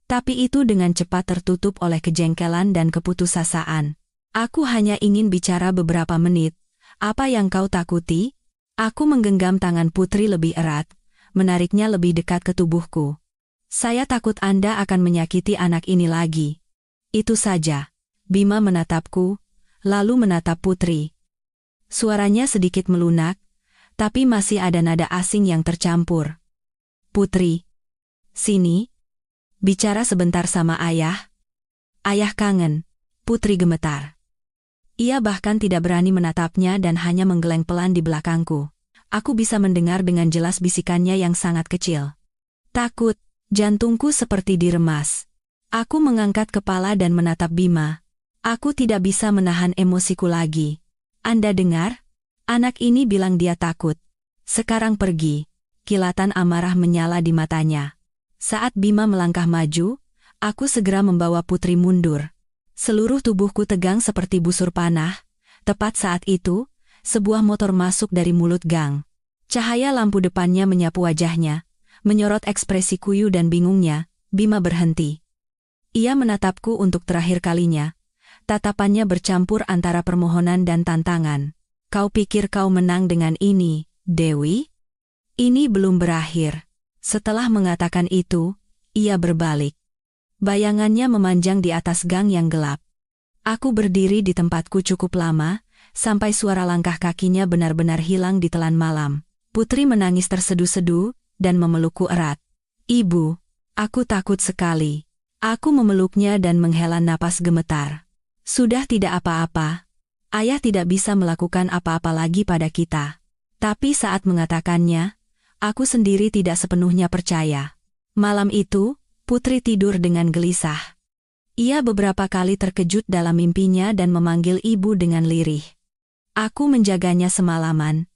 tapi itu dengan cepat tertutup oleh kejengkelan dan keputusasaan. "Aku hanya ingin bicara beberapa menit. Apa yang kau takuti?" Aku menggenggam tangan Putri lebih erat, menariknya lebih dekat ke tubuhku. "Saya takut Anda akan menyakiti anak ini lagi." Itu saja. Bima menatapku, lalu menatap Putri. Suaranya sedikit melunak, tapi masih ada nada asing yang tercampur. "Putri, sini. Bicara sebentar sama ayah." "Ayah kangen." Putri gemetar. Ia bahkan tidak berani menatapnya dan hanya menggeleng pelan di belakangku. Aku bisa mendengar dengan jelas bisikannya yang sangat kecil. Takut, jantungku seperti diremas. Aku mengangkat kepala dan menatap Bima. Aku tidak bisa menahan emosiku lagi. "Anda dengar? Anak ini bilang dia takut. Sekarang pergi." Kilatan amarah menyala di matanya. Saat Bima melangkah maju, aku segera membawa Putri mundur. Seluruh tubuhku tegang seperti busur panah. Tepat saat itu, sebuah motor masuk dari mulut gang. Cahaya lampu depannya menyapu wajahnya, menyorot ekspresi kuyu dan bingungnya. Bima berhenti. Ia menatapku untuk terakhir kalinya. Tatapannya bercampur antara permohonan dan tantangan. "Kau pikir kau menang dengan ini, Dewi? Ini belum berakhir." Setelah mengatakan itu, ia berbalik. Bayangannya memanjang di atas gang yang gelap. Aku berdiri di tempatku cukup lama, sampai suara langkah kakinya benar-benar hilang di telan malam. Putri menangis terseduh-seduh dan memelukku erat. "Ibu, aku takut sekali." Aku memeluknya dan menghela napas gemetar. "Sudah tidak apa-apa. Ayah tidak bisa melakukan apa-apa lagi pada kita." Tapi saat mengatakannya, aku sendiri tidak sepenuhnya percaya. Malam itu, Putri tidur dengan gelisah. Ia beberapa kali terkejut dalam mimpinya dan memanggil ibu dengan lirih. Aku menjaganya semalaman.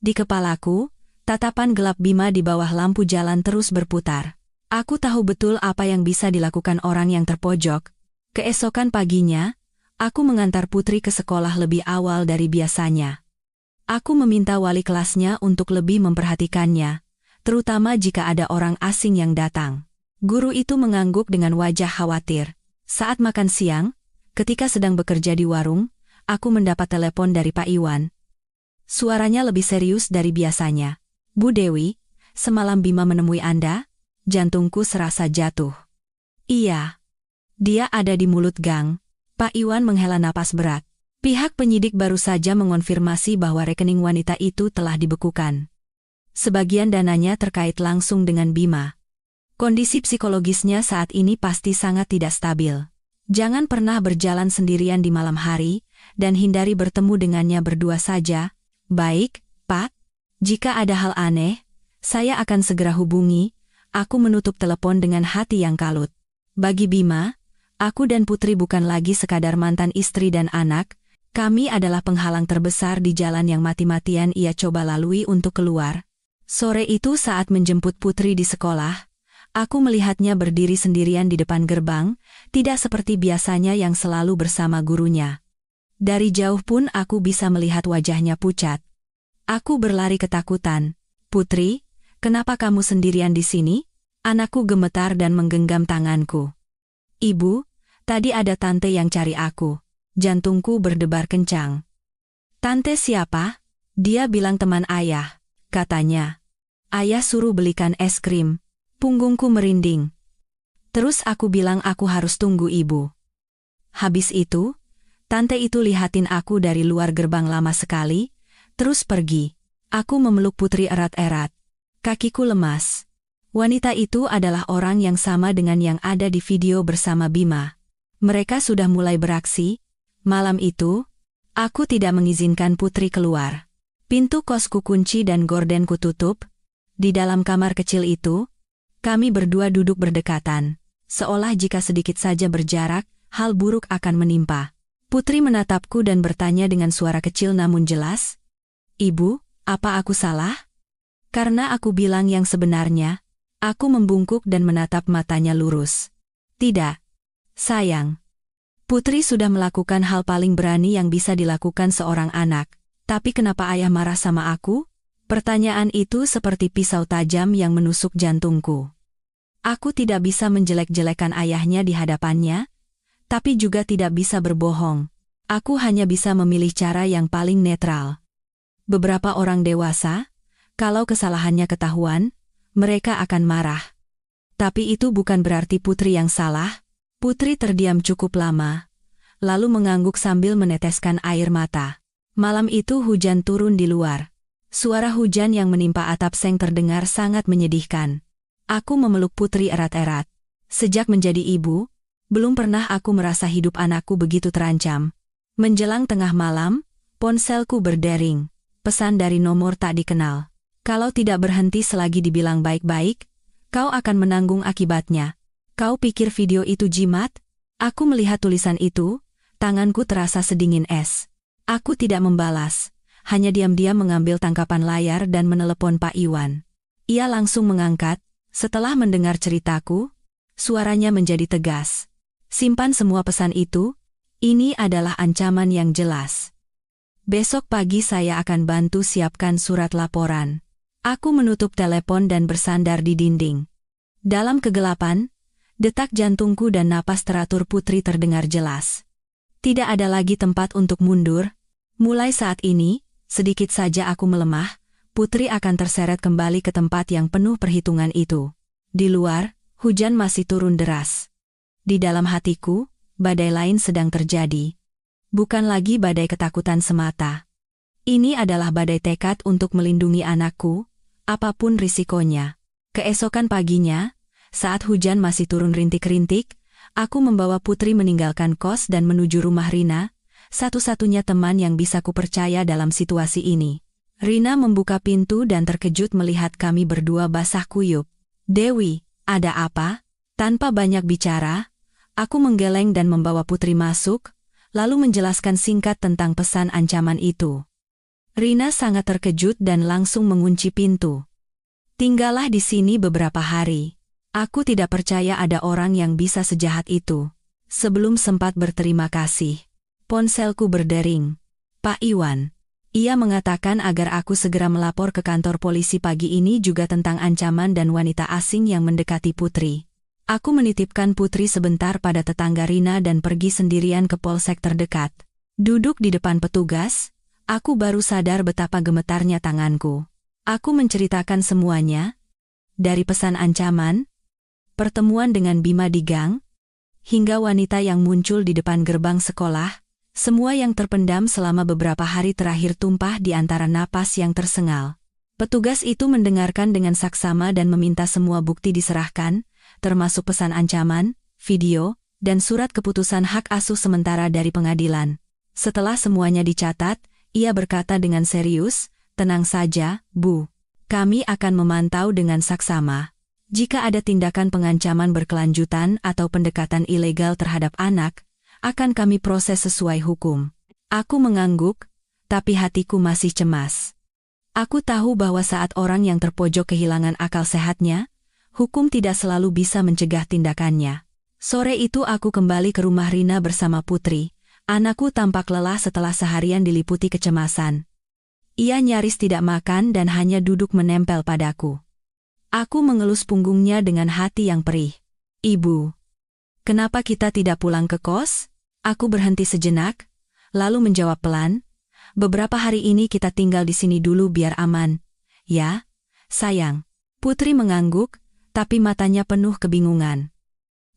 Di kepalaku, tatapan gelap Bima di bawah lampu jalan terus berputar. Aku tahu betul apa yang bisa dilakukan orang yang terpojok. Keesokan paginya, aku mengantar Putri ke sekolah lebih awal dari biasanya. Aku meminta wali kelasnya untuk lebih memperhatikannya, terutama jika ada orang asing yang datang. Guru itu mengangguk dengan wajah khawatir. Saat makan siang, ketika sedang bekerja di warung, aku mendapat telepon dari Pak Iwan. Suaranya lebih serius dari biasanya. "Bu Dewi, semalam Bima menemui Anda?" Jantungku serasa jatuh. "Iya. Dia ada di mulut gang. Pak Iwan menghela napas berat. Pihak penyidik baru saja mengonfirmasi bahwa rekening wanita itu telah dibekukan. Sebagian dananya terkait langsung dengan Bima. Kondisi psikologisnya saat ini pasti sangat tidak stabil. Jangan pernah berjalan sendirian di malam hari, dan hindari bertemu dengannya berdua saja. Baik, Pak. Jika ada hal aneh, saya akan segera hubungi. Aku menutup telepon dengan hati yang kalut. Bagi Bima, aku dan Putri bukan lagi sekadar mantan istri dan anak, kami adalah penghalang terbesar di jalan yang mati-matian ia coba lalui untuk keluar. Sore itu saat menjemput Putri di sekolah, aku melihatnya berdiri sendirian di depan gerbang, tidak seperti biasanya yang selalu bersama gurunya. Dari jauh pun aku bisa melihat wajahnya pucat. Aku berlari ketakutan. Putri, kenapa kamu sendirian di sini? Anakku gemetar dan menggenggam tanganku. Ibu, tadi ada tante yang cari aku. Jantungku berdebar kencang. Tante siapa? Dia bilang teman ayah, katanya. Ayah suruh belikan es krim. Punggungku merinding. Terus aku bilang aku harus tunggu ibu. Habis itu, tante itu lihatin aku dari luar gerbang lama sekali, terus pergi. Aku memeluk Putri erat-erat. Kakiku lemas. Wanita itu adalah orang yang sama dengan yang ada di video bersama Bima. Mereka sudah mulai beraksi. Malam itu, aku tidak mengizinkan Putri keluar. Pintu kosku kunci dan gordenku tutup. Di dalam kamar kecil itu, kami berdua duduk berdekatan. Seolah jika sedikit saja berjarak, hal buruk akan menimpa. Putri menatapku dan bertanya dengan suara kecil namun jelas. Ibu, apa aku salah? Karena aku bilang yang sebenarnya, aku membungkuk dan menatap matanya lurus. Tidak. Sayang. Putri sudah melakukan hal paling berani yang bisa dilakukan seorang anak. Tapi kenapa ayah marah sama aku? Pertanyaan itu seperti pisau tajam yang menusuk jantungku. Aku tidak bisa menjelek-jelekan ayahnya di hadapannya, tapi juga tidak bisa berbohong. Aku hanya bisa memilih cara yang paling netral. Beberapa orang dewasa, kalau kesalahannya ketahuan, mereka akan marah. Tapi itu bukan berarti Putri yang salah. Putri terdiam cukup lama, lalu mengangguk sambil meneteskan air mata. Malam itu hujan turun di luar. Suara hujan yang menimpa atap seng terdengar sangat menyedihkan. Aku memeluk Putri erat-erat. Sejak menjadi ibu, belum pernah aku merasa hidup anakku begitu terancam. Menjelang tengah malam, ponselku berdering. Pesan dari nomor tak dikenal. Kalau tidak berhenti selagi dibilang baik-baik, kau akan menanggung akibatnya. Kau pikir video itu jimat? Aku melihat tulisan itu, tanganku terasa sedingin es. Aku tidak membalas. Hanya diam-diam mengambil tangkapan layar dan menelepon Pak Iwan. Ia langsung mengangkat. Setelah mendengar ceritaku, suaranya menjadi tegas. Simpan semua pesan itu, ini adalah ancaman yang jelas. Besok pagi saya akan bantu siapkan surat laporan. Aku menutup telepon dan bersandar di dinding. Dalam kegelapan, detak jantungku dan napas teratur Putri terdengar jelas. Tidak ada lagi tempat untuk mundur. Mulai saat ini, sedikit saja aku melemah, Putri akan terseret kembali ke tempat yang penuh perhitungan itu. Di luar, hujan masih turun deras. Di dalam hatiku, badai lain sedang terjadi. Bukan lagi badai ketakutan semata. Ini adalah badai tekad untuk melindungi anakku, apapun risikonya. Keesokan paginya, saat hujan masih turun rintik-rintik, aku membawa Putri meninggalkan kos dan menuju rumah Rina, satu-satunya teman yang bisa kupercaya dalam situasi ini. Rina membuka pintu dan terkejut melihat kami berdua basah kuyup. Dewi, ada apa? Tanpa banyak bicara, aku menggeleng dan membawa Putri masuk, lalu menjelaskan singkat tentang pesan ancaman itu. Rina sangat terkejut dan langsung mengunci pintu. Tinggallah di sini beberapa hari. Aku tidak percaya ada orang yang bisa sejahat itu. Sebelum sempat berterima kasih, ponselku berdering. Pak Iwan. Ia mengatakan agar aku segera melapor ke kantor polisi pagi ini juga tentang ancaman dan wanita asing yang mendekati Putri. Aku menitipkan Putri sebentar pada tetangga Rina dan pergi sendirian ke polsek terdekat. Duduk di depan petugas, aku baru sadar betapa gemetarnya tanganku. Aku menceritakan semuanya, dari pesan ancaman, pertemuan dengan Bima di gang, hingga wanita yang muncul di depan gerbang sekolah, semua yang terpendam selama beberapa hari terakhir tumpah di antara napas yang tersengal. Petugas itu mendengarkan dengan saksama dan meminta semua bukti diserahkan, termasuk pesan ancaman, video, dan surat keputusan hak asuh sementara dari pengadilan. Setelah semuanya dicatat, ia berkata dengan serius, "Tenang saja, Bu. Kami akan memantau dengan saksama. Jika ada tindakan pengancaman berkelanjutan atau pendekatan ilegal terhadap anak, akan kami proses sesuai hukum." Aku mengangguk, tapi hatiku masih cemas. Aku tahu bahwa saat orang yang terpojok kehilangan akal sehatnya, hukum tidak selalu bisa mencegah tindakannya. Sore itu aku kembali ke rumah Rina bersama Putri. Anakku tampak lelah setelah seharian diliputi kecemasan. Ia nyaris tidak makan dan hanya duduk menempel padaku. Aku mengelus punggungnya dengan hati yang perih. "Ibu, kenapa kita tidak pulang ke kos?" Aku berhenti sejenak, lalu menjawab pelan, "Beberapa hari ini kita tinggal di sini dulu biar aman." "Ya, sayang." Putri mengangguk, tapi matanya penuh kebingungan.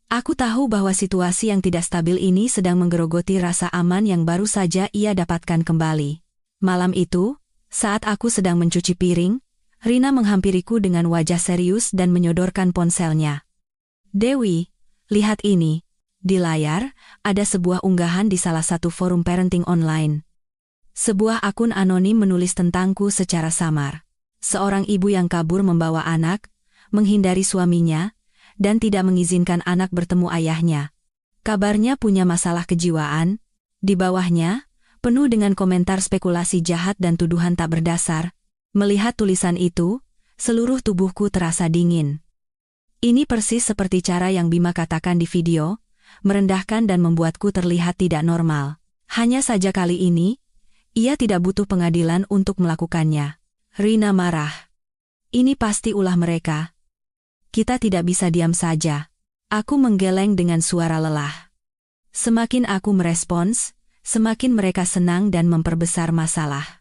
Aku tahu bahwa situasi yang tidak stabil ini sedang menggerogoti rasa aman yang baru saja ia dapatkan kembali. Malam itu, saat aku sedang mencuci piring, Rina menghampiriku dengan wajah serius dan menyodorkan ponselnya. "Dewi, lihat ini." Di layar, ada sebuah unggahan di salah satu forum parenting online. Sebuah akun anonim menulis tentangku secara samar. Seorang ibu yang kabur membawa anak, menghindari suaminya, dan tidak mengizinkan anak bertemu ayahnya. Kabarnya punya masalah kejiwaan. Di bawahnya, penuh dengan komentar spekulasi jahat dan tuduhan tak berdasar. Melihat tulisan itu, seluruh tubuhku terasa dingin. Ini persis seperti cara yang Bima katakan di video, merendahkan dan membuatku terlihat tidak normal. Hanya saja kali ini, ia tidak butuh pengadilan untuk melakukannya. Rina marah. "Ini pasti ulah mereka. Kita tidak bisa diam saja." Aku menggeleng dengan suara lelah. Semakin aku merespons, semakin mereka senang dan memperbesar masalah.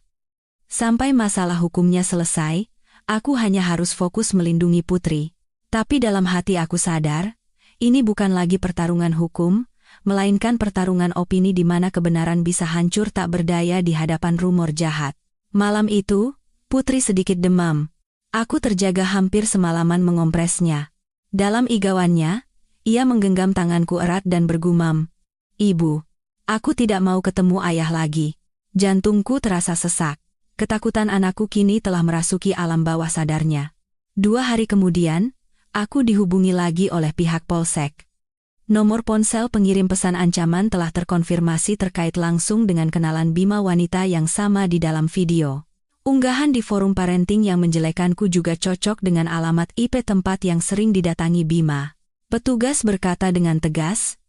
Sampai masalah hukumnya selesai, aku hanya harus fokus melindungi Putri. Tapi dalam hati aku sadar, ini bukan lagi pertarungan hukum, melainkan pertarungan opini di mana kebenaran bisa hancur tak berdaya di hadapan rumor jahat. Malam itu, Putri sedikit demam. Aku terjaga hampir semalaman mengompresnya. Dalam igauannya, ia menggenggam tanganku erat dan bergumam, "Ibu, aku tidak mau ketemu ayah lagi." Jantungku terasa sesak. Ketakutan anakku kini telah merasuki alam bawah sadarnya. 2 hari kemudian, aku dihubungi lagi oleh pihak Polsek. Nomor ponsel pengirim pesan ancaman telah terkonfirmasi terkait langsung dengan kenalan Bima wanita yang sama di dalam video. Unggahan di forum parenting yang menjelekanku juga cocok dengan alamat IP tempat yang sering didatangi Bima. Petugas berkata dengan tegas,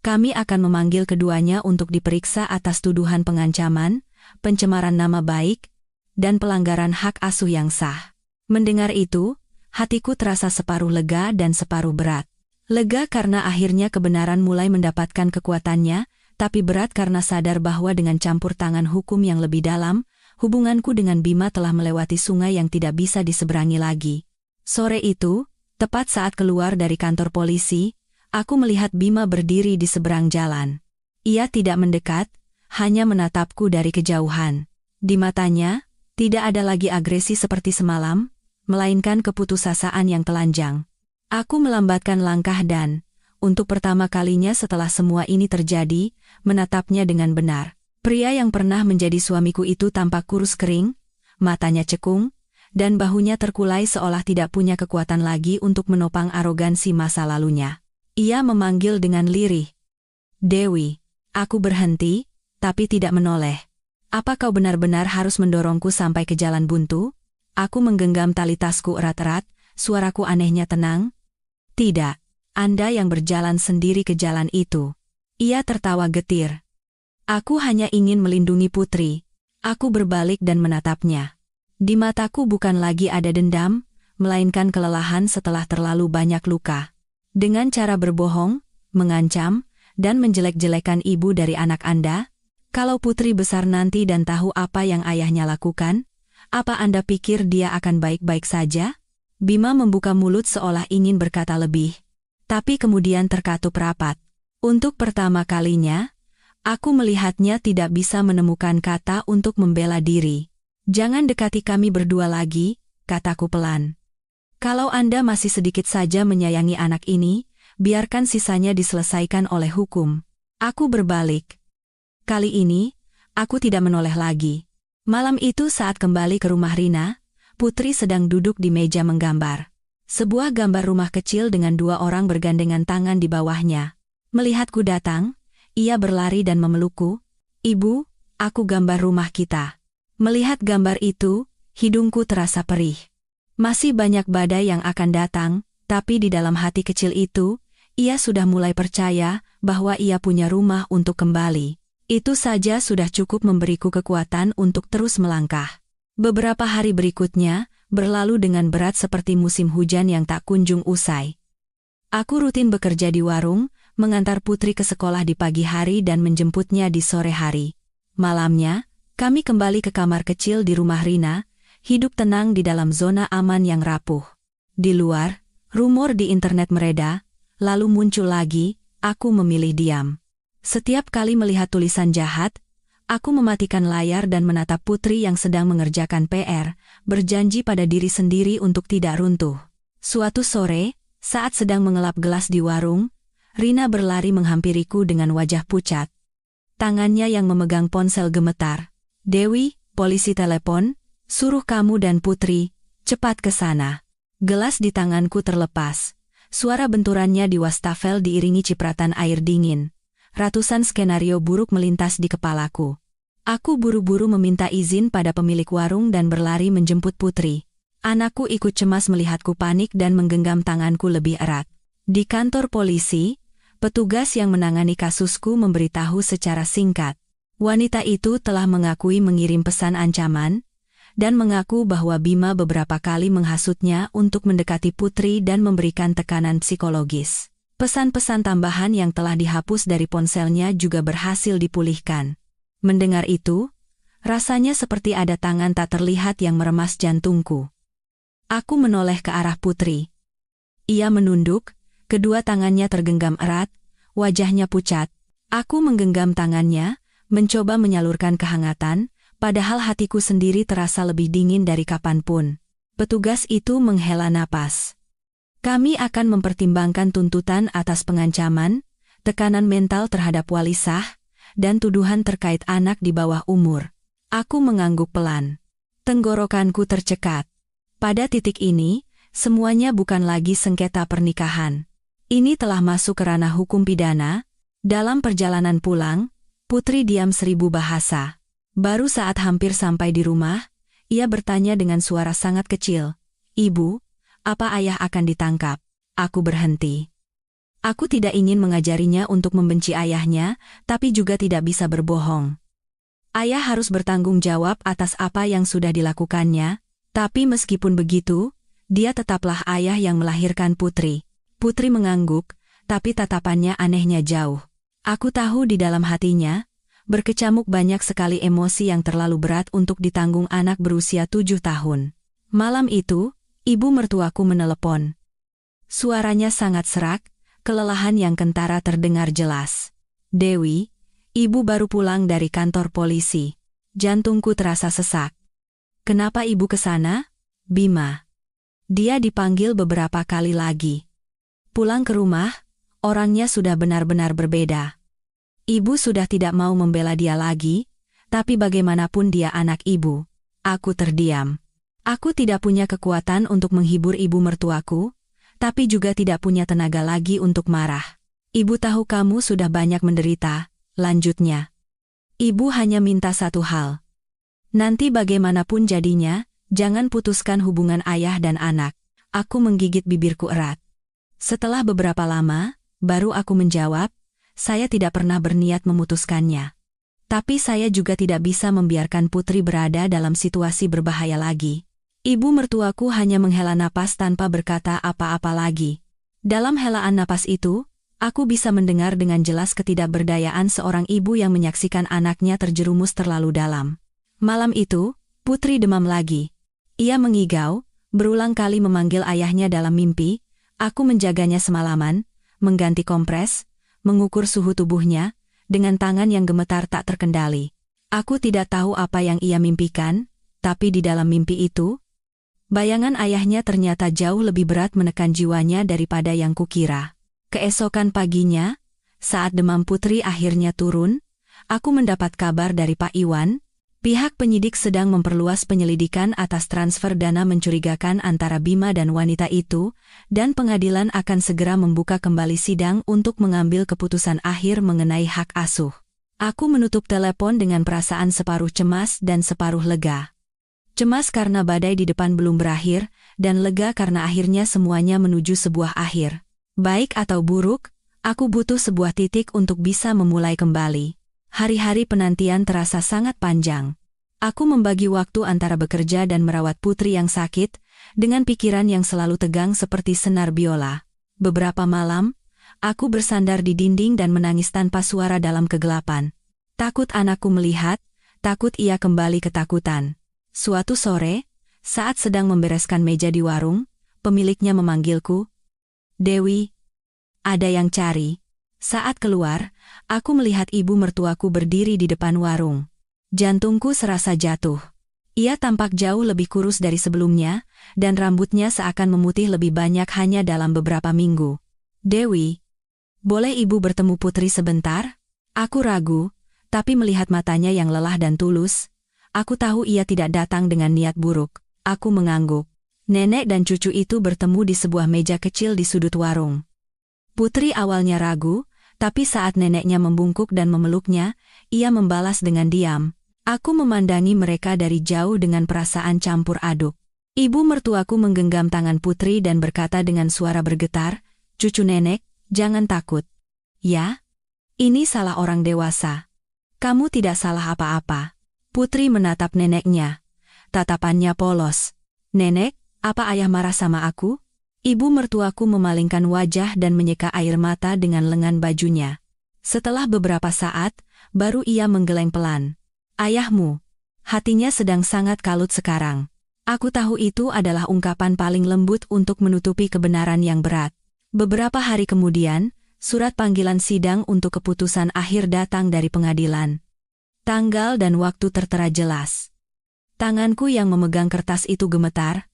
"Kami akan memanggil keduanya untuk diperiksa atas tuduhan pengancaman, pencemaran nama baik, dan pelanggaran hak asuh yang sah." Mendengar itu, hatiku terasa separuh lega dan separuh berat. Lega karena akhirnya kebenaran mulai mendapatkan kekuatannya, tapi berat karena sadar bahwa dengan campur tangan hukum yang lebih dalam, hubunganku dengan Bima telah melewati sungai yang tidak bisa diseberangi lagi. Sore itu, tepat saat keluar dari kantor polisi, aku melihat Bima berdiri di seberang jalan. Ia tidak mendekat, hanya menatapku dari kejauhan. Di matanya, tidak ada lagi agresi seperti semalam, melainkan keputusasaan yang telanjang. Aku melambatkan langkah dan, untuk pertama kalinya setelah semua ini terjadi, menatapnya dengan benar. Pria yang pernah menjadi suamiku itu tampak kurus kering, matanya cekung, dan bahunya terkulai seolah tidak punya kekuatan lagi untuk menopang arogansi masa lalunya. Ia memanggil dengan lirih, "Dewi." Aku berhenti, tapi tidak menoleh. "Apa kau benar-benar harus mendorongku sampai ke jalan buntu?" Aku menggenggam tali tasku erat-erat, suaraku anehnya tenang. "Tidak, Anda yang berjalan sendiri ke jalan itu." Ia tertawa getir. "Aku hanya ingin melindungi Putri." Aku berbalik dan menatapnya. Di mataku bukan lagi ada dendam, melainkan kelelahan setelah terlalu banyak luka. Dengan cara berbohong, mengancam, dan menjelek-jelekan ibu dari anak Anda, kalau Putri besar nanti dan tahu apa yang ayahnya lakukan, apa Anda pikir dia akan baik-baik saja? Bima membuka mulut seolah ingin berkata lebih, tapi kemudian terkatup rapat. Untuk pertama kalinya, aku melihatnya tidak bisa menemukan kata untuk membela diri. Jangan dekati kami berdua lagi, kataku pelan. Kalau Anda masih sedikit saja menyayangi anak ini, biarkan sisanya diselesaikan oleh hukum. Aku berbalik. Kali ini, aku tidak menoleh lagi. Malam itu saat kembali ke rumah Rina, Putri sedang duduk di meja menggambar. Sebuah gambar rumah kecil dengan 2 orang bergandengan tangan di bawahnya. Melihatku datang, ia berlari dan memelukku. "Ibu, aku gambar rumah kita." Melihat gambar itu, hidungku terasa perih. Masih banyak badai yang akan datang, tapi di dalam hati kecil itu, ia sudah mulai percaya bahwa ia punya rumah untuk kembali. Itu saja sudah cukup memberiku kekuatan untuk terus melangkah. Beberapa hari berikutnya, berlalu dengan berat seperti musim hujan yang tak kunjung usai. Aku rutin bekerja di warung, mengantar Putri ke sekolah di pagi hari dan menjemputnya di sore hari. Malamnya, kami kembali ke kamar kecil di rumah Rina, hidup tenang di dalam zona aman yang rapuh. Di luar, rumor di internet mereda, lalu muncul lagi, aku memilih diam. Setiap kali melihat tulisan jahat, aku mematikan layar dan menatap Putri yang sedang mengerjakan PR, berjanji pada diri sendiri untuk tidak runtuh. Suatu sore, saat sedang mengelap gelas di warung, Rina berlari menghampiriku dengan wajah pucat. Tangannya yang memegang ponsel gemetar. "Dewi, polisi telepon, suruh kamu dan Putri, cepat ke sana." Gelas di tanganku terlepas. Suara benturannya di wastafel diiringi cipratan air dingin. Ratusan skenario buruk melintas di kepalaku. Aku buru-buru meminta izin pada pemilik warung dan berlari menjemput Putri. Anakku ikut cemas melihatku panik dan menggenggam tanganku lebih erat. Di kantor polisi, petugas yang menangani kasusku memberitahu secara singkat. Wanita itu telah mengakui mengirim pesan ancaman, dan mengaku bahwa Bima beberapa kali menghasutnya untuk mendekati Putri dan memberikan tekanan psikologis. Pesan-pesan tambahan yang telah dihapus dari ponselnya juga berhasil dipulihkan. Mendengar itu, rasanya seperti ada tangan tak terlihat yang meremas jantungku. Aku menoleh ke arah Putri. Ia menunduk, kedua tangannya tergenggam erat, wajahnya pucat. Aku menggenggam tangannya, mencoba menyalurkan kehangatan, padahal hatiku sendiri terasa lebih dingin dari kapanpun. Petugas itu menghela napas. "Kami akan mempertimbangkan tuntutan atas pengancaman, tekanan mental terhadap wali sah, dan tuduhan terkait anak di bawah umur." Aku mengangguk pelan. Tenggorokanku tercekat. Pada titik ini, semuanya bukan lagi sengketa pernikahan. Ini telah masuk ke ranah hukum pidana. Dalam perjalanan pulang, Putri diam 1000 bahasa. Baru saat hampir sampai di rumah, ia bertanya dengan suara sangat kecil, "Ibu, apa ayah akan ditangkap?" Aku berhenti. Aku tidak ingin mengajarinya untuk membenci ayahnya, tapi juga tidak bisa berbohong. Ayah harus bertanggung jawab atas apa yang sudah dilakukannya, tapi meskipun begitu, dia tetaplah ayah yang melahirkan Putri. Putri mengangguk, tapi tatapannya anehnya jauh. Aku tahu di dalam hatinya, berkecamuk banyak sekali emosi yang terlalu berat untuk ditanggung anak berusia 7 tahun. Malam itu, ibu mertuaku menelepon. Suaranya sangat serak, kelelahan yang kentara terdengar jelas. "Dewi, ibu baru pulang dari kantor polisi." Jantungku terasa sesak. "Kenapa ibu ke sana?" "Bima. Dia dipanggil beberapa kali lagi." Pulang ke rumah, orangnya sudah benar-benar berbeda. Ibu sudah tidak mau membela dia lagi, tapi bagaimanapun dia anak ibu. Aku terdiam. Aku tidak punya kekuatan untuk menghibur ibu mertuaku, tapi juga tidak punya tenaga lagi untuk marah. "Ibu tahu kamu sudah banyak menderita," lanjutnya. "Ibu hanya minta satu hal. Nanti bagaimanapun jadinya, jangan putuskan hubungan ayah dan anak." Aku menggigit bibirku erat. Setelah beberapa lama, baru aku menjawab, "Saya tidak pernah berniat memutuskannya. Tapi saya juga tidak bisa membiarkan Putri berada dalam situasi berbahaya lagi." Ibu mertuaku hanya menghela napas tanpa berkata apa-apa lagi. Dalam helaan napas itu, aku bisa mendengar dengan jelas ketidakberdayaan seorang ibu yang menyaksikan anaknya terjerumus terlalu dalam. Malam itu, Putri demam lagi. Ia mengigau, berulang kali memanggil ayahnya dalam mimpi. Aku menjaganya semalaman, mengganti kompres, mengukur suhu tubuhnya, dengan tangan yang gemetar tak terkendali. Aku tidak tahu apa yang ia mimpikan, tapi di dalam mimpi itu, bayangan ayahnya ternyata jauh lebih berat menekan jiwanya daripada yang kukira. Keesokan paginya, saat demam Putri akhirnya turun, aku mendapat kabar dari Pak Iwan. Pihak penyidik sedang memperluas penyelidikan atas transfer dana mencurigakan antara Bima dan wanita itu, dan pengadilan akan segera membuka kembali sidang untuk mengambil keputusan akhir mengenai hak asuh. Aku menutup telepon dengan perasaan separuh cemas dan separuh lega. Cemas karena badai di depan belum berakhir, dan lega karena akhirnya semuanya menuju sebuah akhir. Baik atau buruk, aku butuh sebuah titik untuk bisa memulai kembali. Hari-hari penantian terasa sangat panjang. Aku membagi waktu antara bekerja dan merawat Putri yang sakit, dengan pikiran yang selalu tegang seperti senar biola. Beberapa malam, aku bersandar di dinding dan menangis tanpa suara dalam kegelapan. Takut anakku melihat, takut ia kembali ketakutan. Suatu sore, saat sedang membereskan meja di warung, pemiliknya memanggilku, "Dewi, ada yang cari." Saat keluar, aku melihat ibu mertuaku berdiri di depan warung. Jantungku serasa jatuh. Ia tampak jauh lebih kurus dari sebelumnya, dan rambutnya seakan memutih lebih banyak hanya dalam beberapa minggu. "Dewi, boleh ibu bertemu Putri sebentar?" Aku ragu, tapi melihat matanya yang lelah dan tulus, aku tahu ia tidak datang dengan niat buruk. Aku mengangguk. Nenek dan cucu itu bertemu di sebuah meja kecil di sudut warung. Putri awalnya ragu, tapi saat neneknya membungkuk dan memeluknya, ia membalas dengan diam. Aku memandangi mereka dari jauh dengan perasaan campur aduk. Ibu mertuaku menggenggam tangan Putri dan berkata dengan suara bergetar, "Cucu nenek, jangan takut. Ya, ini salah orang dewasa. Kamu tidak salah apa-apa." Putri menatap neneknya. Tatapannya polos. "Nenek, apa ayah marah sama aku?" Ibu mertuaku memalingkan wajah dan menyeka air mata dengan lengan bajunya. Setelah beberapa saat, baru ia menggeleng pelan. "Ayahmu." Hatinya sedang sangat kalut sekarang. Aku tahu itu adalah ungkapan paling lembut untuk menutupi kebenaran yang berat. Beberapa hari kemudian, surat panggilan sidang untuk keputusan akhir datang dari pengadilan. Tanggal dan waktu tertera jelas. Tanganku yang memegang kertas itu gemetar,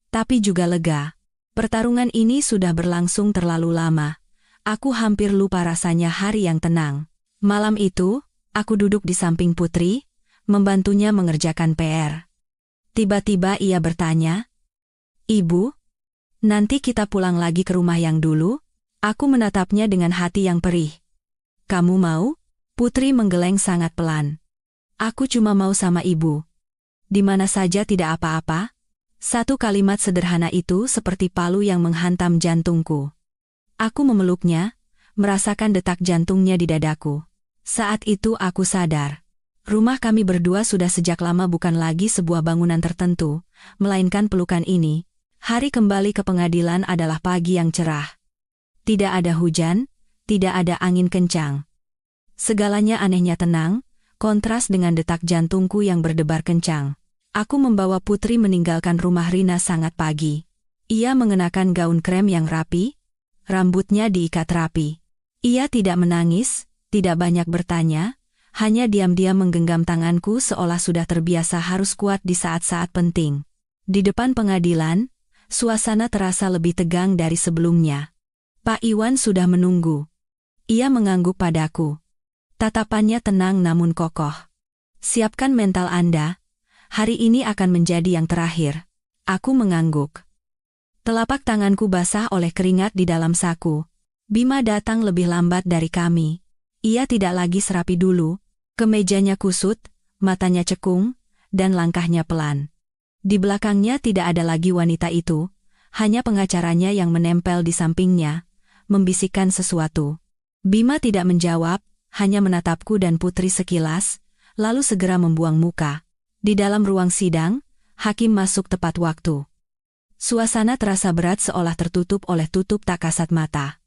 tapi juga lega. Pertarungan ini sudah berlangsung terlalu lama. Aku hampir lupa rasanya hari yang tenang. Malam itu, aku duduk di samping Putri, membantunya mengerjakan PR. Tiba-tiba ia bertanya, "Ibu, nanti kita pulang lagi ke rumah yang dulu?" Aku menatapnya dengan hati yang perih. "Kamu mau?" Putri menggeleng sangat pelan. "Aku cuma mau sama ibu. Di mana saja tidak apa-apa." Satu kalimat sederhana itu seperti palu yang menghantam jantungku. Aku memeluknya, merasakan detak jantungnya di dadaku. Saat itu aku sadar. Rumah kami berdua sudah sejak lama bukan lagi sebuah bangunan tertentu, melainkan pelukan ini. Hari kembali ke pengadilan adalah pagi yang cerah. Tidak ada hujan, tidak ada angin kencang. Segalanya anehnya tenang, kontras dengan detak jantungku yang berdebar kencang. Aku membawa Putri meninggalkan rumah Rina sangat pagi. Ia mengenakan gaun krem yang rapi, rambutnya diikat rapi. Ia tidak menangis, tidak banyak bertanya, hanya diam-diam menggenggam tanganku seolah sudah terbiasa harus kuat di saat-saat penting. Di depan pengadilan, suasana terasa lebih tegang dari sebelumnya. Pak Iwan sudah menunggu. Ia mengangguk padaku. Tatapannya tenang namun kokoh. "Siapkan mental Anda. Hari ini akan menjadi yang terakhir." Aku mengangguk. Telapak tanganku basah oleh keringat di dalam saku. Bima datang lebih lambat dari kami. Ia tidak lagi serapi dulu. Kemejanya kusut, matanya cekung, dan langkahnya pelan. Di belakangnya tidak ada lagi wanita itu, hanya pengacaranya yang menempel di sampingnya, membisikkan sesuatu. Bima tidak menjawab, hanya menatapku dan Putri sekilas, lalu segera membuang muka. Di dalam ruang sidang, hakim masuk tepat waktu. Suasana terasa berat seolah tertutup oleh tutup tak kasat mata.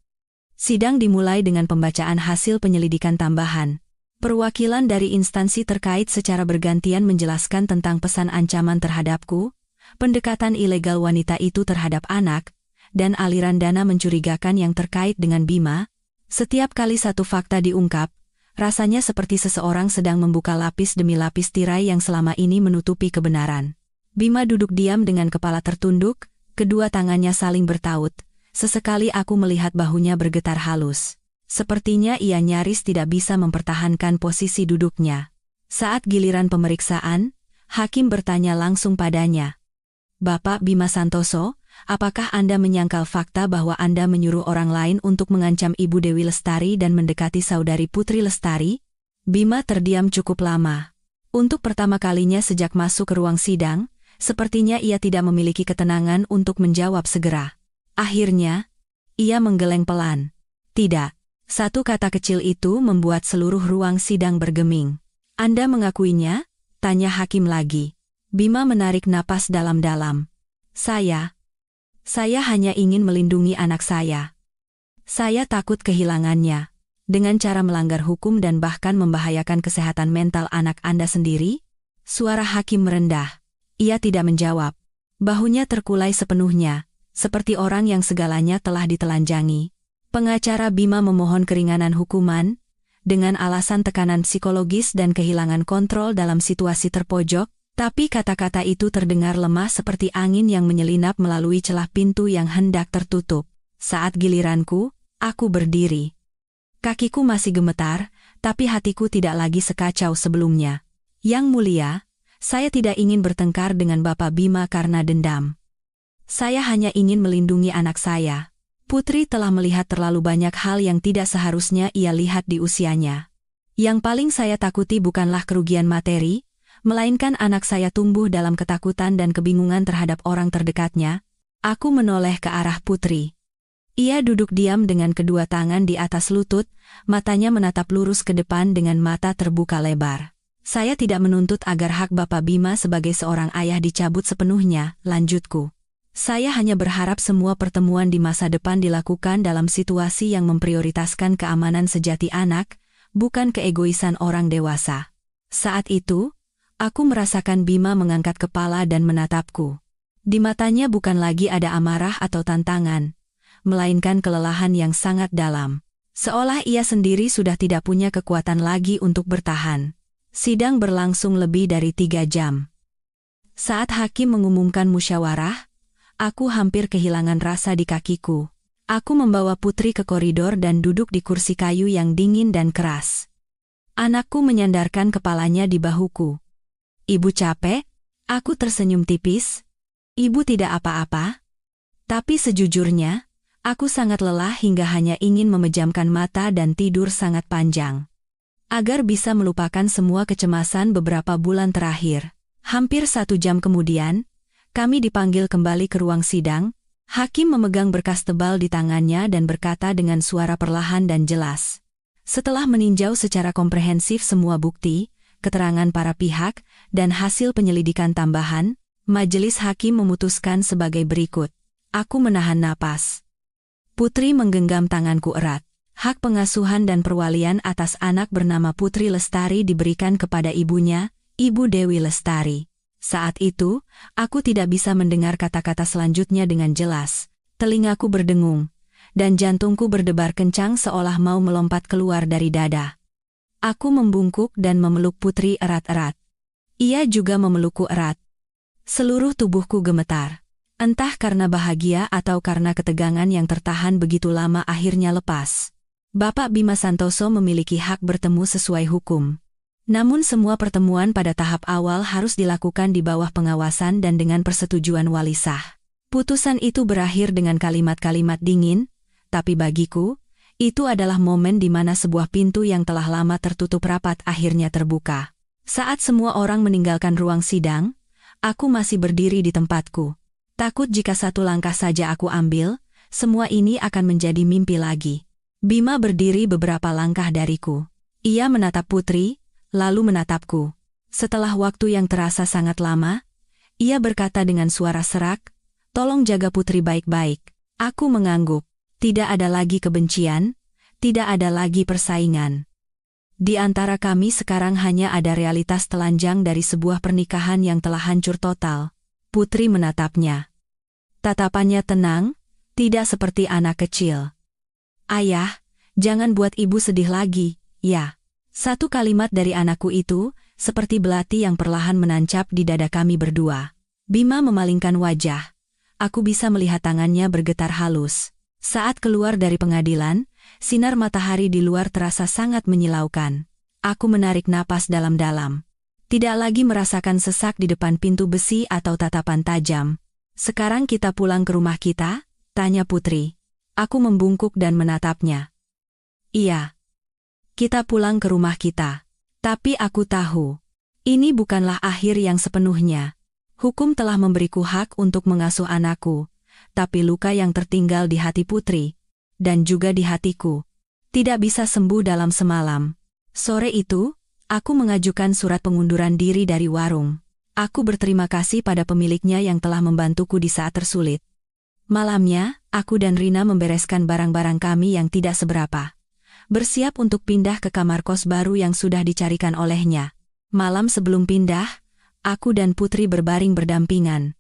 Sidang dimulai dengan pembacaan hasil penyelidikan tambahan. Perwakilan dari instansi terkait secara bergantian menjelaskan tentang pesan ancaman terhadapku, pendekatan ilegal wanita itu terhadap anak, dan aliran dana mencurigakan yang terkait dengan Bima, Setiap kali satu fakta diungkap, rasanya seperti seseorang sedang membuka lapis demi lapis tirai yang selama ini menutupi kebenaran. Bima duduk diam dengan kepala tertunduk, kedua tangannya saling bertaut. Sesekali aku melihat bahunya bergetar halus. Sepertinya ia nyaris tidak bisa mempertahankan posisi duduknya. Saat giliran pemeriksaan, hakim bertanya langsung padanya. Bapak Bima Santoso, apakah Anda menyangkal fakta bahwa Anda menyuruh orang lain untuk mengancam Ibu Dewi Lestari dan mendekati saudari Putri Lestari? Bima terdiam cukup lama. Untuk pertama kalinya sejak masuk ke ruang sidang, sepertinya ia tidak memiliki ketenangan untuk menjawab segera. Akhirnya, ia menggeleng pelan. Tidak. Satu kata kecil itu membuat seluruh ruang sidang bergeming. Anda mengakuinya? Tanya hakim lagi. Bima menarik napas dalam-dalam. Saya hanya ingin melindungi anak saya. Saya takut kehilangannya. Dengan cara melanggar hukum dan bahkan membahayakan kesehatan mental anak Anda sendiri? Suara hakim merendah. Ia tidak menjawab. Bahunya terkulai sepenuhnya, seperti orang yang segalanya telah ditelanjangi. Pengacara Bima memohon keringanan hukuman, dengan alasan tekanan psikologis dan kehilangan kontrol dalam situasi terpojok, tapi kata-kata itu terdengar lemah seperti angin yang menyelinap melalui celah pintu yang hendak tertutup. Saat giliranku, aku berdiri. Kakiku masih gemetar, tapi hatiku tidak lagi sekacau sebelumnya. Yang mulia, saya tidak ingin bertengkar dengan Bapak Bima karena dendam. Saya hanya ingin melindungi anak saya. Putri telah melihat terlalu banyak hal yang tidak seharusnya ia lihat di usianya. Yang paling saya takuti bukanlah kerugian materi, melainkan anak saya tumbuh dalam ketakutan dan kebingungan terhadap orang terdekatnya. Aku menoleh ke arah Putri. Ia duduk diam dengan kedua tangan di atas lutut, matanya menatap lurus ke depan dengan mata terbuka lebar. Saya tidak menuntut agar hak Bapak Bima sebagai seorang ayah dicabut sepenuhnya, lanjutku. Saya hanya berharap semua pertemuan di masa depan dilakukan dalam situasi yang memprioritaskan keamanan sejati anak, bukan keegoisan orang dewasa. Saat itu, aku merasakan Bima mengangkat kepala dan menatapku. Di matanya bukan lagi ada amarah atau tantangan, melainkan kelelahan yang sangat dalam. Seolah ia sendiri sudah tidak punya kekuatan lagi untuk bertahan. Sidang berlangsung lebih dari 3 jam. Saat hakim mengumumkan musyawarah, aku hampir kehilangan rasa di kakiku. Aku membawa Putri ke koridor dan duduk di kursi kayu yang dingin dan keras. Anakku menyandarkan kepalanya di bahuku. Ibu capek? Aku tersenyum tipis. Ibu tidak apa-apa. Tapi sejujurnya, aku sangat lelah hingga hanya ingin memejamkan mata dan tidur sangat panjang. Agar bisa melupakan semua kecemasan beberapa bulan terakhir. Hampir 1 jam kemudian, kami dipanggil kembali ke ruang sidang. Hakim memegang berkas tebal di tangannya dan berkata dengan suara perlahan dan jelas. Setelah meninjau secara komprehensif semua bukti, keterangan para pihak, dan hasil penyelidikan tambahan, majelis hakim memutuskan sebagai berikut. Aku menahan napas. Putri menggenggam tanganku erat. Hak pengasuhan dan perwalian atas anak bernama Putri Lestari diberikan kepada ibunya, Ibu Dewi Lestari. Saat itu, aku tidak bisa mendengar kata-kata selanjutnya dengan jelas. Telingaku berdengung, dan jantungku berdebar kencang seolah mau melompat keluar dari dada. Aku membungkuk dan memeluk Putri erat-erat. Ia juga memelukku erat. Seluruh tubuhku gemetar. Entah karena bahagia atau karena ketegangan yang tertahan begitu lama akhirnya lepas. Bapak Bima Santoso memiliki hak bertemu sesuai hukum. Namun semua pertemuan pada tahap awal harus dilakukan di bawah pengawasan dan dengan persetujuan wali sah. Putusan itu berakhir dengan kalimat-kalimat dingin, tapi bagiku, itu adalah momen di mana sebuah pintu yang telah lama tertutup rapat akhirnya terbuka. Saat semua orang meninggalkan ruang sidang, aku masih berdiri di tempatku. Takut jika satu langkah saja aku ambil, semua ini akan menjadi mimpi lagi. Bima berdiri beberapa langkah dariku. Ia menatap Putri, lalu menatapku. Setelah waktu yang terasa sangat lama, ia berkata dengan suara serak, "Tolong jaga Putri baik-baik." Aku mengangguk. Tidak ada lagi kebencian, tidak ada lagi persaingan. Di antara kami sekarang hanya ada realitas telanjang dari sebuah pernikahan yang telah hancur total. Putri menatapnya. Tatapannya tenang, tidak seperti anak kecil. "Ayah, Jangan buat ibu sedih lagi, ya. Satu kalimat dari anakku itu, seperti belati yang perlahan menancap di dada kami berdua. Bima memalingkan wajah. Aku bisa melihat tangannya bergetar halus. Saat keluar dari pengadilan, sinar matahari di luar terasa sangat menyilaukan. Aku menarik napas dalam-dalam. Tidak lagi merasakan sesak di depan pintu besi atau tatapan tajam. Sekarang kita pulang ke rumah kita? Tanya Putri. Aku membungkuk dan menatapnya. Iya. Kita pulang ke rumah kita. Tapi aku tahu, ini bukanlah akhir yang sepenuhnya. Hukum telah memberiku hak untuk mengasuh anakku, tapi luka yang tertinggal di hati Putri, dan juga di hatiku, tidak bisa sembuh dalam semalam. Sore itu, aku mengajukan surat pengunduran diri dari warung. Aku berterima kasih pada pemiliknya yang telah membantuku di saat tersulit. Malamnya, aku dan Rina membereskan barang-barang kami yang tidak seberapa. Bersiap untuk pindah ke kamar kos baru yang sudah dicarikan olehnya. Malam sebelum pindah, aku dan Putri berbaring berdampingan.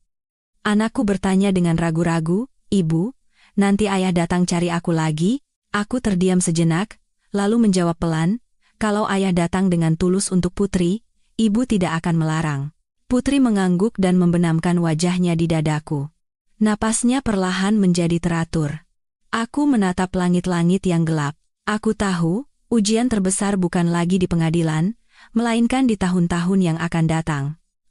Anakku bertanya dengan ragu-ragu, "Ibu, nanti ayah datang cari aku lagi?" Aku terdiam sejenak, lalu menjawab pelan, "Kalau ayah datang dengan tulus untuk Putri, ibu tidak akan melarang." Putri mengangguk dan membenamkan wajahnya di dadaku. Napasnya perlahan menjadi teratur. Aku menatap langit-langit yang gelap. Aku tahu, ujian terbesar bukan lagi di pengadilan, melainkan di tahun-tahun yang akan datang.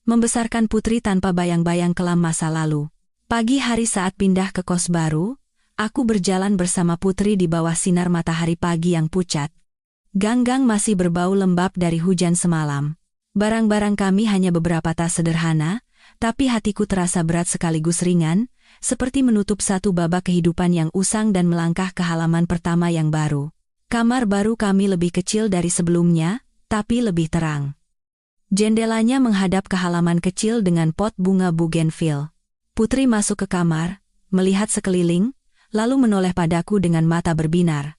Membesarkan Putri tanpa bayang-bayang kelam masa lalu. Pagi hari saat pindah ke kos baru, aku berjalan bersama Putri di bawah sinar matahari pagi yang pucat. Gang-gang masih berbau lembab dari hujan semalam. Barang-barang kami hanya beberapa tas sederhana, tapi hatiku terasa berat sekaligus ringan, seperti menutup satu babak kehidupan yang usang dan melangkah ke halaman pertama yang baru. Kamar baru kami lebih kecil dari sebelumnya, tapi lebih terang. Jendelanya menghadap ke halaman kecil dengan pot bunga bougainville. Putri masuk ke kamar, melihat sekeliling, lalu menoleh padaku dengan mata berbinar.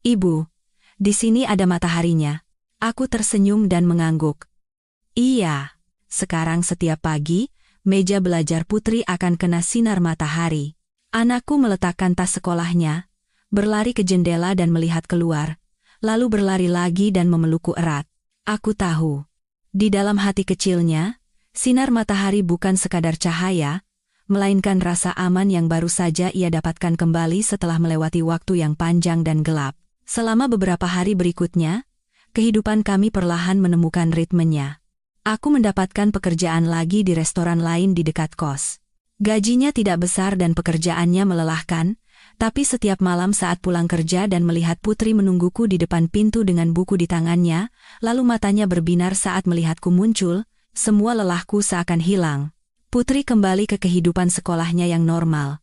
"Ibu, di sini ada mataharinya." Aku tersenyum dan mengangguk. "Iya, sekarang setiap pagi, meja belajar Putri akan kena sinar matahari." Anakku meletakkan tas sekolahnya, berlari ke jendela dan melihat keluar, lalu berlari lagi dan memelukku erat. Aku tahu. Di dalam hati kecilnya, sinar matahari bukan sekadar cahaya, melainkan rasa aman yang baru saja ia dapatkan kembali setelah melewati waktu yang panjang dan gelap. Selama beberapa hari berikutnya, kehidupan kami perlahan menemukan ritmenya. Aku mendapatkan pekerjaan lagi di restoran lain di dekat kos. Gajinya tidak besar dan pekerjaannya melelahkan, tapi setiap malam saat pulang kerja dan melihat Putri menungguku di depan pintu dengan buku di tangannya, lalu matanya berbinar saat melihatku muncul, semua lelahku seakan hilang. Putri kembali ke kehidupan sekolahnya yang normal.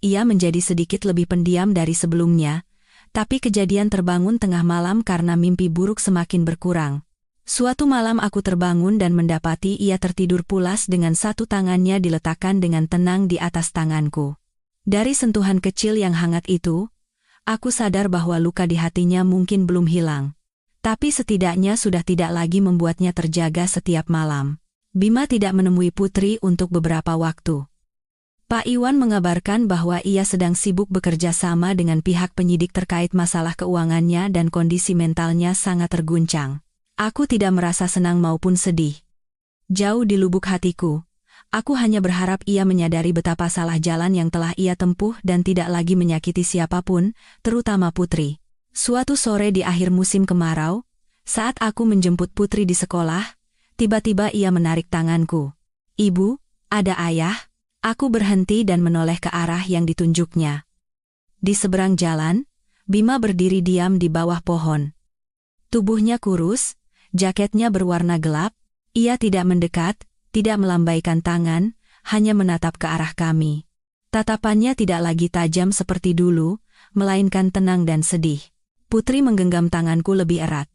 Ia menjadi sedikit lebih pendiam dari sebelumnya, tapi kejadian terbangun tengah malam karena mimpi buruk semakin berkurang. Suatu malam aku terbangun dan mendapati ia tertidur pulas dengan satu tangannya diletakkan dengan tenang di atas tanganku. Dari sentuhan kecil yang hangat itu, aku sadar bahwa luka di hatinya mungkin belum hilang. Tapi setidaknya sudah tidak lagi membuatnya terjaga setiap malam. Bima tidak menemui Putri untuk beberapa waktu. Pak Iwan mengabarkan bahwa ia sedang sibuk bekerja sama dengan pihak penyidik terkait masalah keuangannya dan kondisi mentalnya sangat terguncang. Aku tidak merasa senang maupun sedih. Jauh di lubuk hatiku, aku hanya berharap ia menyadari betapa salah jalan yang telah ia tempuh dan tidak lagi menyakiti siapapun, terutama Putri. Suatu sore di akhir musim kemarau, saat aku menjemput Putri di sekolah, tiba-tiba ia menarik tanganku. "Ibu, ada ayah?" Aku berhenti dan menoleh ke arah yang ditunjuknya. Di seberang jalan, Bima berdiri diam di bawah pohon. Tubuhnya kurus, jaketnya berwarna gelap, ia tidak mendekat, tidak melambaikan tangan, hanya menatap ke arah kami. Tatapannya tidak lagi tajam seperti dulu, melainkan tenang dan sedih. Putri menggenggam tanganku lebih erat.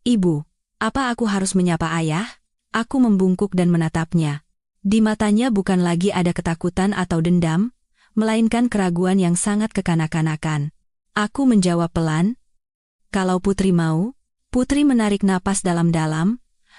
"Ibu, apa aku harus menyapa ayah?" Aku membungkuk dan menatapnya. Di matanya bukan lagi ada ketakutan atau dendam, melainkan keraguan yang sangat kekanak-kanakan. Aku menjawab pelan, "Kalau Putri mau." Putri menarik napas dalam-dalam,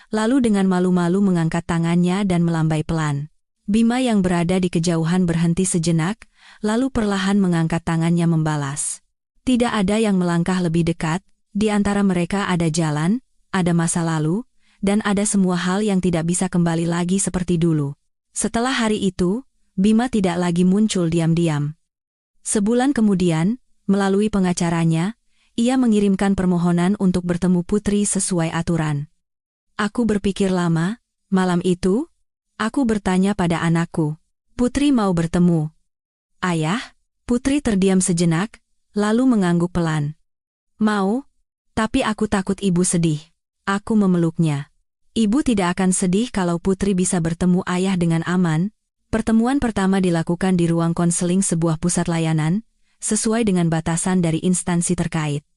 lalu dengan malu-malu mengangkat tangannya dan melambai pelan. Bima yang berada di kejauhan berhenti sejenak, lalu perlahan mengangkat tangannya membalas. Tidak ada yang melangkah lebih dekat, di antara mereka ada jalan, ada masa lalu, dan ada semua hal yang tidak bisa kembali lagi seperti dulu. Setelah hari itu, Bima tidak lagi muncul diam-diam. Sebulan kemudian, melalui pengacaranya, ia mengirimkan permohonan untuk bertemu Putri sesuai aturan. Aku berpikir lama, malam itu, aku bertanya pada anakku, "Putri mau bertemu?" "Ayah?" Putri terdiam sejenak, lalu mengangguk pelan. "Mau, tapi aku takut ibu sedih." Aku memeluknya. Ibu tidak akan sedih kalau Putri bisa bertemu ayah dengan aman. Pertemuan pertama dilakukan di ruang konseling sebuah pusat layanan, sesuai dengan batasan dari instansi terkait.